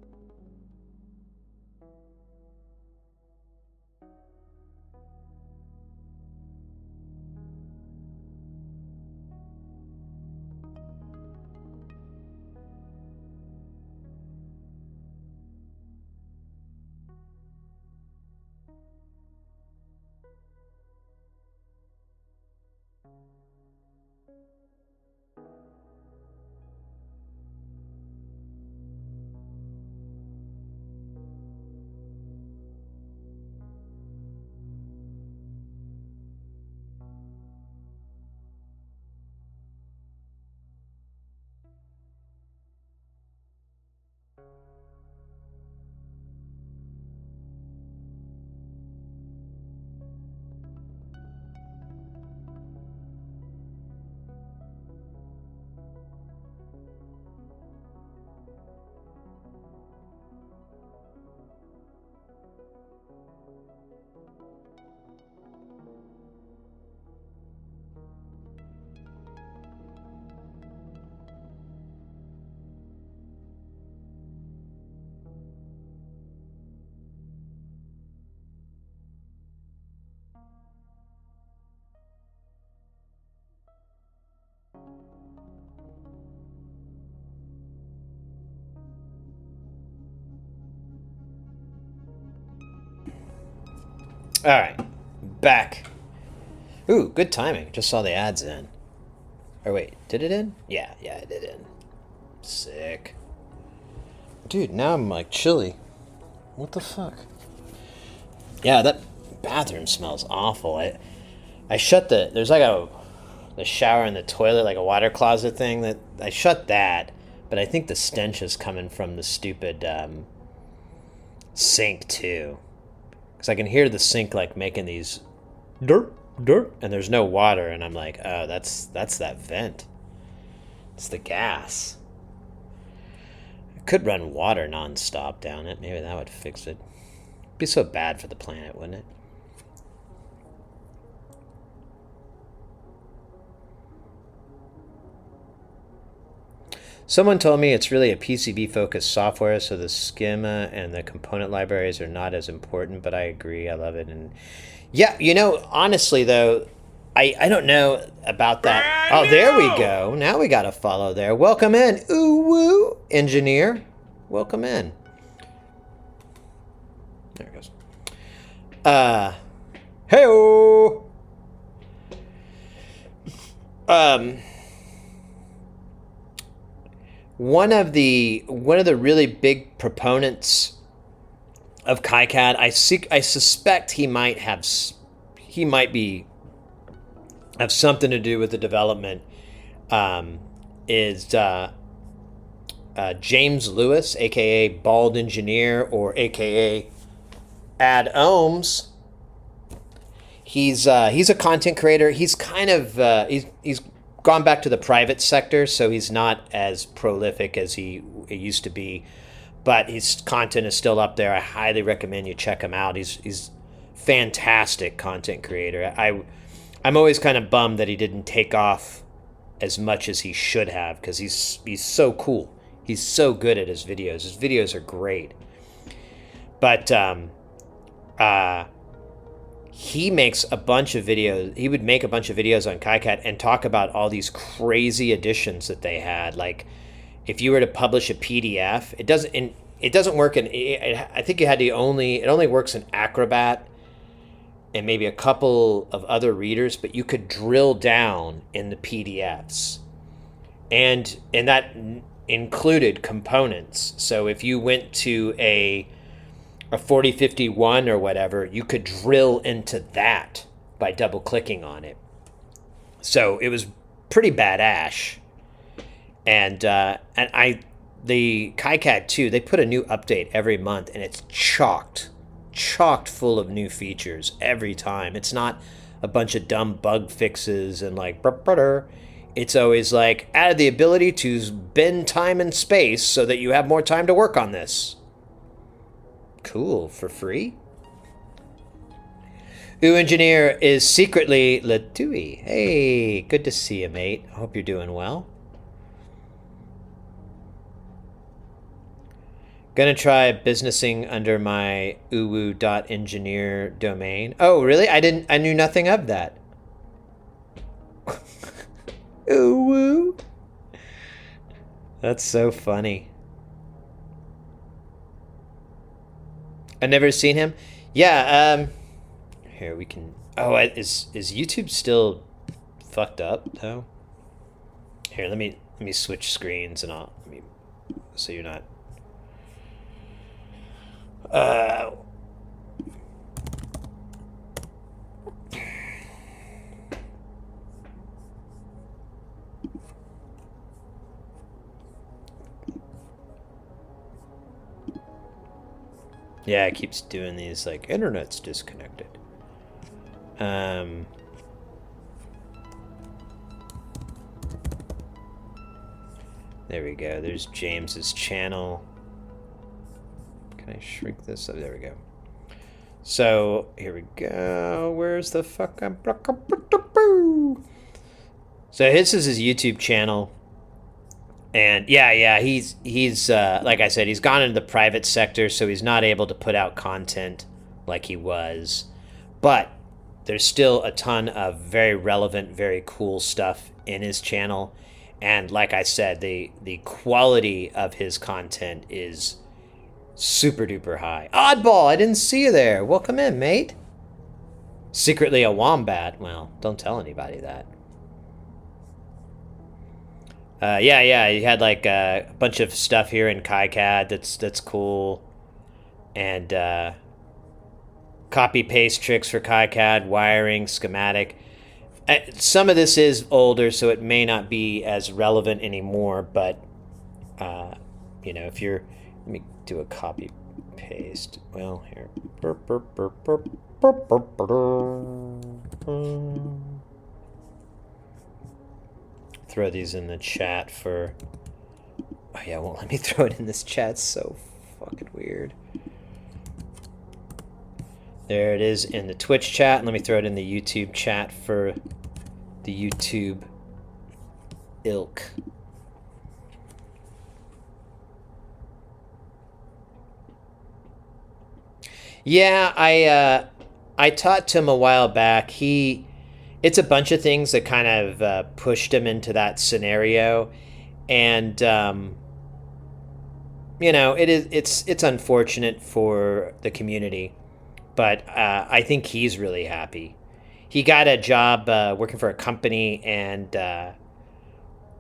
right, back. Ooh, good timing. Just saw the ads in. Or wait, did it end? Yeah, it did end. Sick. Dude, now I'm like chilly. What the fuck? Yeah, that bathroom smells awful. I shut there's like the shower and the toilet, like a water closet thing that I shut that, but I think the stench is coming from the stupid sink too. Cuz I can hear the sink like making these dirt and there's no water and I'm like, "Oh, that's that vent. It's the gas." I could run water nonstop down it. Maybe that would fix it. It'd be so bad for the planet, wouldn't it? Someone told me it's really a PCB-focused software, so the schema and the component libraries are not as important, but I agree. I love it. And yeah, you know, honestly, though, I don't know about that. Oh, there we go. Now we got a follow there. Welcome in. Ooh, woo, engineer. Welcome in. There it goes. Hey-oh. One of the really big proponents of KiCAD, I suspect he might have something to do with the development. Is James Lewis, aka Bald Engineer, or aka Ad Ohms. He's a content creator. He's kind of he's gone back to the private sector, so he's not as prolific as he used to be, but his content is still up there. I highly recommend you check him out. He's fantastic content creator. I'm always kind of bummed that he didn't take off as much as he should have, because he's so cool. He's so good at his videos. His videos are great. But he makes a bunch of videos. He would make a bunch of videos on KiCAD and talk about all these crazy additions that they had. Like, if you were to publish a PDF, it doesn't work in. I think it only works in Acrobat and maybe a couple of other readers, but you could drill down in the PDFs, and that included components. So if you went to a 4051 or whatever, you could drill into that by double clicking on it. So it was pretty badass. And the KiCAD 2, they put a new update every month, and it's chocked full of new features every time. It's not a bunch of dumb bug fixes and like it's always like added the ability to bend time and space so that you have more time to work on this. Cool. For free? Ooh, engineer is secretly Latui. Hey, good to see you, mate. I hope you're doing well. Gonna try businessing under my uwu.engineer domain. Oh, really? I knew nothing of that. Uwu. That's so funny. I've never seen him. Yeah, here we can. Oh, is YouTube still fucked up though? Here, let me switch screens and so you're not. Yeah, it keeps doing these, like, internet's disconnected. There we go. There's James's channel. Can I shrink this? Oh, there we go. So, here we go. Where's the fuck? So, this is his YouTube channel. And yeah, he's like I said, he's gone into the private sector, so he's not able to put out content like he was. But there's still a ton of very relevant, very cool stuff in his channel. And like I said, the quality of his content is super duper high. Oddball, I didn't see you there. Welcome in, mate. Secretly a wombat. Well, don't tell anybody that. Yeah. He had like a bunch of stuff here in KiCAD that's cool, and copy paste tricks for KiCAD, wiring, schematic. Some of this is older, so it may not be as relevant anymore. But if you're, let me do a copy paste. Well, here. Throw these in the chat for. Oh yeah, won't let me throw it in this chat. It's so fucking weird. There it is in the Twitch chat. Let me throw it in the YouTube chat for the YouTube ilk. Yeah, I talked to him a while back. It's a bunch of things that kind of pushed him into that scenario, and it's unfortunate for the community, but I think he's really happy. He got a job working for a company, and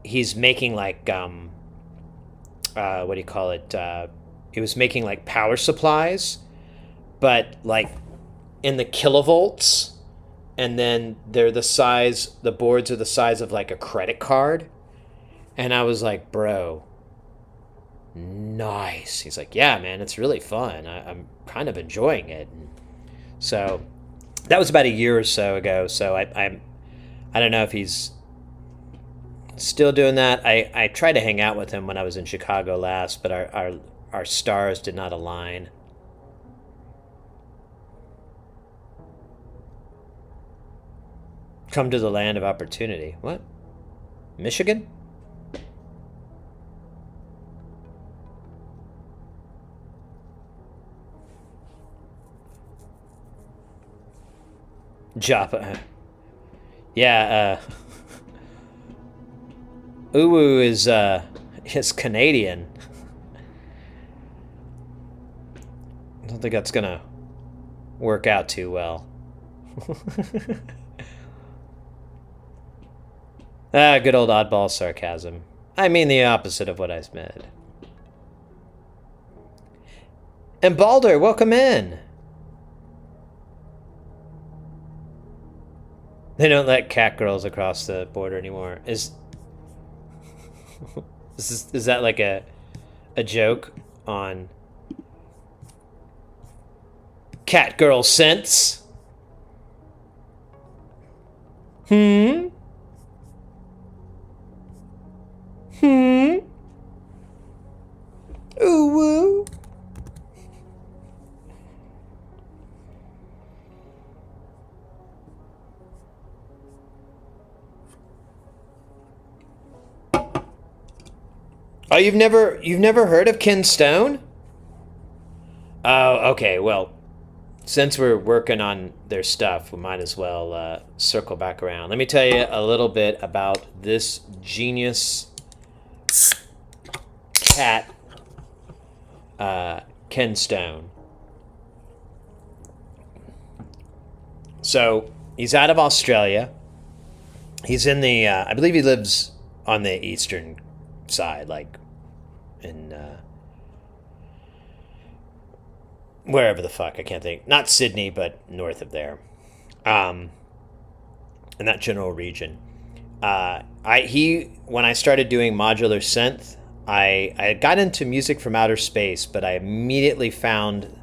he's making like what do you call it? He was making like power supplies, but like in the kilovolts, and then the boards are the size of like a credit card. And I was like, bro, nice. He's like, yeah, man, it's really fun. I'm kind of enjoying it. And so that was about a year or so ago. So I don't know if he's still doing that. I tried to hang out with him when I was in Chicago last, but our stars did not align. Come to the land of opportunity. What? Michigan? Joppa. Yeah, Uwu is Canadian. I don't think that's gonna work out too well. Good old oddball sarcasm. I mean the opposite of what I said. And Balder, welcome in. They don't let cat girls across the border anymore. Is that like a joke on cat girl sense? Hmm? Ooh woo. Oh, you've never heard of Ken Stone? Oh, okay. Well, since we're working on their stuff, we might as well circle back around. Let me tell you a little bit about this genius cat, Ken Stone. So he's out of Australia. He's in the, I believe he lives on the eastern side, like in wherever the fuck, I can't think. Not Sydney, but north of there, in that general region. When I started doing modular synth, I got into music from outer space, but I immediately found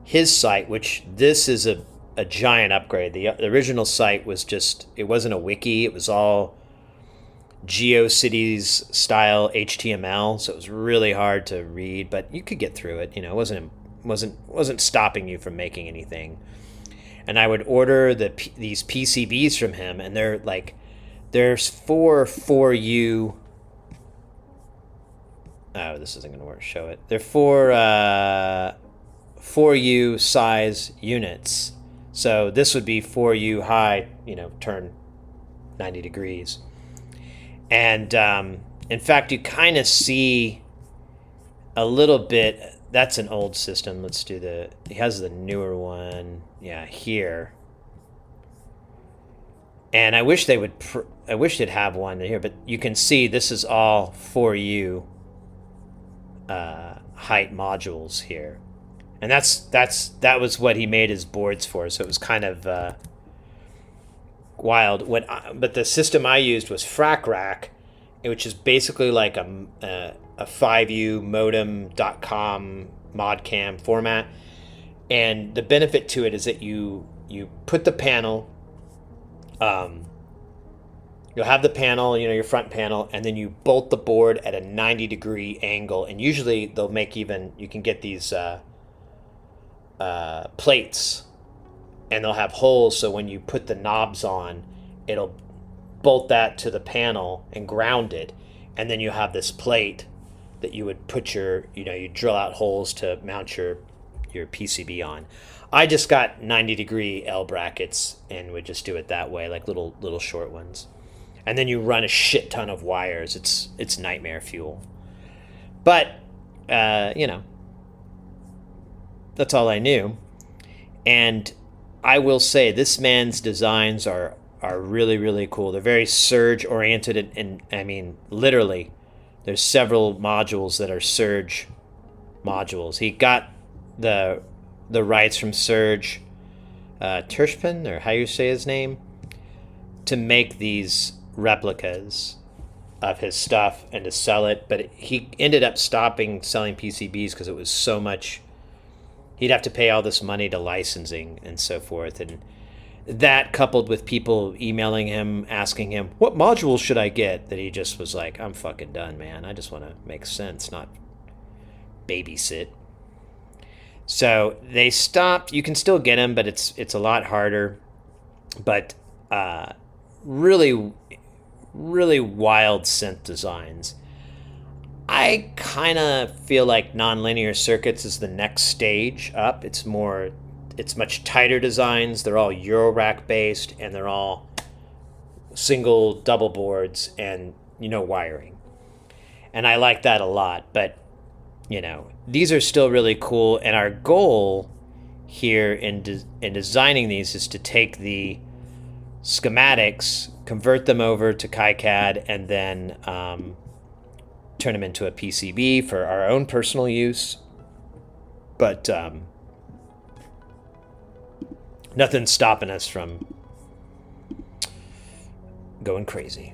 his site, which this is a giant upgrade. The original site was it wasn't a wiki. It was all GeoCities style HTML, so it was really hard to read, but you could get through it. It wasn't stopping you from making anything. And I would order these PCBs from him, and there's 4U. Oh, this isn't going to work. Show it. They're 4U size units. So this would be 4U high, turn 90 degrees. And in fact, you kind of see a little bit. That's an old system. Let's do he has the newer one. Yeah, here. And I wish they would. I wish they'd have one here, but you can see this is all for you height modules here, and that was what he made his boards for. So it was kind of wild. But the system I used was Frac Rack, which is basically like a 5U modem.com modcam format. And the benefit to it is that you put the panel, you'll have the panel, your front panel, and then you bolt the board at a 90-degree angle. And usually they'll make you can get these plates, and they'll have holes, so when you put the knobs on, it'll bolt that to the panel and ground it. And then you have this plate that you would put you drill out holes to mount your PCB on. I just got 90-degree L brackets and would just do it that way, like little short ones. And then you run a shit ton of wires. It's nightmare fuel. But that's all I knew. And I will say this man's designs are really, really cool. They're very surge oriented, and I mean literally there's several modules that are surge modules. He got the rights from Serge Tershpin, or how you say his name, to make these replicas of his stuff and to sell it. But he ended up stopping selling PCBs because it was so much. He'd have to pay all this money to licensing and so forth. And that, coupled with people emailing him, asking him, what modules should I get? That he just was like, I'm fucking done, man. I just want to make sense, not babysit. So they stopped. You can still get them, but it's a lot harder. But really, really wild synth designs. I kind of feel like nonlinear circuits is the next stage up. It's much tighter designs. They're all eurorack based, and they're all single double boards and wiring. And I like that a lot. But these are still really cool. And our goal here in designing these is to take the schematics, convert them over to KiCAD, and then turn them into a PCB for our own personal use. But nothing's stopping us from going crazy.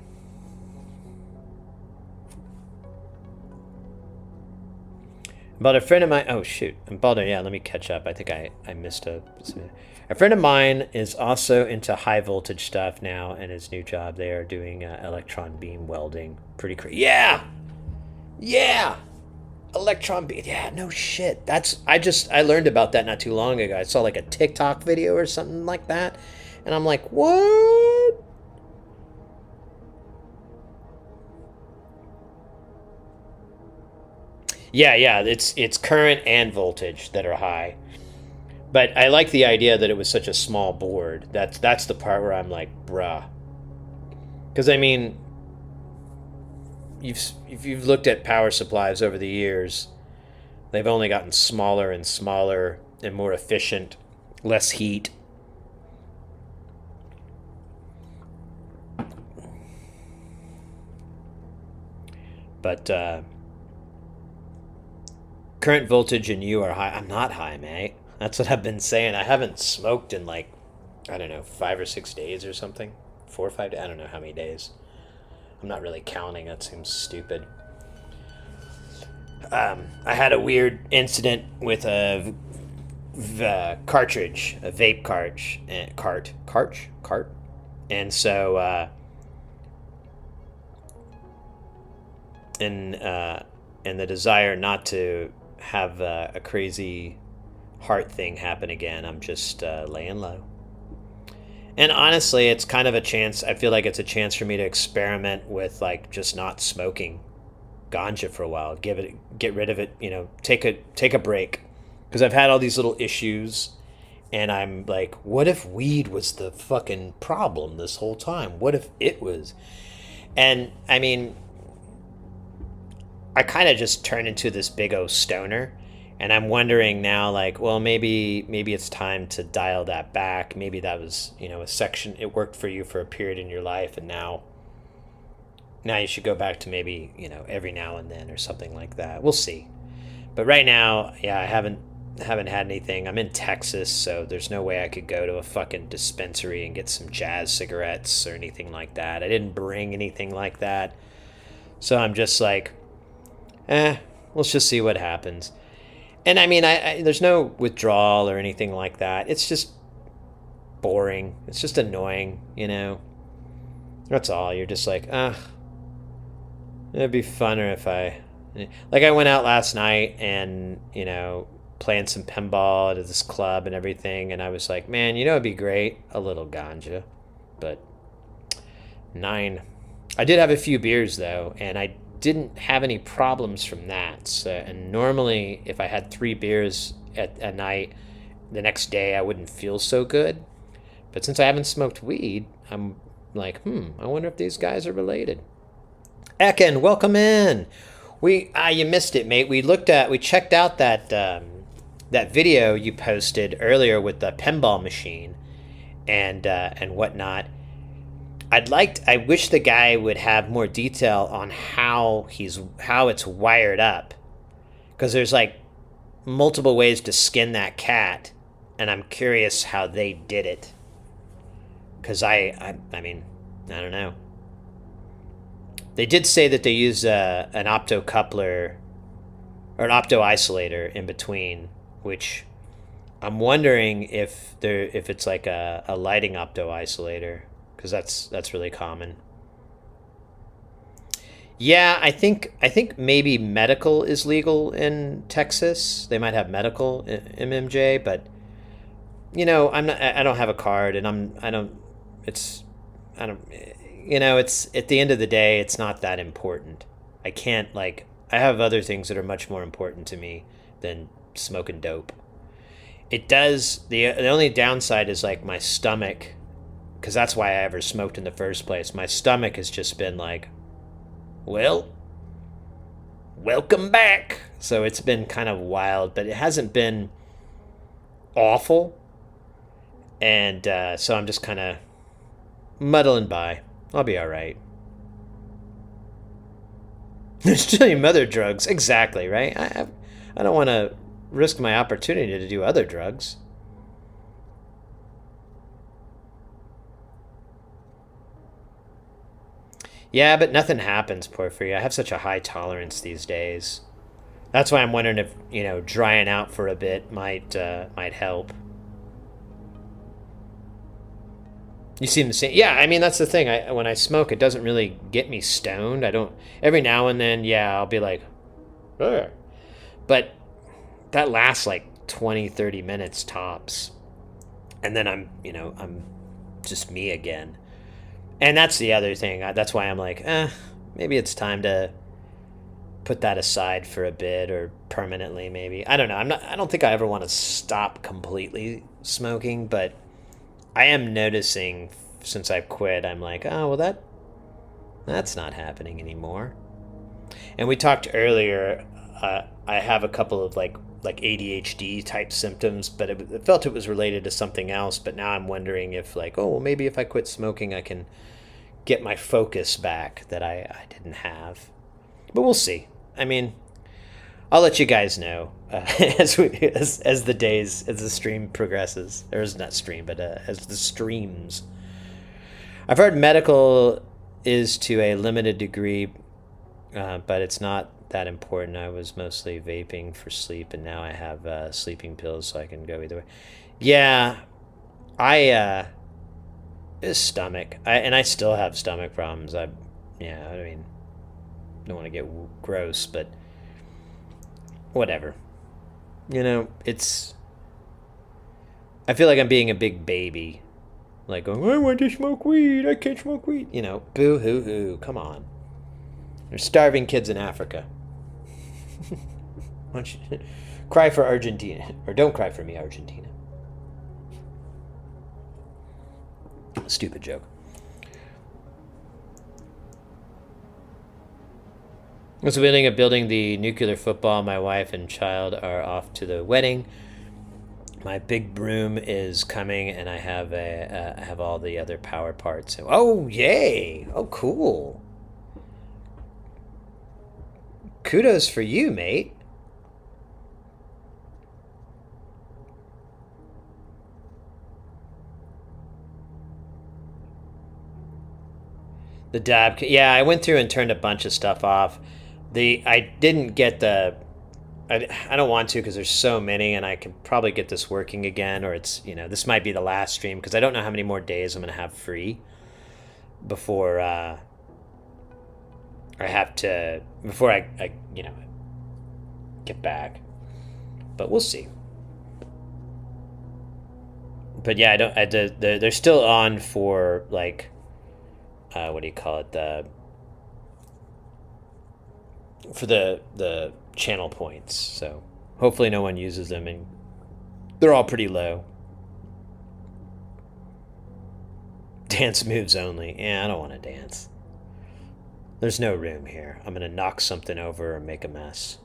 But a friend of mine, oh shoot, I'm Balder, yeah, let me catch up. I think I missed a friend of mine is also into high voltage stuff now, and his new job, they are doing electron beam welding. Pretty crazy. Yeah! Electron beam, yeah, no shit. I learned about that not too long ago. I saw like a TikTok video or something like that, and I'm like, what? Yeah, it's current and voltage that are high. But I like the idea that it was such a small board. That's the part where I'm like, bruh. Because I mean, if you've looked at power supplies over the years, they've only gotten smaller and smaller and more efficient, less heat. But current voltage and you are high. I'm not high, mate. That's what I've been saying. I haven't smoked in like, I don't know, 5 or 6 days or something. 4 or 5 days. I don't know how many days. I'm not really counting. That seems stupid. I had a weird incident with a cartridge, a vape cart. And so, and the desire not to have a crazy heart thing happen again, I'm just laying low. And honestly, it's kind of a chance. I feel like it's a chance for me to experiment with like just not smoking ganja for a while. Get rid of it. Take a break, because I've had all these little issues, and I'm like, what if weed was the fucking problem this whole time? What if it was? And I mean, I kind of just turned into this big old stoner, And I'm wondering now, like, well, maybe it's time to dial that back. Maybe that was, a section, it worked for you for a period in your life, and now you should go back to maybe, every now and then or something like that. We'll see. But right now, yeah, I haven't had anything. I'm in Texas, so there's no way I could go to a fucking dispensary and get some jazz cigarettes or anything like that. I didn't bring anything like that. So I'm just like, let's just see what happens. And I mean, there's no withdrawal or anything like that. It's just boring. It's just annoying, That's all. You're just like, it'd be funner if I went out last night and, playing some pinball at this club and everything. And I was like, man, it'd be great. A little ganja. But 9. I did have a few beers, though, and I didn't have any problems from that. So, and normally, if I had 3 beers at night, the next day I wouldn't feel so good. But since I haven't smoked weed, I'm like, I wonder if these guys are related. Ekin, welcome in. You missed it, mate. We checked out that video you posted earlier with the pinball machine and whatnot. I wish the guy would have more detail on how it's wired up, because there's like multiple ways to skin that cat, and I'm curious how they did it. Because I mean, I don't know. They did say that they use an optocoupler or an opto-isolator in between, which I'm wondering if it's like a lighting opto-isolator, because that's really common. Yeah, I think maybe medical is legal in Texas. They might have medical MMJ, but I don't have a card, and it's at the end of the day, it's not that important. I can't, I have other things that are much more important to me than smoking dope. It does, the only downside is like my stomach, because that's why I ever smoked in the first place. My stomach has just been like, well, welcome back. So it's been kind of wild, but it hasn't been awful. And so I'm just kind of muddling by. I'll be all right. Still your mother drugs. Exactly, right? I don't want to risk my opportunity to do other drugs. Yeah, but nothing happens, Porphyry. I have such a high tolerance these days. That's why I'm wondering if, drying out for a bit might help. You seem the same. Yeah, I mean, that's the thing. When I smoke, it doesn't really get me stoned. I don't. Every now and then, yeah, I'll be like, ugh. But that lasts like 20, 30 minutes tops. And then I'm just me again. And that's the other thing. That's why I'm like, maybe it's time to put that aside for a bit, or permanently, maybe. I don't know. I don't think I ever want to stop completely smoking, but I am noticing since I've quit, I'm like, oh, well, that's not happening anymore. And we talked earlier, I have a couple of like ADHD type symptoms, but it felt it was related to something else. But now I'm wondering if maybe if I quit smoking, I can get my focus back that I didn't have. But we'll see. I mean, I'll let you guys know as the stream progresses. Or not stream, but as the streams. I've heard medical is to a limited degree, but it's not that important. I was mostly vaping for sleep, and now I have sleeping pills, so I can go either way. Yeah, it's stomach, and I still have stomach problems. I mean, don't want to get gross, but whatever. It's. I feel like I'm being a big baby, like going, I want to smoke weed. I can't smoke weed. Boo hoo hoo. Come on. There's starving kids in Africa. Why don't you cry for Argentina, or don't cry for me, Argentina. Stupid joke. was beginning of building the nuclear football. My wife and child are off to the wedding. My big broom is coming, and I have all the other power parts. Oh, yay! Oh, cool. Kudos for you, mate. The dab, yeah, I went through and turned a bunch of stuff off. I didn't get the, I don't want to because there's so many, and I can probably get this working again, or it's, this might be the last stream because I don't know how many more days I'm going to have free before before I get back. But we'll see. But yeah, they're still on for like, what do you call it? For the channel points. So hopefully no one uses them, and they're all pretty low. Dance moves only. Yeah, I don't want to dance. There's no room here. I'm gonna knock something over or make a mess.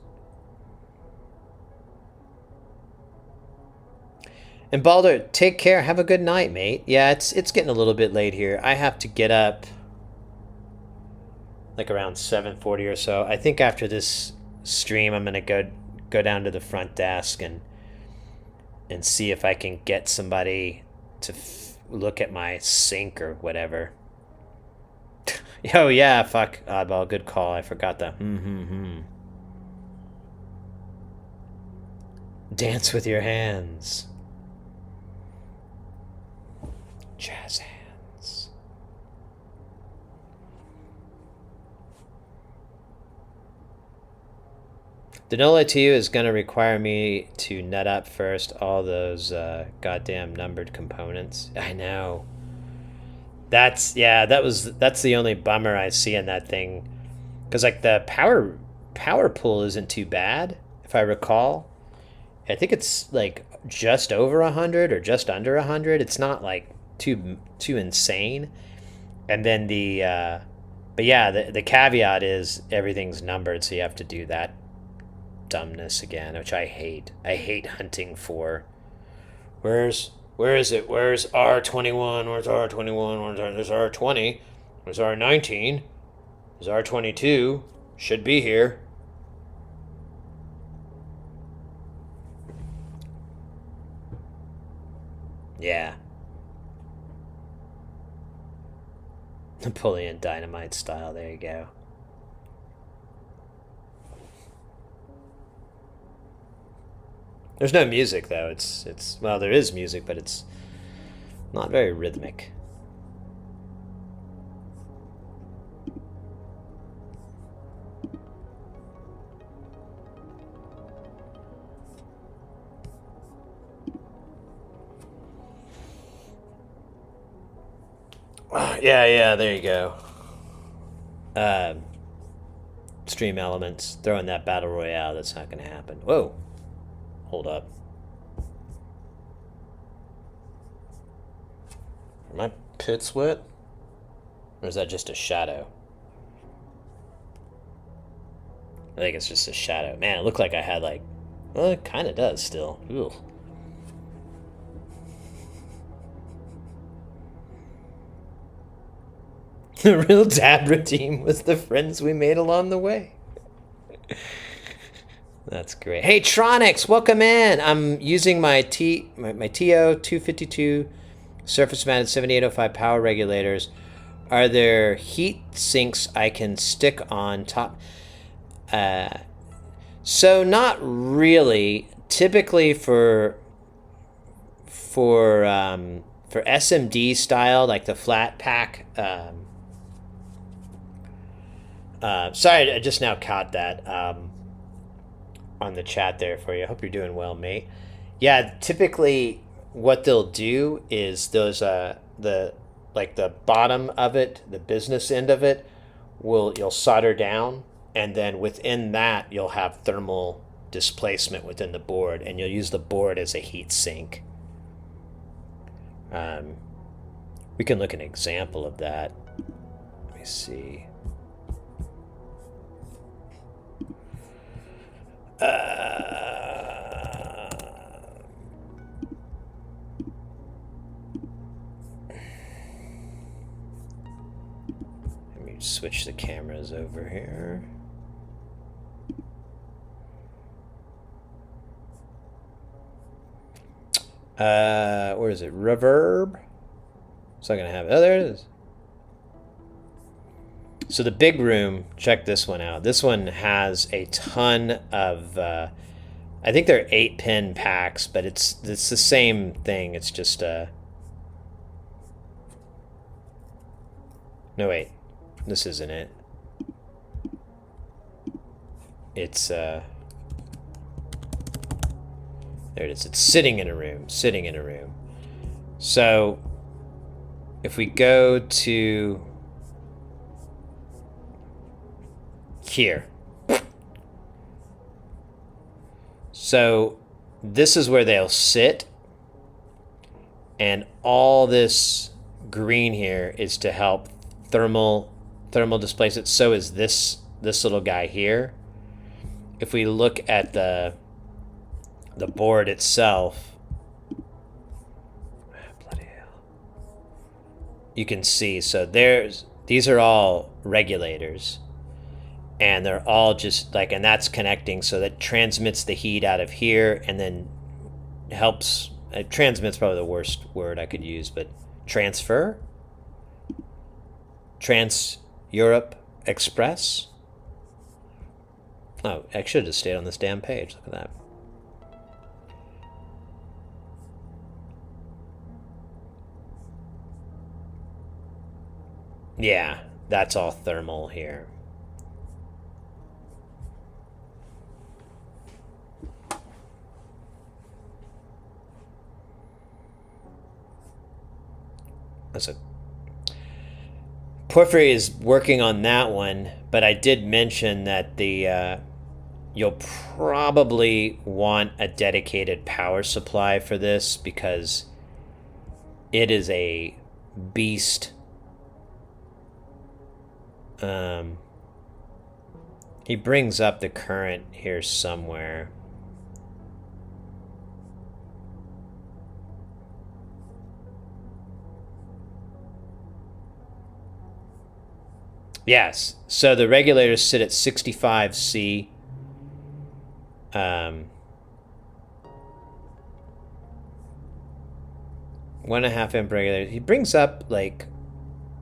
And Balder, take care. Have a good night, mate. Yeah, it's getting a little bit late here. I have to get up like around 7:40 or so. I think after this stream, I'm gonna go down to the front desk and see if I can get somebody to look at my sink or whatever. Oh yeah, fuck, oddball, good call. I forgot that. Dance with your hands. Jazz hands. Denola 2 is going to require me to nut up first all those goddamn numbered components. I know. That's the only bummer I see in that thing. Because like the power pull isn't too bad, if I recall. I think it's like just over 100 or just under 100. It's not like too insane. And then but yeah, the caveat is everything's numbered, so you have to do that dumbness again, which I hate. I hate hunting for where is it? Where's R21? Where's R21? There's R20. There's R19. There's R22. Should be here. Yeah. Napoleon Dynamite style, there you go. There's no music though. It's well, there is music, but it's not very rhythmic. Yeah, there you go. Stream elements, throwing that battle royale, that's not gonna happen. Whoa. Hold up. Are my pits wet? Or is that just a shadow? I think it's just a shadow. Man, it looked like I had like... Well, it kind of does still. Ooh. The real Dabra team was the friends we made along the way. That's great. Hey, Tronics, welcome in. I'm using my TO 252 surface mounted 7805 power regulators. Are there heat sinks I can stick on top? So not really. Typically for SMD style, like the flat pack. Sorry, I just now caught that. On the chat there for you. I hope you're doing well, mate. Yeah, typically what they'll do is there's the bottom of it, the business end of it, you'll solder down, and then within that you'll have thermal displacement within the board, and you'll use the board as a heat sink. We can look at an example of that. Let me see. Let me switch the cameras over here. Where is it? Reverb. So I'm gonna have it. Oh, there it is. So the big room, check this one out. This one has a ton of, I think they're 8-pin packs, but it's the same thing. It's just no wait, this isn't it. It's there it is. It's sitting in a room. So if we go to here, so this is where they'll sit, and all this green here is to help thermal displace it. So is this little guy here. If we look at the board itself, bloody hell, you can see. So these are all regulators, and they're all just like, and that's connecting, so that transmits the heat out of here, and then helps. Transmit's probably the worst word I could use, but transfer. Trans-Europe Express. Oh, I should have just stayed on this damn page. Look at that. Yeah, that's all thermal here. That's a Porphyry is working on that one, but I did mention that you'll probably want a dedicated power supply for this, because it is a beast. He brings up the current here somewhere. Yes, so the regulators sit at 65 C. 1.5 amp regulator. He brings up, like,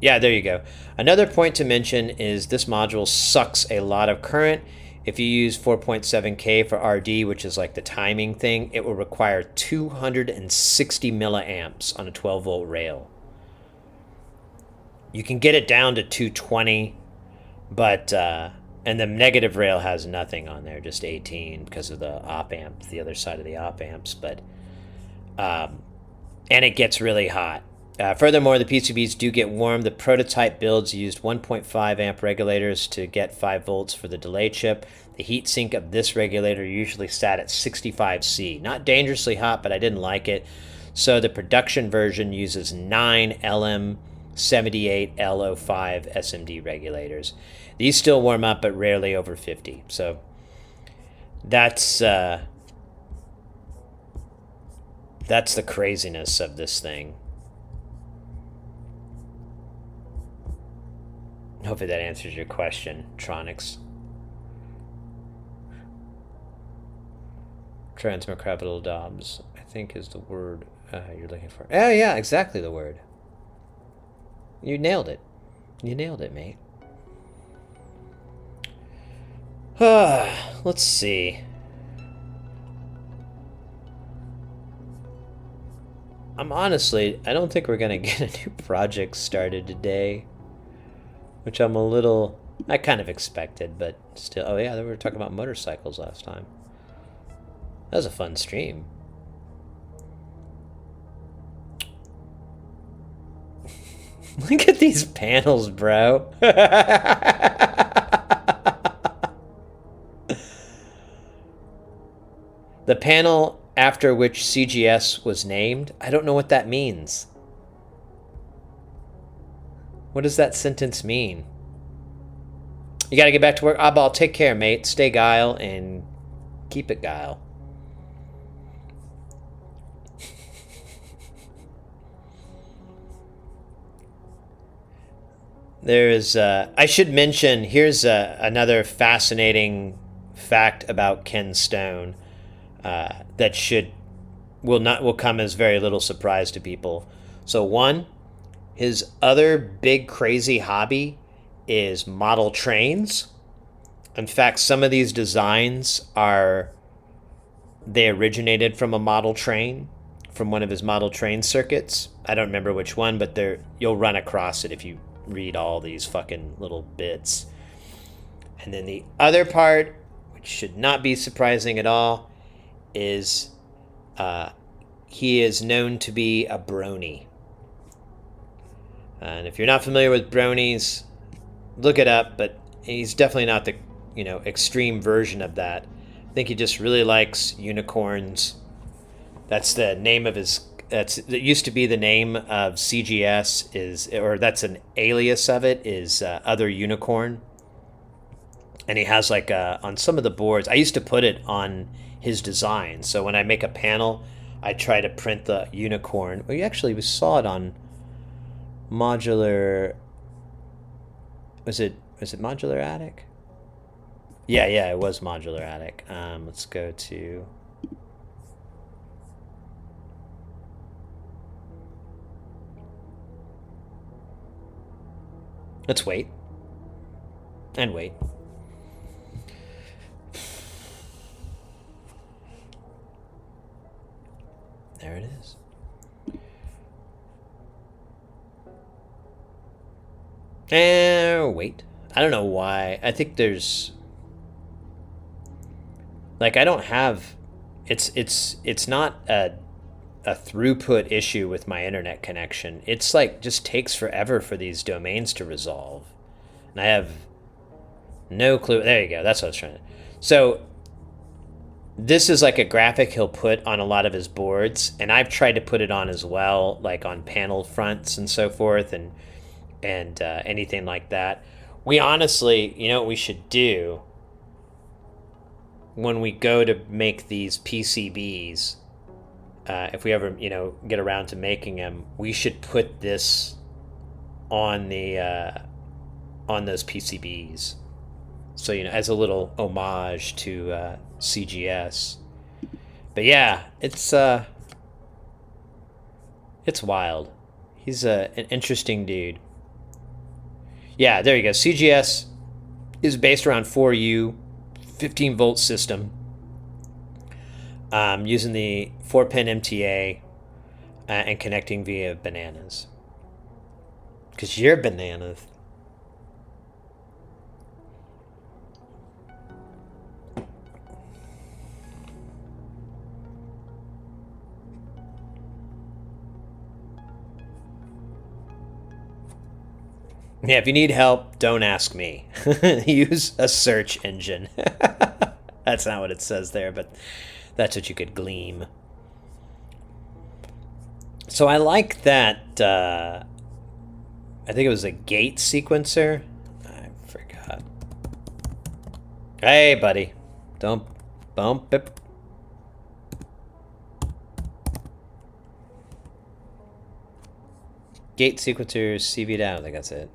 yeah, there you go. Another point to mention is this module sucks a lot of current. If you use 4.7K for RD, which is like the timing thing, it will require 260 milliamps on a 12-volt rail. You can get it down to 220, but and the negative rail has nothing on there, just 18 because of the op amp, the other side of the op amps. But and it gets really hot. Furthermore, the PCBs do get warm. The prototype builds used 1.5 amp regulators to get 5 volts for the delay chip. The heat sink of this regulator usually sat at 65 C. Not dangerously hot, but I didn't like it. So the production version uses 9 LM78 L05 SMD regulators. These still warm up, but rarely over 50. So that's the craziness of this thing. Hopefully that answers your question, Tronics. Transmicropital Dobbs, I think, is the word you're looking for. Oh, yeah, exactly the word. You nailed it. You nailed it, mate. Let's see. I don't think we're going to get a new project started today. Which I kind of expected, but still. Oh yeah, we were talking about motorcycles last time. That was a fun stream. Look at these panels, bro. The panel after which CGS was named, I don't know what that means. What does that sentence mean? You gotta get back to work. Oddball, take care, mate. Stay guile and Keep it guile. There's, I should mention, here's another fascinating fact about Ken Stone that will come as very little surprise to people. So one, his other big crazy hobby is model trains. In fact, some of these designs they originated from a model train, from one of his model train circuits. I don't remember which one, but you'll run across it if you read all these fucking little bits. And then the other part, which should not be surprising at all, is he is known to be a brony. And if you're not familiar with bronies, look it up, but he's definitely not the extreme version of that. I think he just really likes unicorns. That's the name of his. That used to be the name of CGS, or that's an alias of it, is Other Unicorn. And he has on some of the boards. I used to put it on his design. So when I make a panel, I try to print the unicorn. We saw it on Modular. Was it Modular Attic? Yeah, it was Modular Attic. Let's go to. Let's wait. And wait. There it is. And wait. I don't know why. I think there's I don't have it's not a throughput issue with my internet connection. It's just takes forever for these domains to resolve. And I have no clue. There you go. That's what I was trying to. So this is a graphic he'll put on a lot of his boards, and I've tried to put it on as well, on panel fronts and so forth, and anything like that. We honestly, what we should do when we go to make these PCBs, if we ever, get around to making them, we should put this on on those PCBs. So, as a little homage to CGS. But yeah, it's wild. He's an interesting dude. Yeah, there you go. CGS is based around 4U, 15-volt system, using the 4-pin MTA and connecting via bananas. Because you're bananas. Yeah, if you need help, don't ask me. Use a search engine. That's not what it says there, but that's what you could glean. So I like that, I think it was a gate sequencer. I forgot. Hey, buddy. Don't bump it. Gate sequencer CV'd out. I think that's it.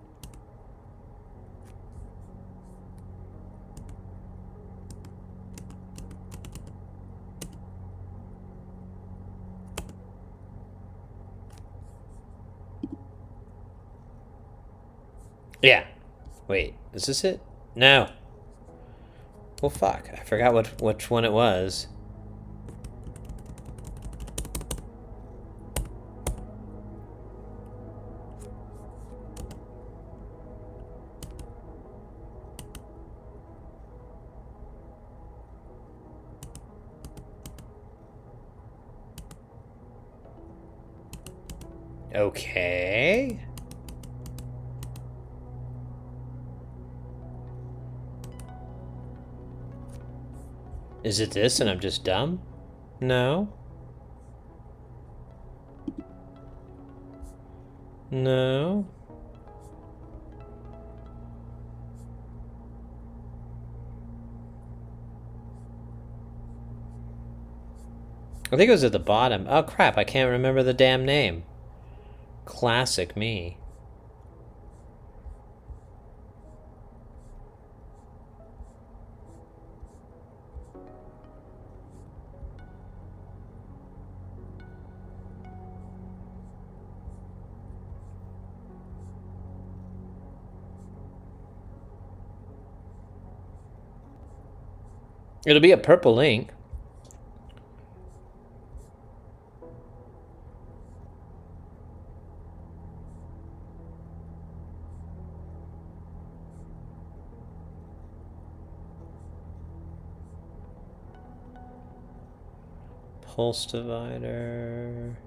Yeah. Wait, is this it? No. Well, fuck. I forgot which one it was. Okay. Is it this and I'm just dumb? No. No. I think it was at the bottom. Oh crap, I can't remember the damn name. Classic me. It'll be a purple link. Pulse divider.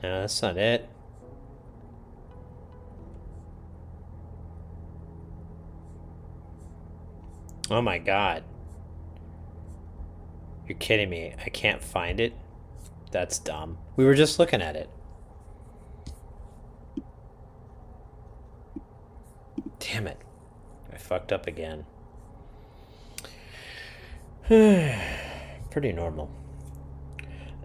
No, that's not it. Oh my god. You're kidding me. I can't find it? That's dumb. We were just looking at it. Damn it. I fucked up again. Pretty normal.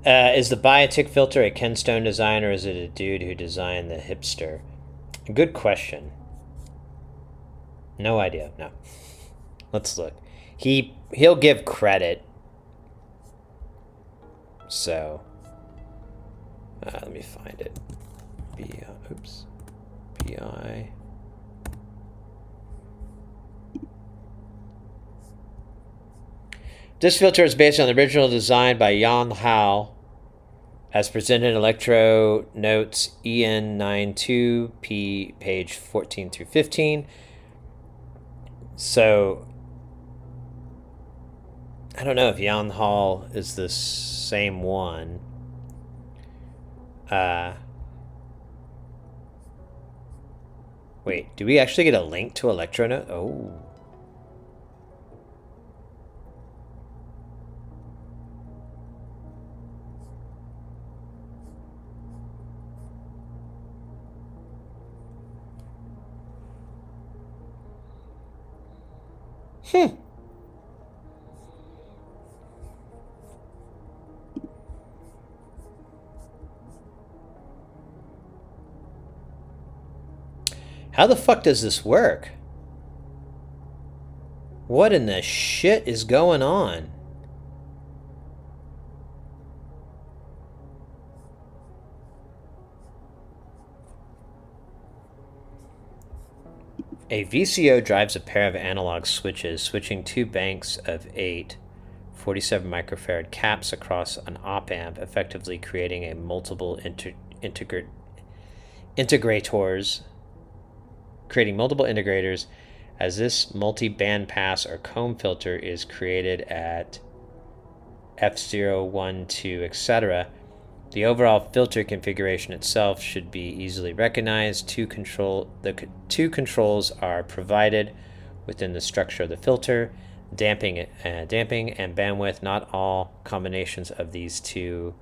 Is the Biotic filter a Ken Stone design, or is it a dude who designed the hipster? Good question. No idea. No. Let's look. He'll give credit. So let me find it. Oops. BI. This filter is based on the original design by Jan Hao, as presented in Electro Notes EN92P page 14 through 15. So I don't know if Jan Hall is the same one. Wait, do we actually get a link to Electronote? Oh. How the fuck does this work? What in the shit is going on? A VCO drives a pair of analog switches, switching two banks of 8 47 microfarad caps across an op-amp, effectively creating a multiple integrators, as this multi-band pass or comb filter is created at F0, 1, 2, etc. The overall filter configuration itself should be easily recognized. The two controls are provided within the structure of the filter, damping and bandwidth. Not all combinations of these two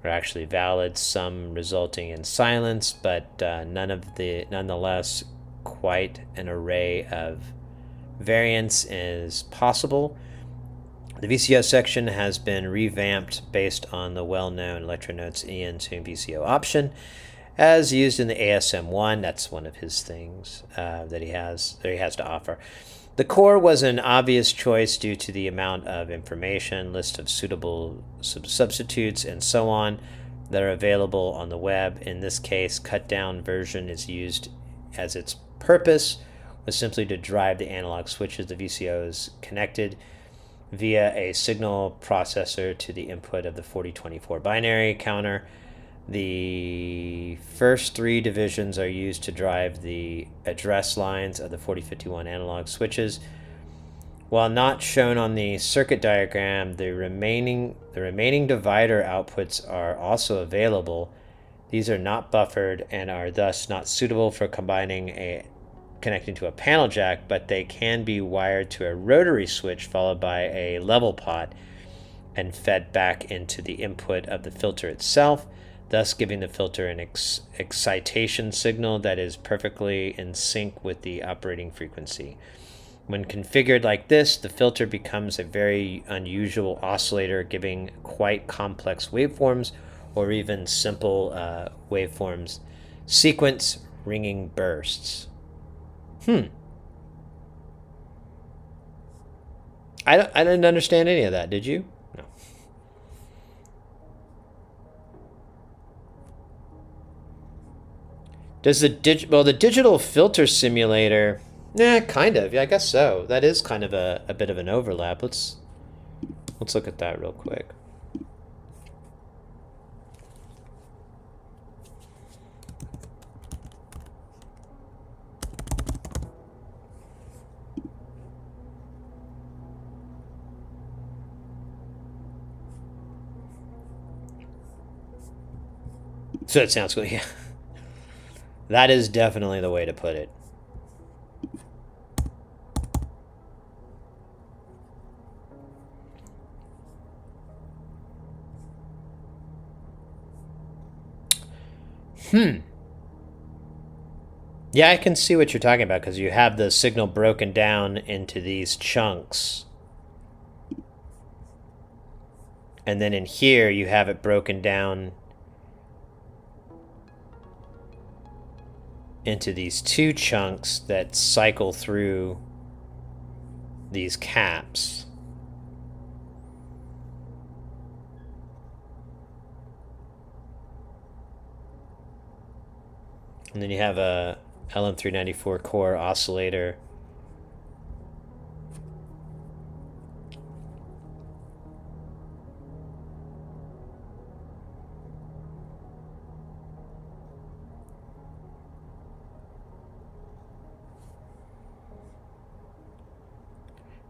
are actually valid, some resulting in silence, but nonetheless quite an array of variants is possible. The VCO section has been revamped based on the well-known Electronotes EN2 VCO option, as used in the ASM1. That's one of his things that he has to offer. The core was an obvious choice due to the amount of information, list of suitable substitutes, and so on that are available on the web. In this case, cut-down version is used as its purpose was simply to drive the analog switches. The VCO is connected via a signal processor to the input of the 4024 binary counter. The first three divisions are used to drive the address lines of the 4051 analog switches. While not shown on the circuit diagram, the remaining divider outputs are also available. These are not buffered and are thus not suitable for combining connecting to a panel jack, but they can be wired to a rotary switch followed by a level pot and fed back into the input of the filter itself, thus giving the filter an excitation signal that is perfectly in sync with the operating frequency. When configured like this, the filter becomes a very unusual oscillator, giving quite complex waveforms or even simple waveforms, sequence ringing bursts. I didn't understand any of that, did you? No. Does the digital filter simulator? Yeah, kind of. Yeah, I guess so. That is kind of a bit of an overlap. Let's look at that real quick. So it sounds good. Yeah. That is definitely the way to put it. Yeah, I can see what you're talking about because you have the signal broken down into these chunks. And then in here, you have it broken down into these two chunks that cycle through these caps. And then you have a LM394 core oscillator.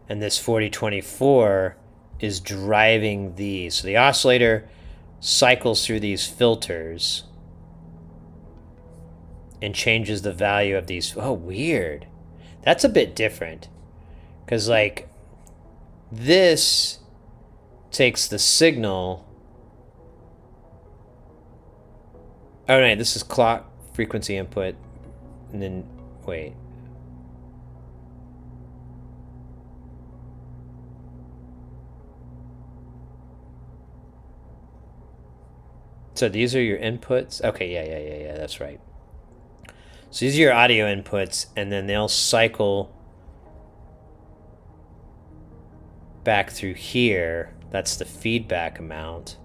And this 4024 is driving these. So the oscillator cycles through these filters and changes the value of these. Oh, weird. That's a bit different. Because, like, this takes the signal. Oh, no, this is clock frequency input. And then, wait. So these are your inputs? Okay, yeah, that's right. So these are your audio inputs, and then they'll cycle back through here. That's the feedback amount.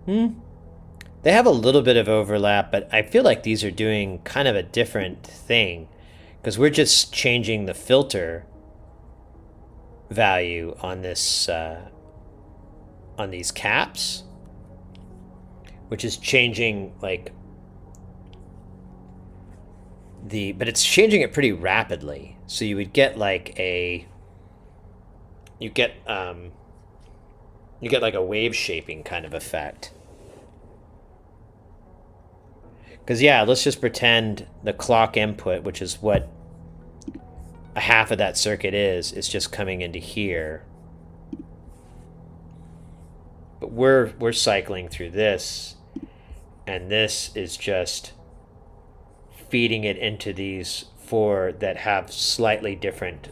They have a little bit of overlap, but I feel like these are doing kind of a different thing because we're just changing the filter value on this on these caps, which is changing like but it's changing it pretty rapidly. So you would get like you get like a wave shaping kind of effect. Because yeah, let's just pretend the clock input, which is what a half of that circuit is just coming into here. But we're cycling through this, and this is just feeding it into these four that have slightly different.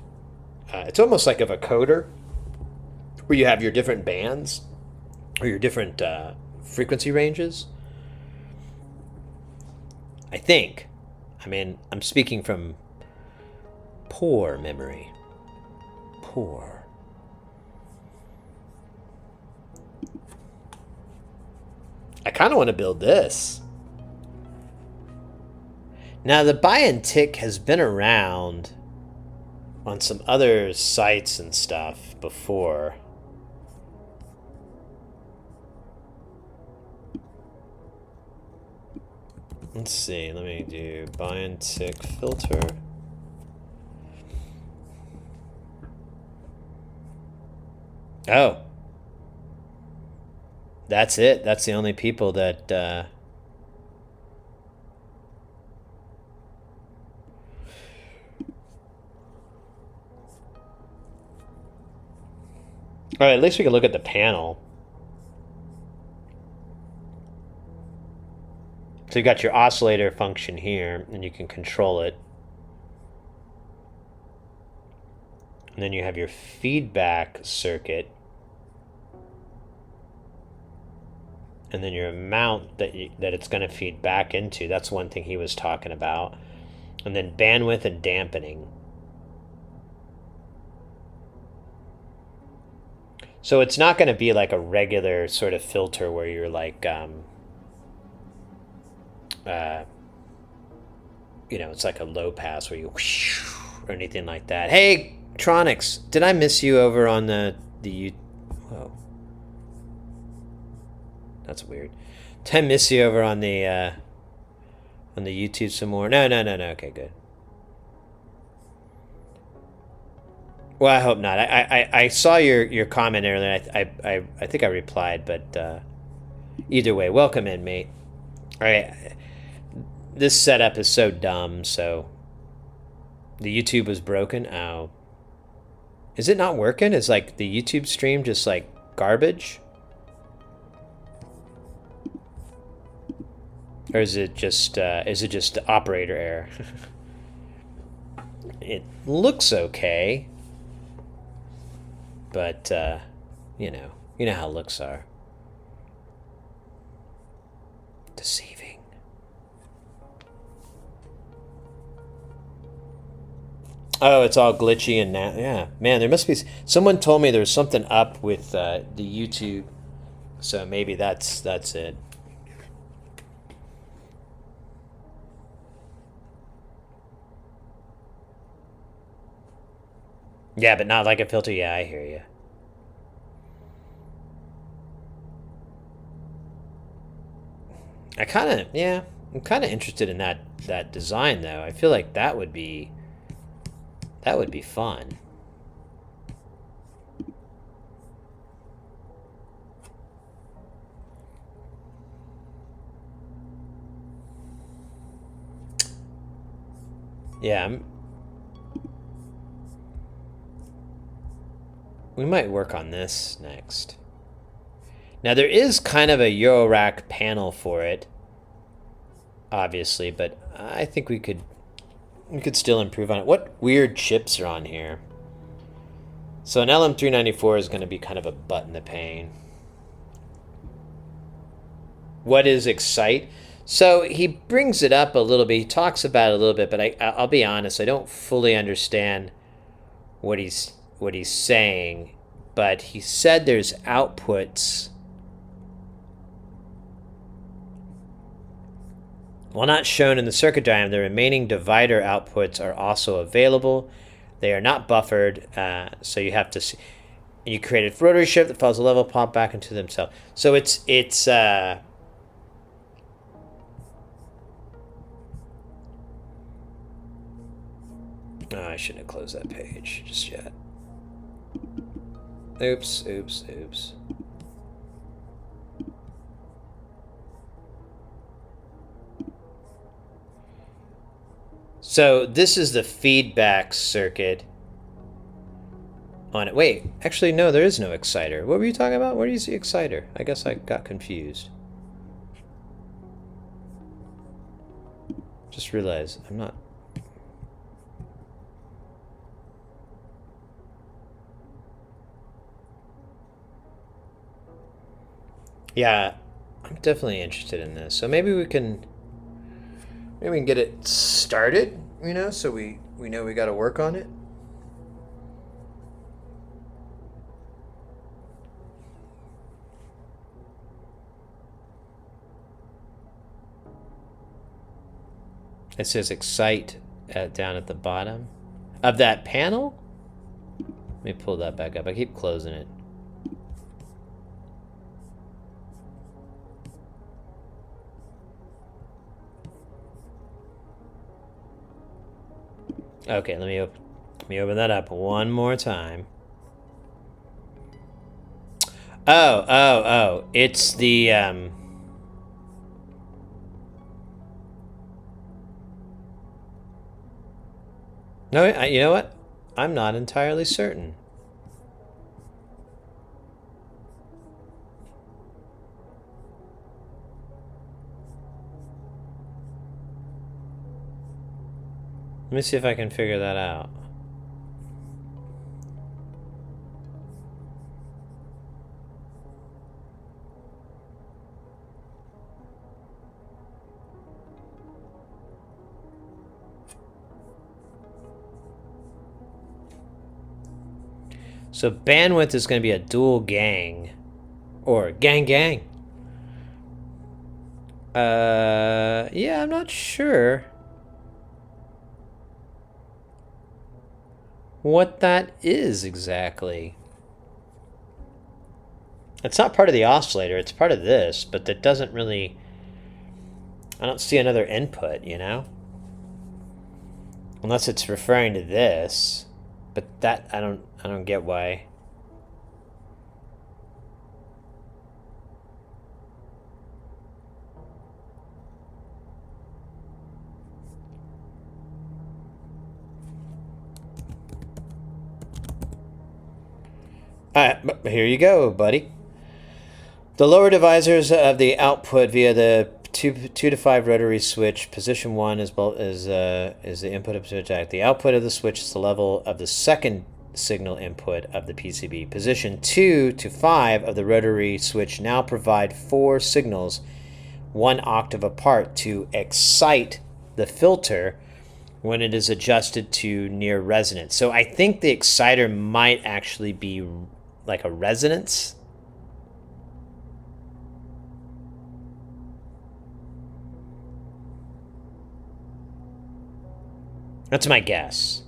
It's almost like of a coder, where you have your different bands or your different frequency ranges. I think. I mean, I'm speaking from poor memory. Poor. I kind of want to build this. Now, the buy and tick has been around on some other sites and stuff before. Let's see, let me do buy and tick filter. Oh. That's it. That's the only people that All right, at least we can look at the panel. So you got your oscillator function here, and you can control it. And then you have your feedback circuit. And then your amount that it's going to feed back into. That's one thing he was talking about. And then bandwidth and dampening. So it's not going to be like a regular sort of filter where you're like, it's like a low pass where you whoosh, or anything like that. Hey, Tronics, did I miss you over on the Whoa. That's weird. Did I miss you over on the YouTube some more? No. Okay, good. Well, I hope not. I saw your comment earlier. I think I replied, but either way, welcome in, mate. All right, this setup is so dumb. So the YouTube was broken. Oh, is it not working? Is like the YouTube stream just like garbage? Or is it just operator error? It looks okay, but you know how looks are. Deceiving. Oh, it's all glitchy and yeah, man. There must be someone told me there's something up with the YouTube, so maybe that's it. Yeah, but not like a filter. Yeah, I hear you. I'm kind of interested in that design though. I feel like that would be fun. Yeah, we might work on this next. Now there is kind of a eurorack panel for it, obviously, but I think we could still improve on it. What weird chips are on here? So an LM394 is going to be kind of a butt in the pain. What is Excite? So he brings it up a little bit. He talks about it a little bit, but I'll be honest, I don't fully understand what he's saying. But he said there's outputs. While not shown in the circuit diagram, the remaining divider outputs are also available. They are not buffered, so you have to see. You create a rotary shift that follows a level pop back into themselves. So it's oh, I shouldn't have closed that page just yet. Oops. So this is the feedback circuit on it. Wait, actually, no, there is no exciter. What were you talking about? Where do you see exciter? I guess I got confused. Just realized I'm not. Yeah, I'm definitely interested in this. So maybe we can get it started, so we know we got to work on it. It says Excite down at the bottom of that panel. Let me pull that back up. I keep closing it. Okay, let me open that up one more time. Oh, it's the No, you know what? I'm not entirely certain. Let me see if I can figure that out. So bandwidth is going to be a dual gang. Or gang gang. Yeah, I'm not sure what that is exactly. It's not part of the oscillator, it's part of this, but that doesn't really... I don't see another input, you know? Unless it's referring to this. But that, I don't get why. Alright, here you go, buddy. The lower divisors of the output via the 2 to 5 rotary switch. Position 1 is the input of switch jack. The output of the switch is the level of the second signal input of the PCB. Position 2 to 5 of the rotary switch now provide 4 signals 1 octave apart to excite the filter when it is adjusted to near resonance. So I think the exciter might actually be like a resonance. That's my guess.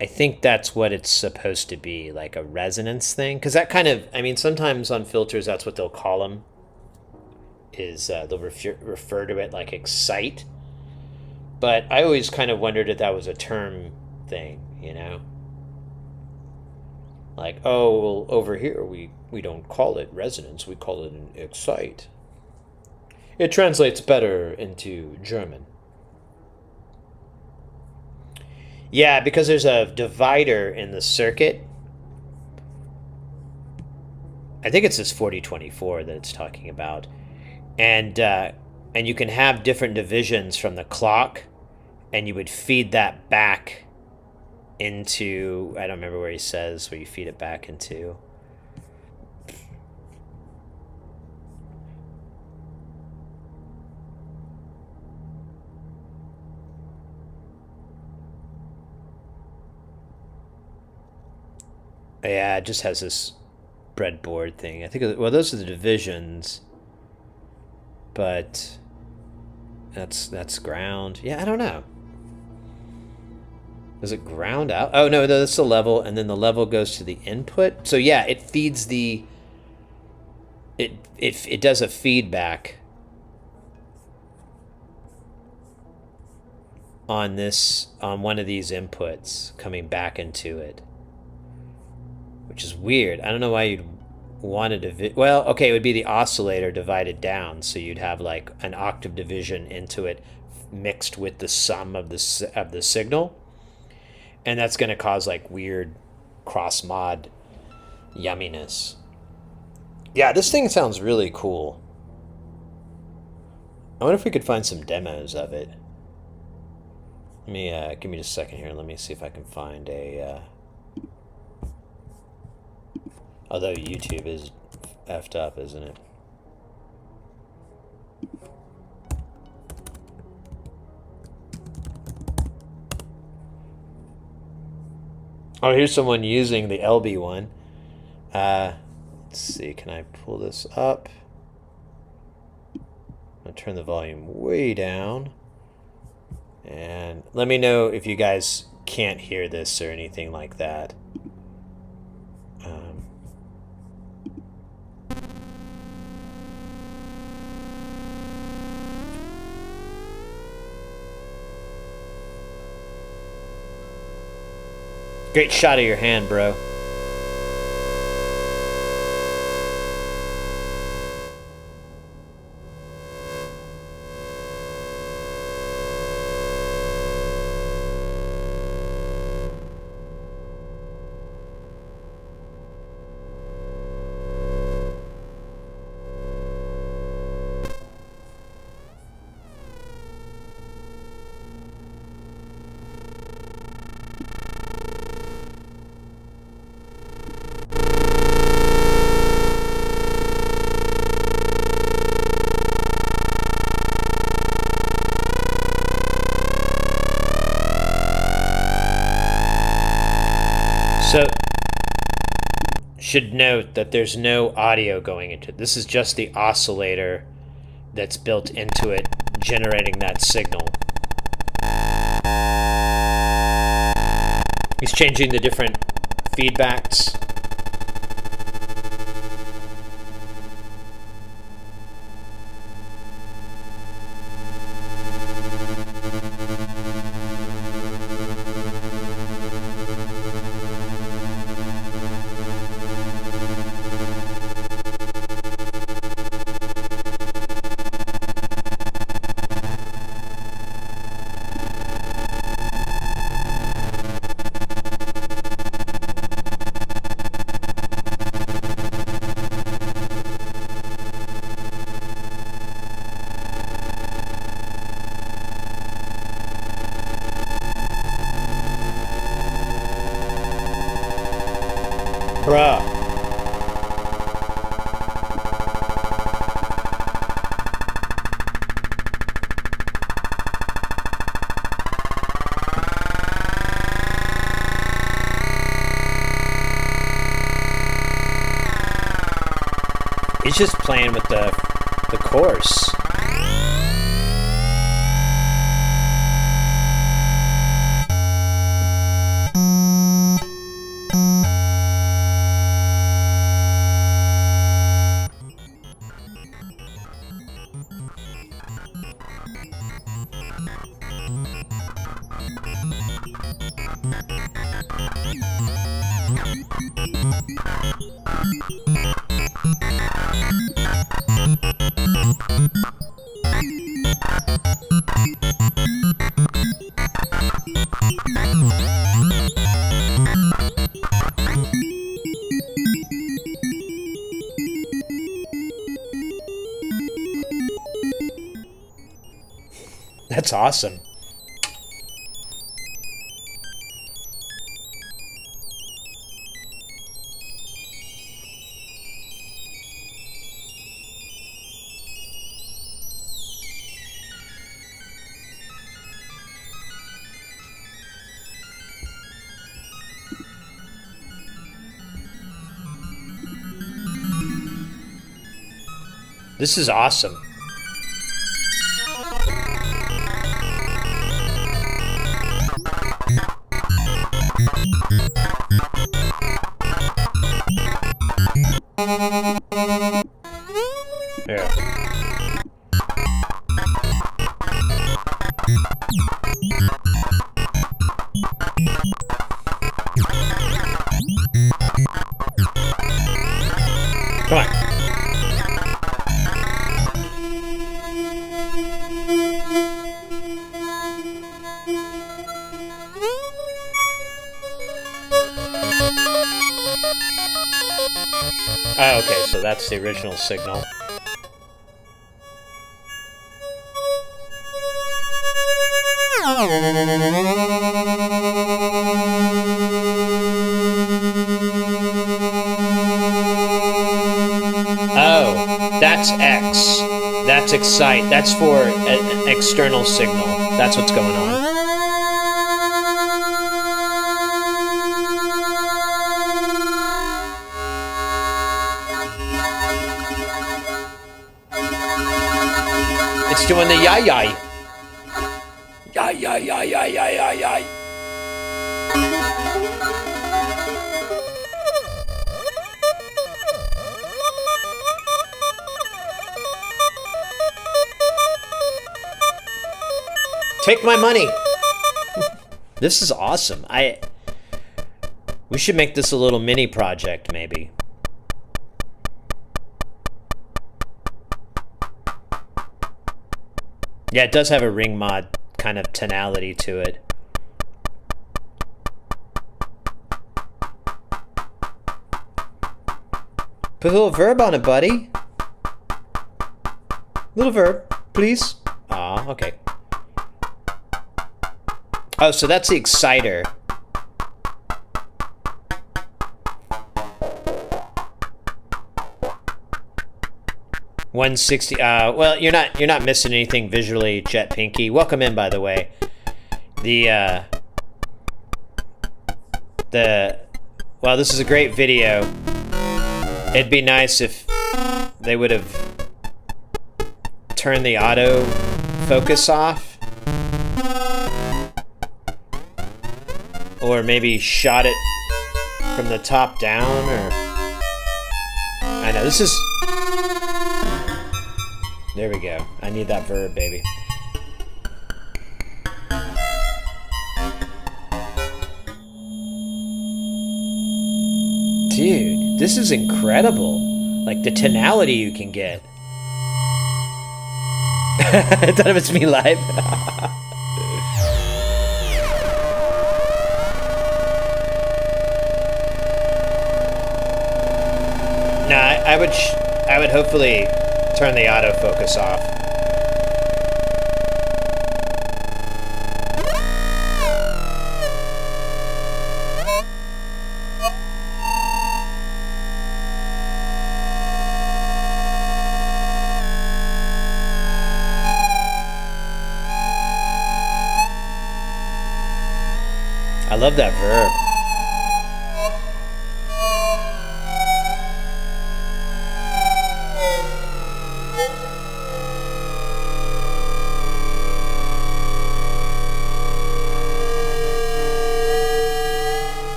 I think that's what it's supposed to be, like a resonance thing. Because that kind of, I mean, sometimes on filters, that's what they'll call them. Is they'll refer to it like excite. But I always kind of wondered if that was a term thing, you know? Like, oh, well, over here we don't call it resonance, we call it an excite. It translates better into German. Yeah, because there's a divider in the circuit. I think it's this 4024 that it's talking about. And you can have different divisions from the clock, and you would feed that back into, I don't remember where he says where you feed it back into. Yeah, it just has this breadboard thing. I think, well, those are the divisions, but that's ground. Yeah, I don't know. Does it ground out? Oh, no, that's the level, and then the level goes to the input. So, yeah, it feeds the... It does a feedback on one of these inputs coming back into it. Which is weird. I don't know why you'd want to well, okay, it would be the oscillator divided down, so you'd have like an octave division into it mixed with the sum of the signal. And that's going to cause like weird cross mod yumminess. Yeah, this thing sounds really cool. I wonder if we could find some demos of it. Let me give me just a second here. Let me see if I can find a although YouTube is effed up, isn't it? Oh, here's someone using the LB one. Let's see, can I pull this up? I'm gonna turn the volume way down. And let me know if you guys can't hear this or anything like that. Great shot of your hand, bro. So, should note that there's no audio going into it. This is just the oscillator that's built into it, generating that signal. He's changing the different feedbacks. Bruh. He's just playing with the chorus. That's awesome. This is awesome. Yeah. Come on. Oh, okay, so that's the original signal. Oh, that's X. That's excite. That's for an external signal. That's what's going on. It's doing the yai-yai. Yai-yai-yai-yai-yai-yai. Take my money. This is awesome. We should make this a little mini project, maybe. Yeah, it does have a ring mod kind of tonality to it. Put a little verb on it, buddy. Little verb, please. Aw, okay. Oh, so that's the exciter. $160. Well, you're not missing anything visually, Jet Pinky. Welcome in, by the way. The Well, this is a great video. It'd be nice if they would have turned the auto focus off. Or maybe shot it from the top down, or... I know, this is... There we go. I need that verb, baby. Dude, this is incredible. Like, the tonality you can get. I thought it was me live. No, I would hopefully turn the autofocus off. I love that verb.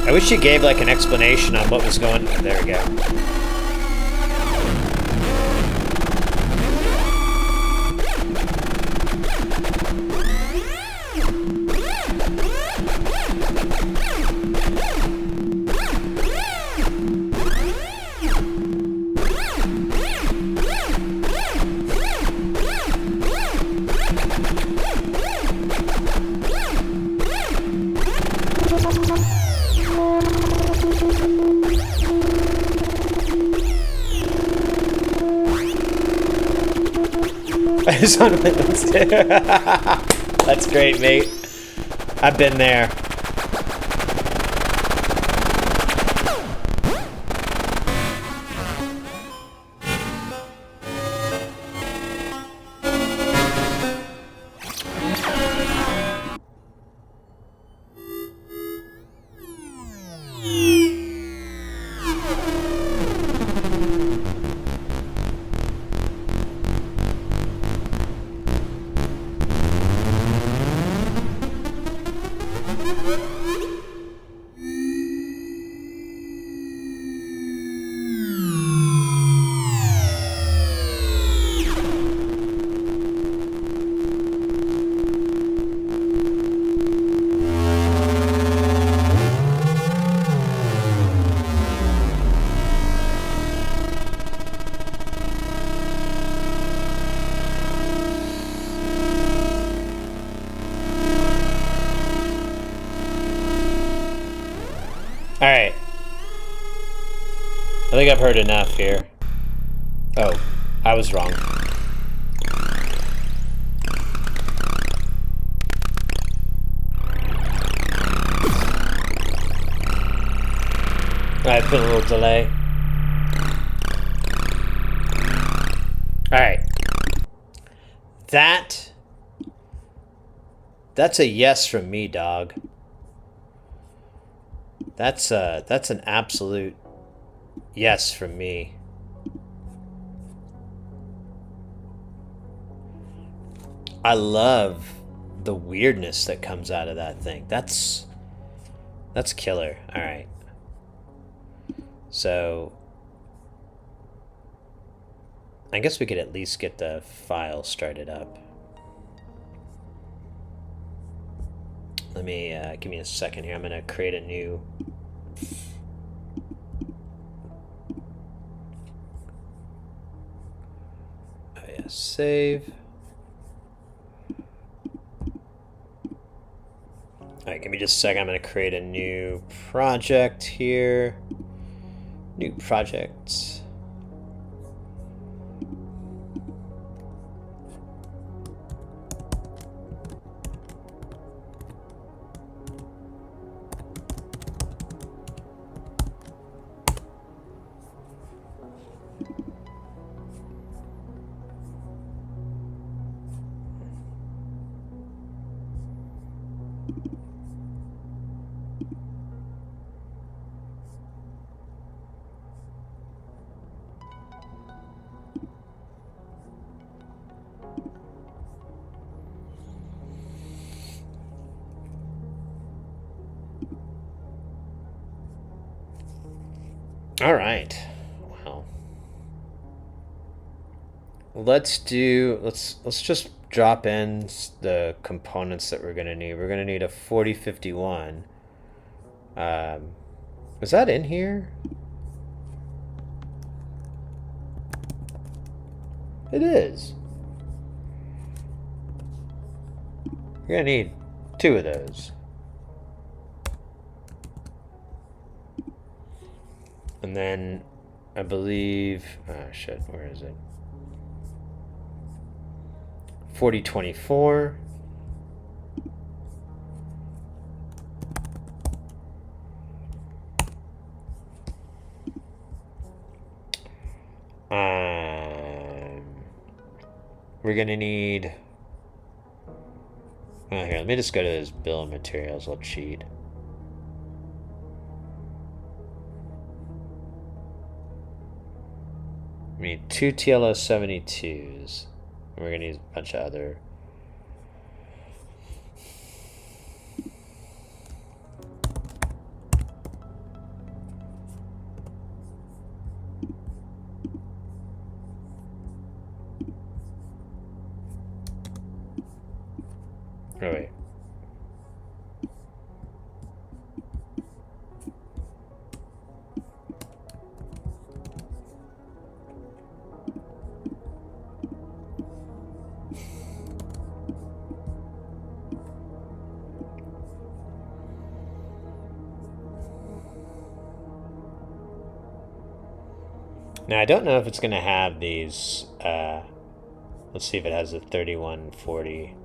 I wish you gave like an explanation on what was going on. There we go. I just want to That's great, mate. I've been there. Alright. I think I've heard enough here. Oh, I was wrong. I put a little delay. Alright. That's a yes from me, dog. That's an absolute yes from me. I love the weirdness that comes out of that thing. That's killer. All right. So I guess we could at least get the file started up. Let me, give me a second here. I'm gonna create a new... Oh yeah, save. Alright, give me just a second. I'm gonna create a new project here. New project. All right. Well, let's just drop in the components that we're gonna need. We're gonna need a 4051. Was that in here? It is. We're gonna need 2 of those. And then I believe, oh shit, where is it? 4024. We're gonna need. Oh, here, let me just go to this bill of materials. I'll cheat. We need 2 TLS 72s. And we're gonna need a bunch of other. Oh, wait. Now, I don't know if it's going to have these. Let's see if it has a 3140.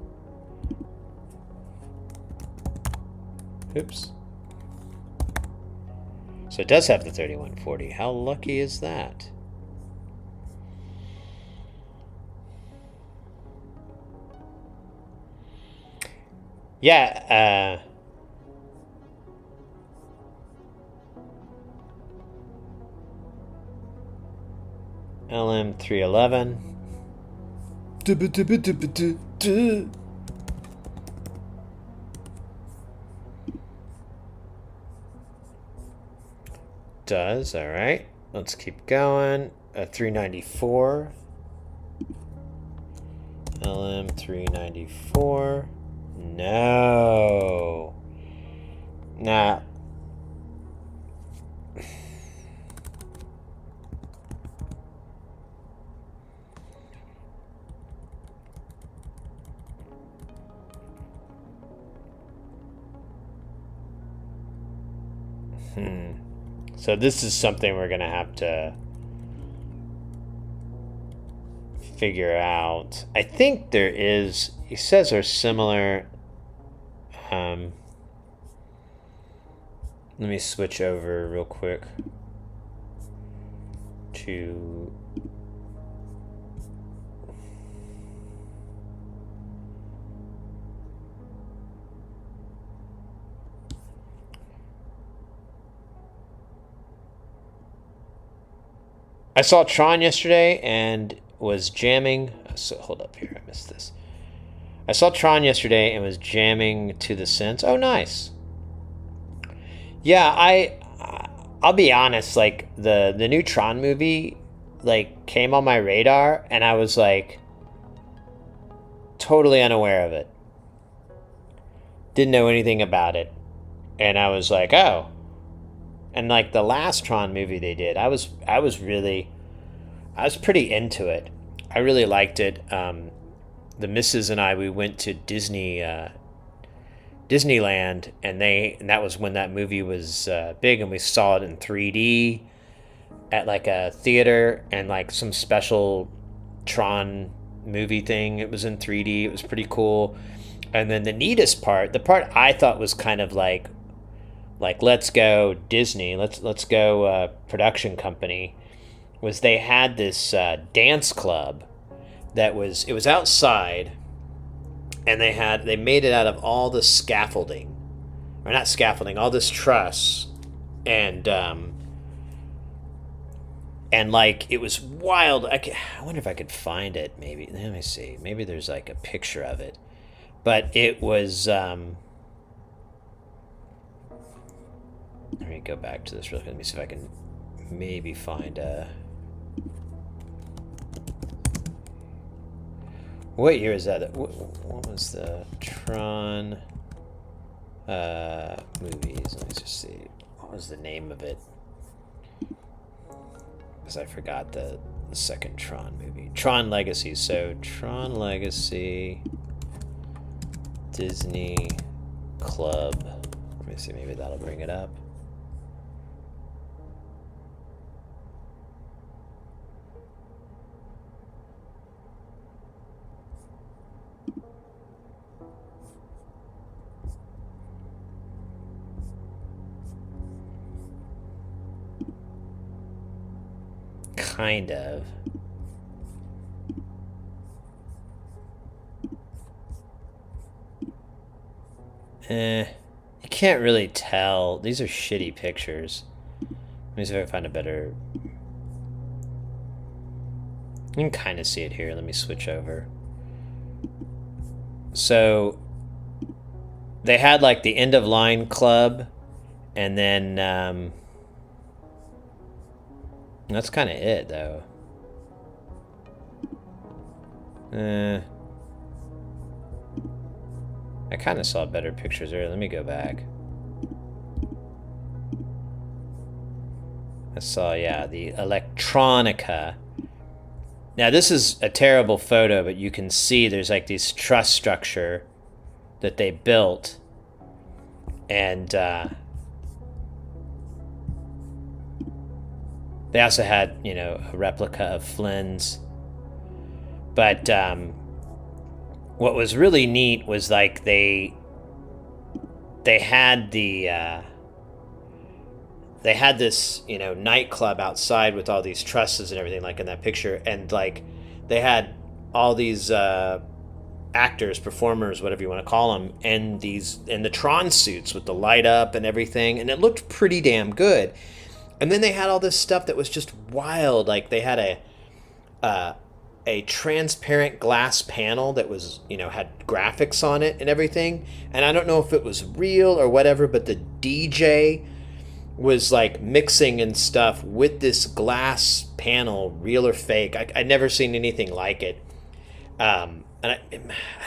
Oops. So it does have the 3140. How lucky is that? Yeah, LM311. Does, all right. Let's keep going. A 394. LM394. No. Nah. So this is something we're gonna have to figure out. I think there is. He says they're similar. Let me switch over real quick to. I saw Tron yesterday and was jamming. So hold up here, I missed this. I saw Tron yesterday and was jamming to the synths. Oh, nice. Yeah, I'll be honest. Like the new Tron movie, like came on my radar, and I was like totally unaware of it. Didn't know anything about it, and I was like, oh. And like the last Tron movie they did, I was pretty into it. I really liked it. The missus and I, we went to Disneyland, and that was when that movie was big, and we saw it in 3D at like a theater, and like some special Tron movie thing. It was in 3D. It was pretty cool. And then the neatest part, the part I thought was kind of like let's go Disney, let's go production company, was they had this dance club it was outside, and they made it out of all the scaffolding, or not scaffolding, all this truss, and like it was wild. I wonder if I could find it. Maybe, let me see. Maybe there's like a picture of it, but it was. Let me go back to this real quick. Let me see if I can maybe find a... What year is that? What was the Tron movies? Let me just see. What was the name of it? Because I forgot the second Tron movie. Tron Legacy. So Tron Legacy, Disney Club. Let me see, maybe that'll bring it up. Kind of. You can't really tell. These are shitty pictures. Let me see if I can find a better... You can kind of see it here. Let me switch over. So they had like the end of line club, and then that's kind of it though. I kind of saw better pictures earlier. Let me go back. I saw, yeah, the Electronica. Now this is a terrible photo, but you can see there's like this truss structure that they built, and they also had, you know, a replica of Flynn's. But what was really neat was like they had the they had this, you know, nightclub outside with all these trusses and everything, like in that picture, and like they had all these actors, performers, whatever you want to call them, and the Tron suits with the light up and everything, and it looked pretty damn good. And then they had all this stuff that was just wild. Like they had a transparent glass panel that was, you know, had graphics on it and everything. And I don't know if it was real or whatever, but the DJ was like mixing and stuff with this glass panel, real or fake. I'd never seen anything like it. And I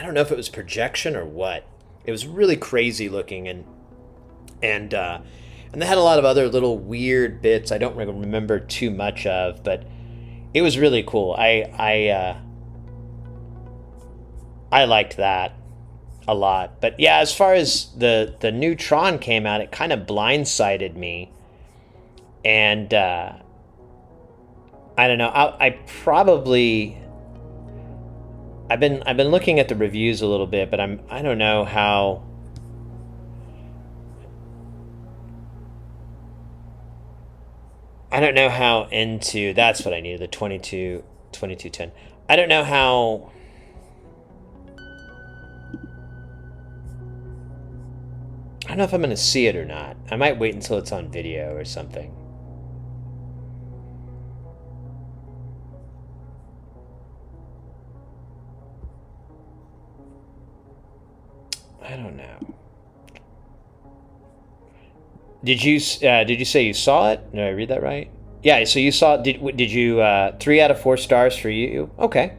don't know if it was projection or what. It was really crazy looking, and they had a lot of other little weird bits I don't remember too much of, but it was really cool. I liked that a lot. But yeah, as far as the new Tron came out, it kind of blindsided me, and I don't know. I've been looking at the reviews a little bit, but I don't know how. I don't know how into... That's what I needed, the 2210. I don't know how... I don't know if I'm going to see it or not. I might wait until it's on video or something. I don't know. Did you say you saw it? Did I read that right? Yeah, so you saw it. Did you 3 out of 4 stars for you? Okay.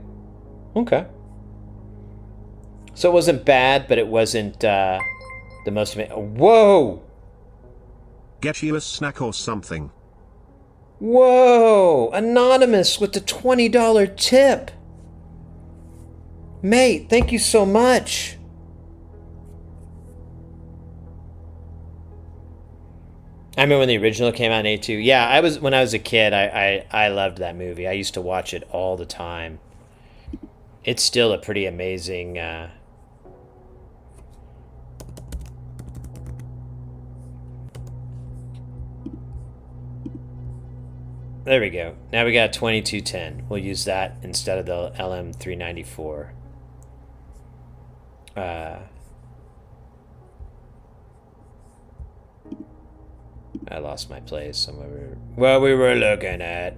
So it wasn't bad, but it wasn't the most... Whoa! Get you a snack or something. Whoa! Anonymous with the $20 tip. Mate, thank you so much. I remember when the original came out in '82. Yeah, when I was a kid, I loved that movie. I used to watch it all the time. It's still a pretty amazing... There we go. Now we got 2210. We'll use that instead of the LM394. I lost my place somewhere. What we were looking at.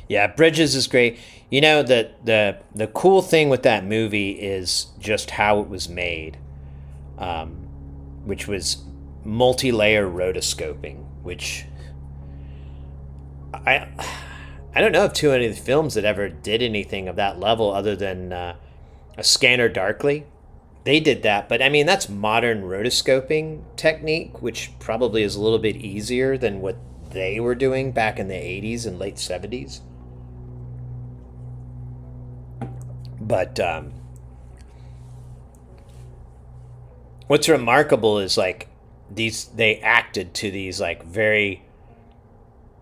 Yeah, Bridges is great. You know, the cool thing with that movie is just how it was made, which was multi-layer rotoscoping, which I I don't know of too many of the films that ever did anything of that level other than A Scanner Darkly. They did that, but I mean that's modern rotoscoping technique, which probably is a little bit easier than what they were doing back in the 80s and late 70s. But what's remarkable is like they acted to these like very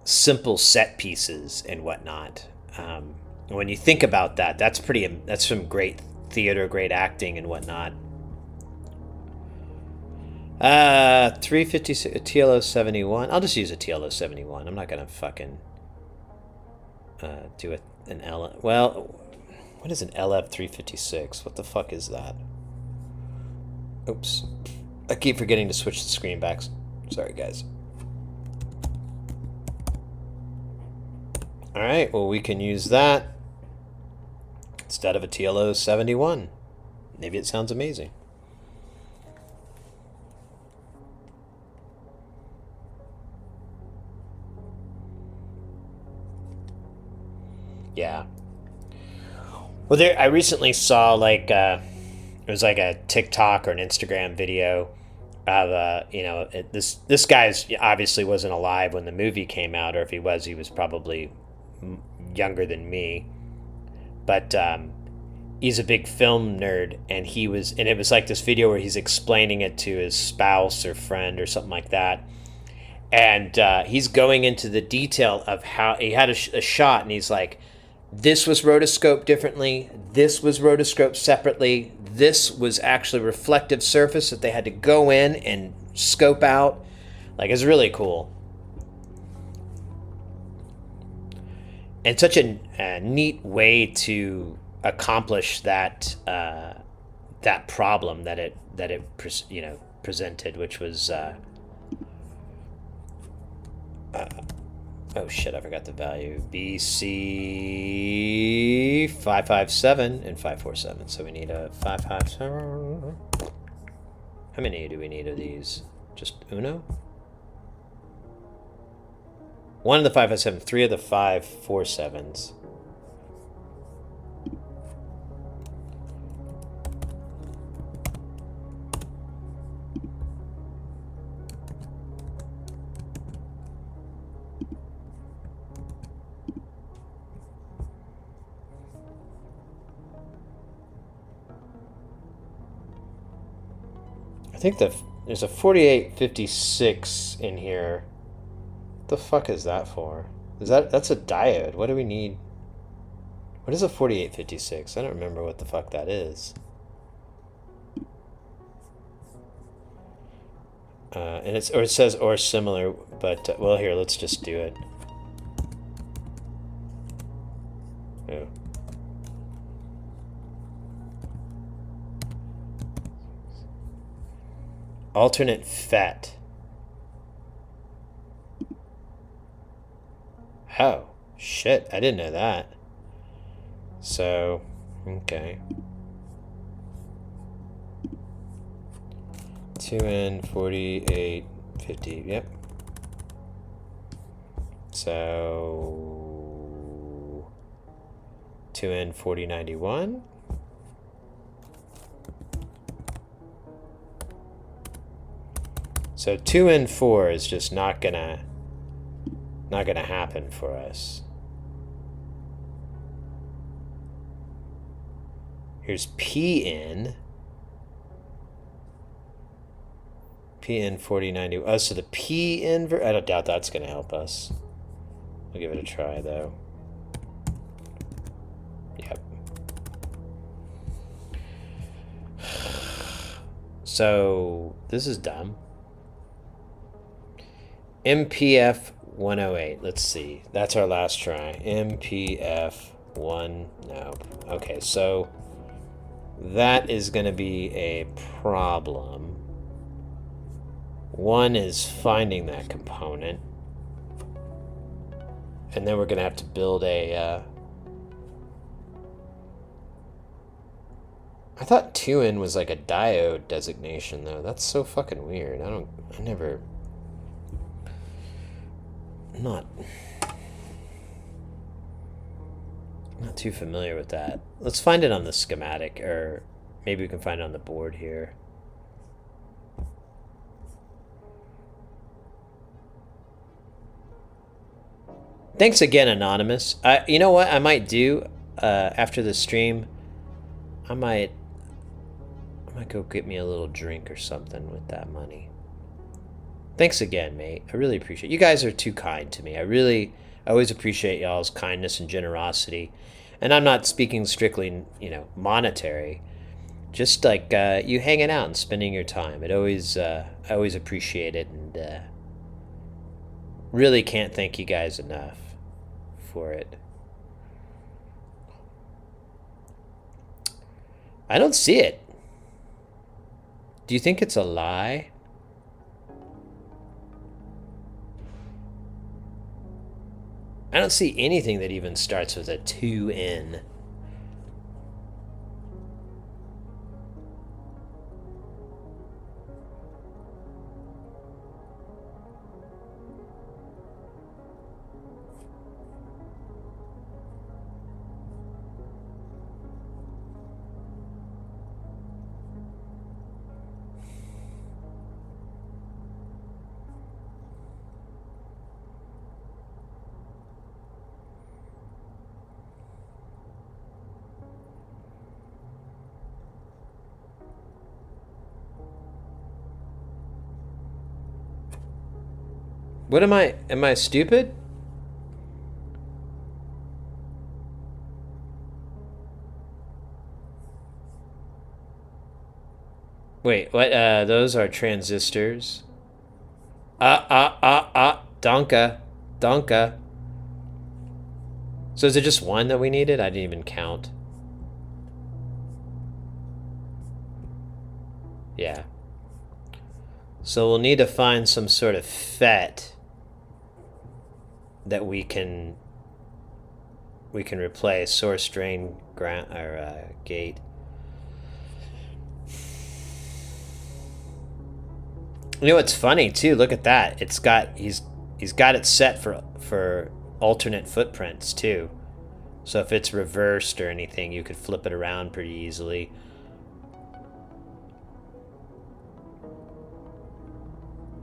simple set pieces and whatnot. When you think about that, that's some great theater, great acting and whatnot. 356 TLO 71. I'll just use a TLO 71. I'm not gonna fucking do an L. Well, what is an LF 356? What the fuck is that? Oops. I keep forgetting to switch the screen back. Sorry, guys. All right. Well, we can use that instead of a TLO 71. Maybe it sounds amazing. Yeah. Well, I recently saw like it was like a TikTok or an Instagram video of this guy's obviously wasn't alive when the movie came out, or if he was probably younger than me. But he's a big film nerd, and it was like this video where he's explaining it to his spouse or friend or something like that. And he's going into the detail of how he had a shot, and he's like, this was rotoscoped differently. This was rotoscoped separately. This was actually reflective surface that they had to go in and scope out. Like, it's really cool. And such a neat way to accomplish that that problem that it presented, which was oh shit, I forgot the value. BC 557 and 547. So we need a 557. How many do we need of these? Just uno? One of the 557, three of the 547s. I think there's a 4856 in here. What the fuck is that for? That's a diode? What do we need? What is a 4856? I don't remember what the fuck that is. And it says or similar, but well, here, let's just do it. Oh. Alternate FET. Oh, shit. I didn't know that. So, okay. 2N 4850. Yep. So 2N 4091. So 2N4 is just not gonna happen for us. Here's PN 4090. Oh, so the PN. I don't doubt that's gonna help us. We'll give it a try though. Yep. So this is dumb. MPF 108. Let's see. That's our last try. MPF 1. No. Okay, so that is going to be a problem. One is finding that component. And then we're gonna have to build a. I thought 2N was like a diode designation though. That's so fucking weird. I never. Not too familiar with that. Let's find it on the schematic, or maybe we can find it on the board here. Thanks again, Anonymous. You know what I might do after the stream? I might go get me a little drink or something with that money. Thanks again, mate. I really appreciate it. You guys are too kind to me. I always appreciate y'all's kindness and generosity. And I'm not speaking strictly, monetary. Just like you hanging out and spending your time. I always appreciate it, and really can't thank you guys enough for it. I don't see it. Do you think it's a lie? I don't see anything that even starts with a 2N. What am I stupid? Wait, what? Those are transistors. Donka. Donka. So is it just one that we needed? I didn't even count. Yeah. So we'll need to find some sort of FET that we can replace. Source, drain, ground, or gate. You know what's funny too? Look at that. It's got he's got it set for alternate footprints too. So if it's reversed or anything, you could flip it around pretty easily.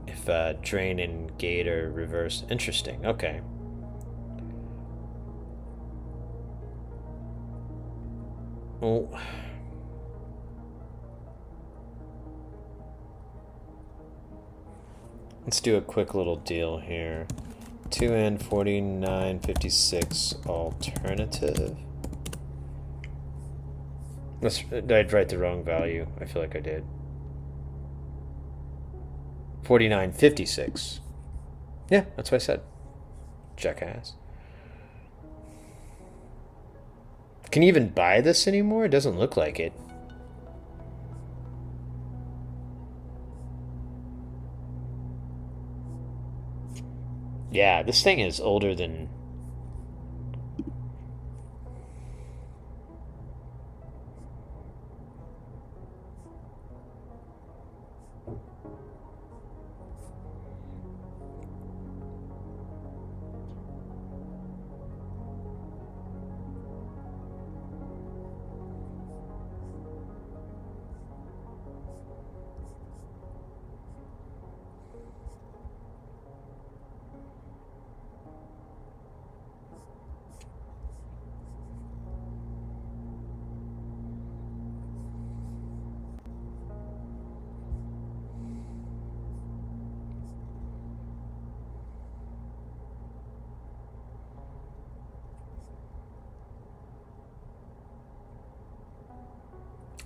If drain and gate are reversed. Interesting. Okay. Oh. Let's do a quick little deal here. 2N 4956 alternative. I'd write the wrong value. I feel like I did. 4956. Yeah, that's what I said. Jackass. Can you even buy this anymore? It doesn't look like it. Yeah, this thing is older than...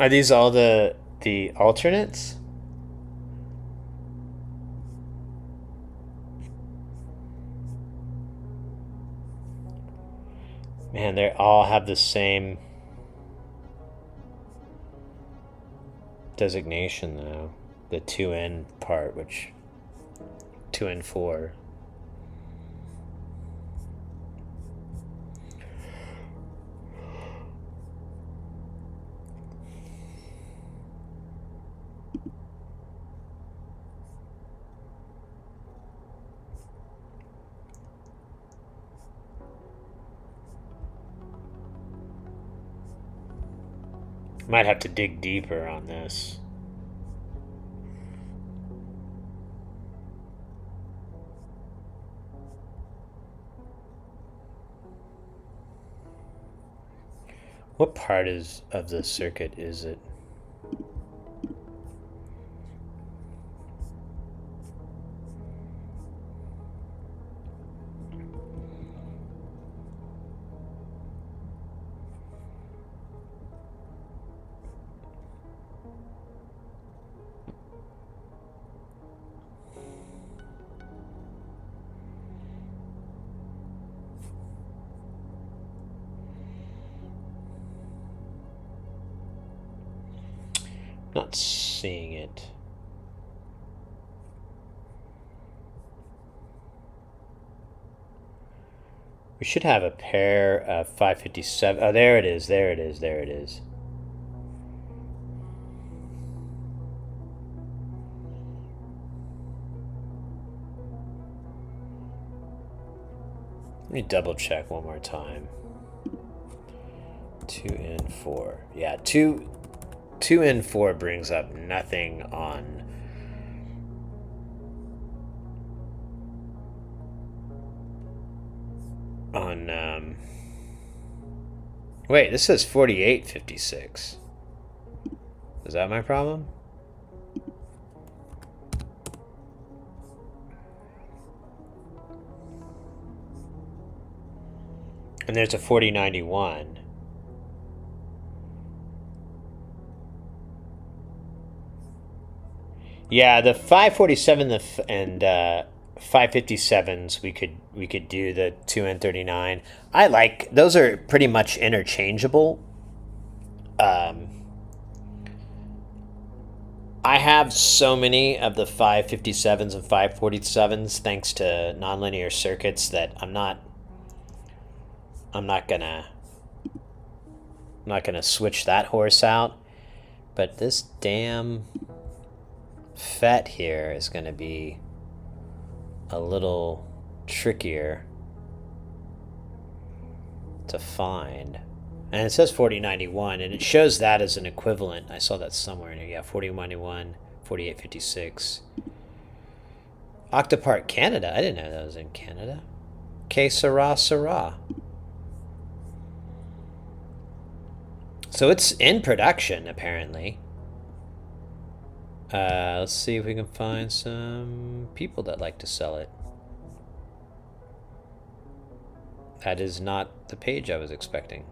Are these all the alternates? Man, they all have the same designation though. The 2N part, which 2N4. Might have to dig deeper on this. What part of the circuit is it? Not seeing it. We should have a pair of 557. Oh, there it is. There it is. There it is. Let me double check one more time. 2N4. Yeah, 2N4 brings up nothing on wait, this says 4856. Is that my problem? And there's a 4091. Yeah, the 547 and 557s we could do the 2N39. I like those, are pretty much interchangeable. I have so many of the 557s and 547s thanks to nonlinear circuits that I'm not gonna switch that horse out. But this damn FET here is going to be a little trickier to find. And it says 4091, and it shows that as an equivalent. I saw that somewhere in here. Yeah, 4091, 4856. Octopart Canada. I didn't know that was in Canada. Que sera, sera. So it's in production, apparently. Let's see if we can find some people that like to sell it. That is not the page I was expecting.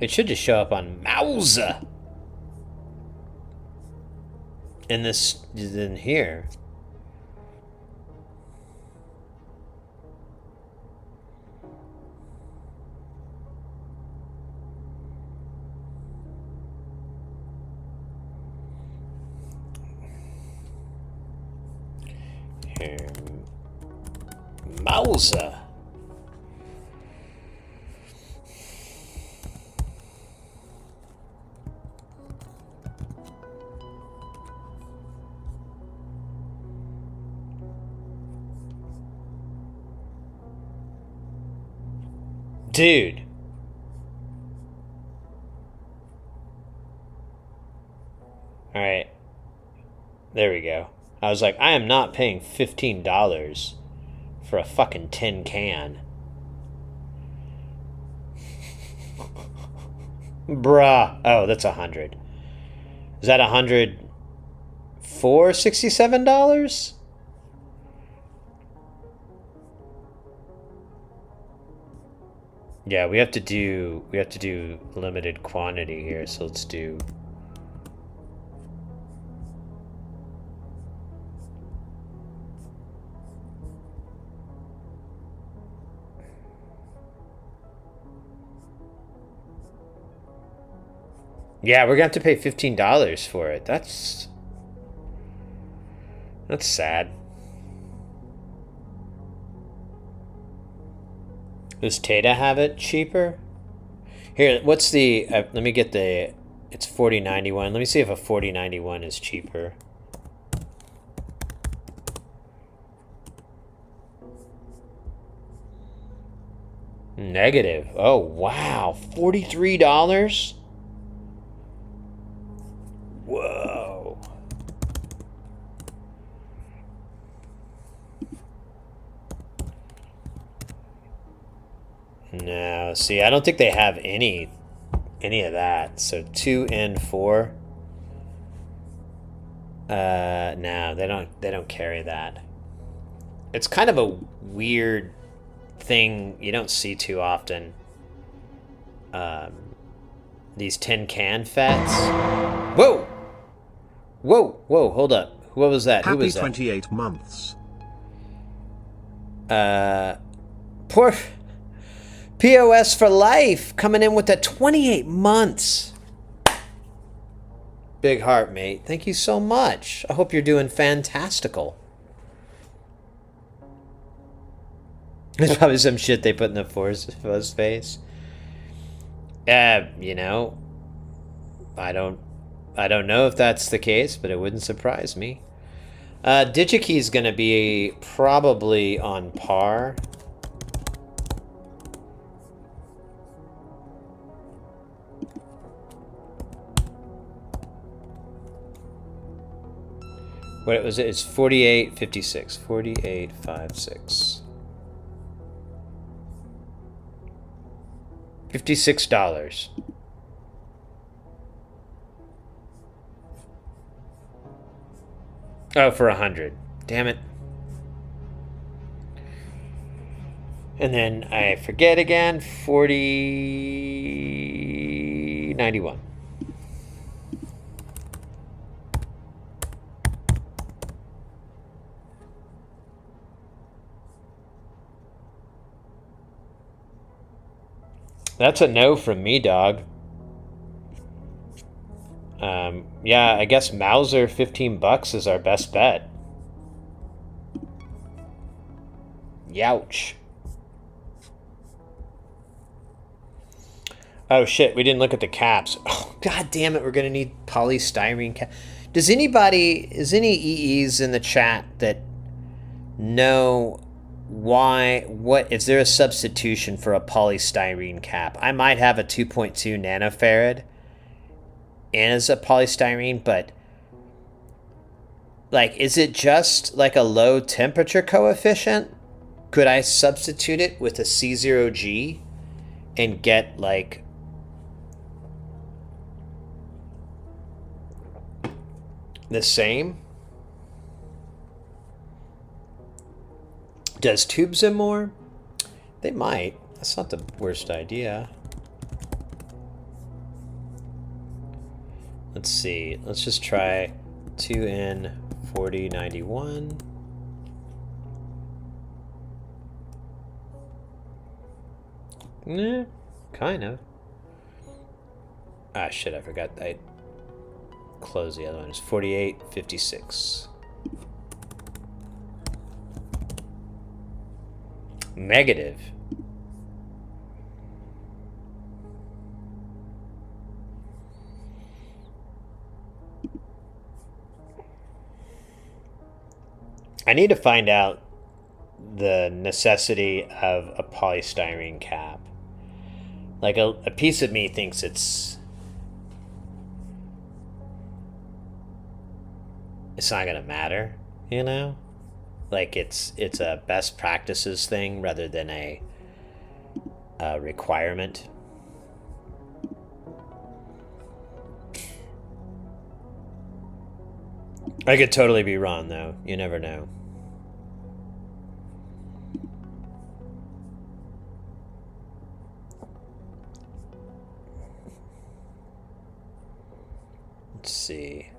It should just show up on Mausa. In this, in here. Here, Mausa. Dude. All right. There we go. I was like, I am not paying $15 for a fucking tin can. Bruh. Oh, that's $100. Is that $100 for $67? Yeah, we have to do limited quantity here, so let's do. Yeah, we're gonna have to pay $15 for it. That's sad. Does Tata have it cheaper? Here, what's the? Let me get the. It's 4091. Let me see if a 4091 is cheaper. Negative. Oh, wow. $43? Whoa. No, see, I don't think they have any of that. So 2N4. No, they don't carry that. It's kind of a weird thing you don't see too often. These tin can FETs. Whoa! Whoa, whoa, hold up. What was that? Who Happy was that? 28 months. Poor POS for life coming in with the 28 months. Big heart, mate. Thank you so much. I hope you're doing fantastical. There's probably some shit they put in the Fuzz face. You know, I don't know if that's the case, but it wouldn't surprise me. DigiKey's gonna be probably on par. What was it? It's 48.56. 48.56. $56. Oh, for 100. Damn it. And then I forget again. 40.91. That's a no from me, dog. Yeah, I guess Mauser $15 is our best bet. Youch. Oh shit, we didn't look at the caps. Oh, god damn it, we're gonna need polystyrene cap. Is any EEs in the chat that know what is there a substitution for a polystyrene cap? I might have a 2.2 nanofarad as a polystyrene, but like, is it just like a low temperature coefficient? Could I substitute it with a C0G and get like the same? Does tube zim more? They might. That's not the worst idea. Let's see. Let's just try 2N4091. Nah, kind of. Ah, shit, I forgot. I closed the other one. It's 48.56. Negative. I need to find out the necessity of a polystyrene cap. Like a piece of me thinks it's not gonna matter, you know? Like it's a best practices thing rather than a requirement. I could totally be wrong though. You never know. Let's see.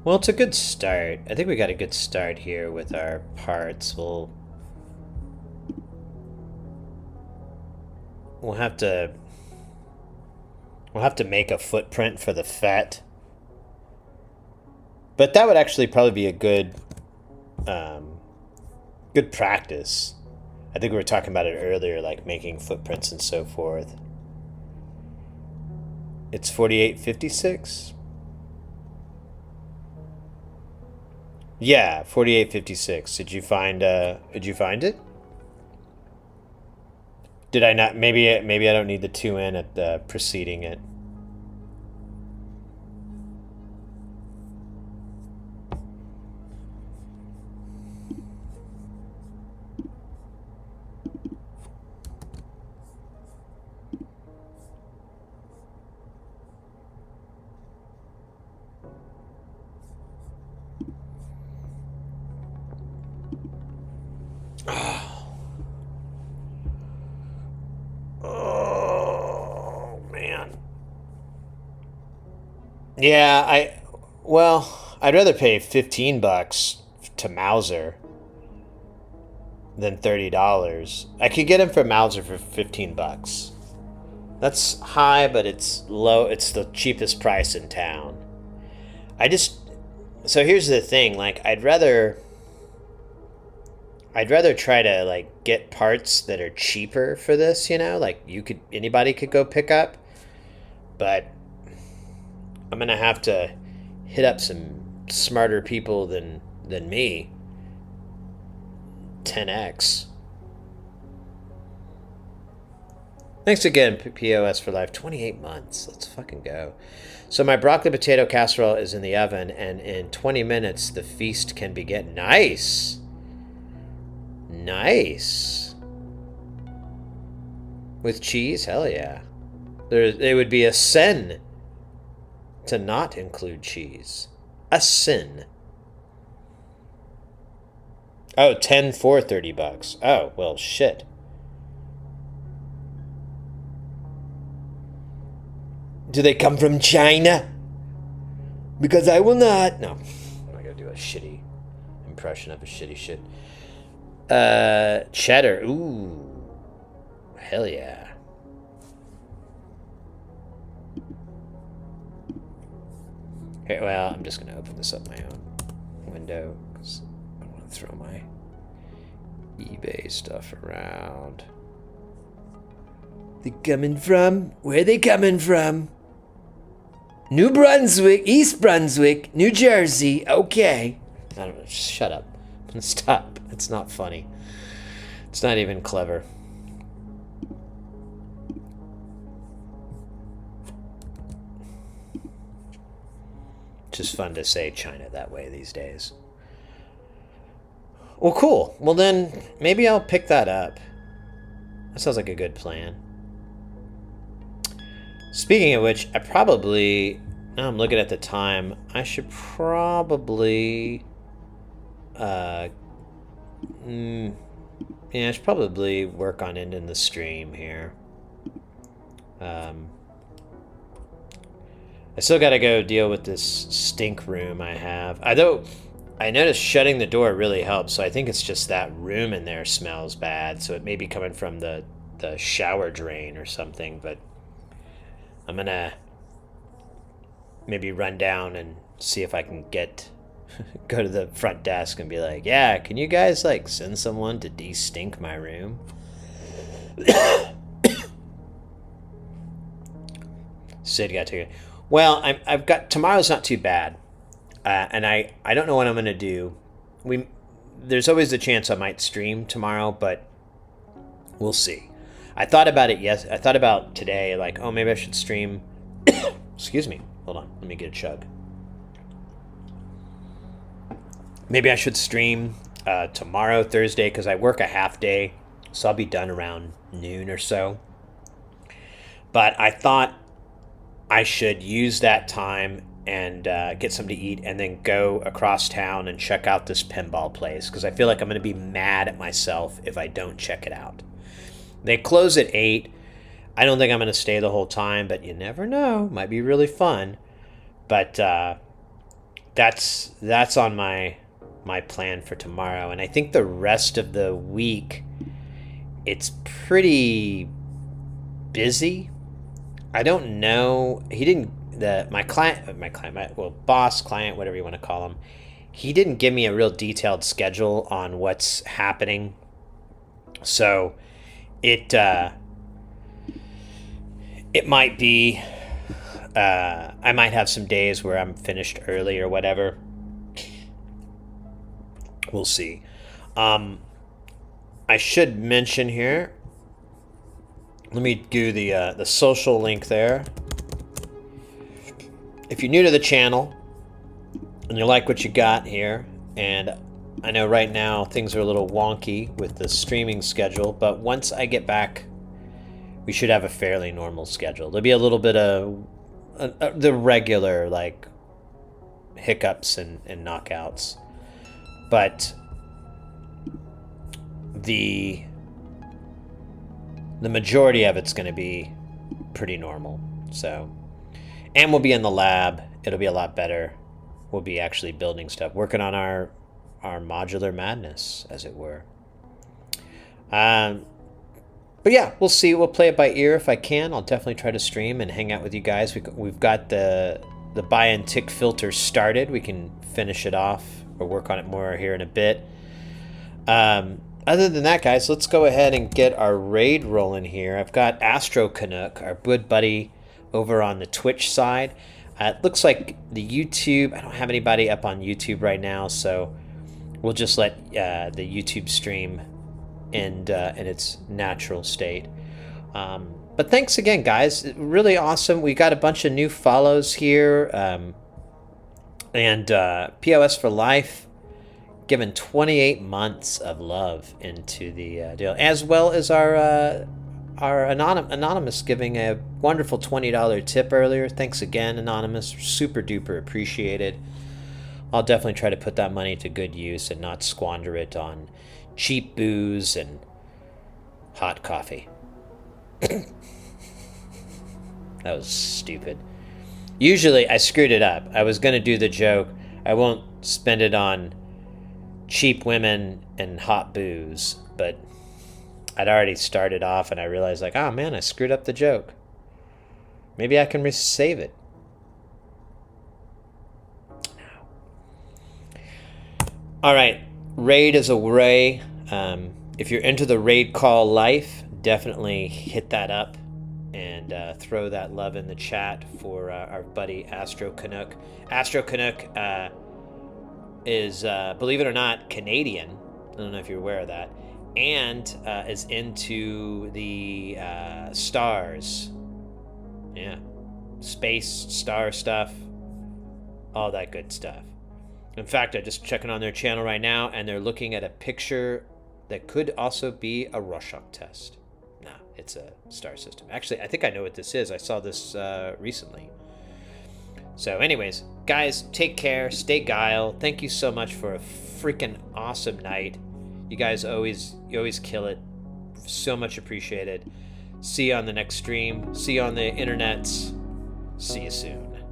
Well, it's a good start. I think we got a good start here with our parts. We'll have to make a footprint for the FET But that would actually probably be a good good practice. I think we were talking about it earlier, like making footprints and so forth. It's 4856. Yeah, 4856. Did you find it? Did I not? Maybe I don't need the 2N at the preceding it. Oh man. Yeah, I'd rather pay $15 to Mauser than $30. I could get him for Mauser for $15. That's high, but it's low. It's the cheapest price in town. So here's the thing, like I'd rather try to like get parts that are cheaper for this, like anybody could go pick up, but I'm gonna have to hit up some smarter people than me. 10x. Thanks again, POS for life. 28 months. Let's fucking go. So my broccoli potato casserole is in the oven, and in 20 minutes the feast can begin. Nice. Nice. With cheese? Hell yeah. It would be a sin to not include cheese. A sin. Oh, 10 for $30. Oh, well, shit. Do they come from China? Because I will not. No. I gotta do a shitty impression of a shitty shit. Cheddar. Ooh. Hell yeah. Okay, well, I'm just gonna open this up my own window because I want to throw my eBay stuff around. They coming from? Where are they coming from? New Brunswick, East Brunswick, New Jersey. Okay. I don't know. Shut up. I'm gonna stop. It's not funny. It's not even clever. It's just fun to say China that way these days. Well, cool. Well, then maybe I'll pick that up. That sounds like a good plan. Speaking of which, now I'm looking at the time, I should probably, I should probably work on ending the stream here. I still got to go deal with this stink room I have. Although, I noticed shutting the door really helps, so I think it's just that room in there smells bad, so it may be coming from the shower drain or something, but I'm gonna maybe run down and see if I can go to the front desk and be like, yeah, can you guys like send someone to de-stink my room? Sid got to. Well, I've got tomorrow's not too bad, and I don't know what I'm gonna do. There's always a chance I might stream tomorrow, but we'll see. I thought about it. Yes, I thought about today. Like, oh, maybe I should stream. Excuse me. Hold on. Let me get a chug. Maybe I should stream tomorrow, Thursday, because I work a half day, so I'll be done around noon or so. But I thought I should use that time and get something to eat and then go across town and check out this pinball place, because I feel like I'm going to be mad at myself if I don't check it out. They close at 8. I don't think I'm going to stay the whole time, but you never know. Might be really fun. But that's on my plan for tomorrow. And I think the rest of the week, it's pretty busy. I don't know. my boss, client, whatever you want to call him, he didn't give me a real detailed schedule on what's happening. So it might be, I might have some days where I'm finished early or whatever. We'll see. I should mention here, let me do the social link there. If you're new to the channel and you like what you got here, and I know right now things are a little wonky with the streaming schedule, but once I get back, we should have a fairly normal schedule. There'll be a little bit of the regular, like, hiccups and knockouts, but the majority of it's going to be pretty normal. So, and we'll be in the lab. It'll be a lot better. We'll be actually building stuff, working on our modular madness, as it were. But yeah, we'll see. We'll play it by ear if I can. I'll definitely try to stream and hang out with you guys. We've got the buy and tick filter started. We can finish it off or work on it more here in a bit. Other than that, guys, let's go ahead and get our raid rolling here. I've got Astro Canuck, our good buddy, over on the Twitch side. It looks like the YouTube, I don't have anybody up on YouTube right now, so we'll just let the YouTube stream end in its natural state. But thanks again, guys. Really awesome. We got a bunch of new follows here. And POS for Life, given 28 months of love into the deal, as well as our Anonymous giving a wonderful $20 tip earlier. Thanks again, Anonymous. Super duper appreciated. I'll definitely try to put that money to good use and not squander it on cheap booze and hot coffee. That was stupid. Usually I screwed it up. I was going to do the joke, I won't spend it on cheap women and hot booze, but I'd already started off and I realized, like, oh man, I screwed up the joke. Maybe I can save it. All right, raid is a way. If you're into the raid call life, definitely hit that up and throw that love in the chat for our buddy Astro Canuck. Astro Canuck is, believe it or not, Canadian. I don't know if you're aware of that. And is into the stars. Yeah. Space, star stuff. All that good stuff. In fact, I'm just checking on their channel right now, and they're looking at a picture that could also be a Rorschach test. No, it's a star system. Actually, I think I know what this is. I saw this recently. So anyways, guys, take care. Stay guile. Thank you so much for a freaking awesome night. You guys always kill it. So much appreciated. See you on the next stream. See you on the internets. See you soon.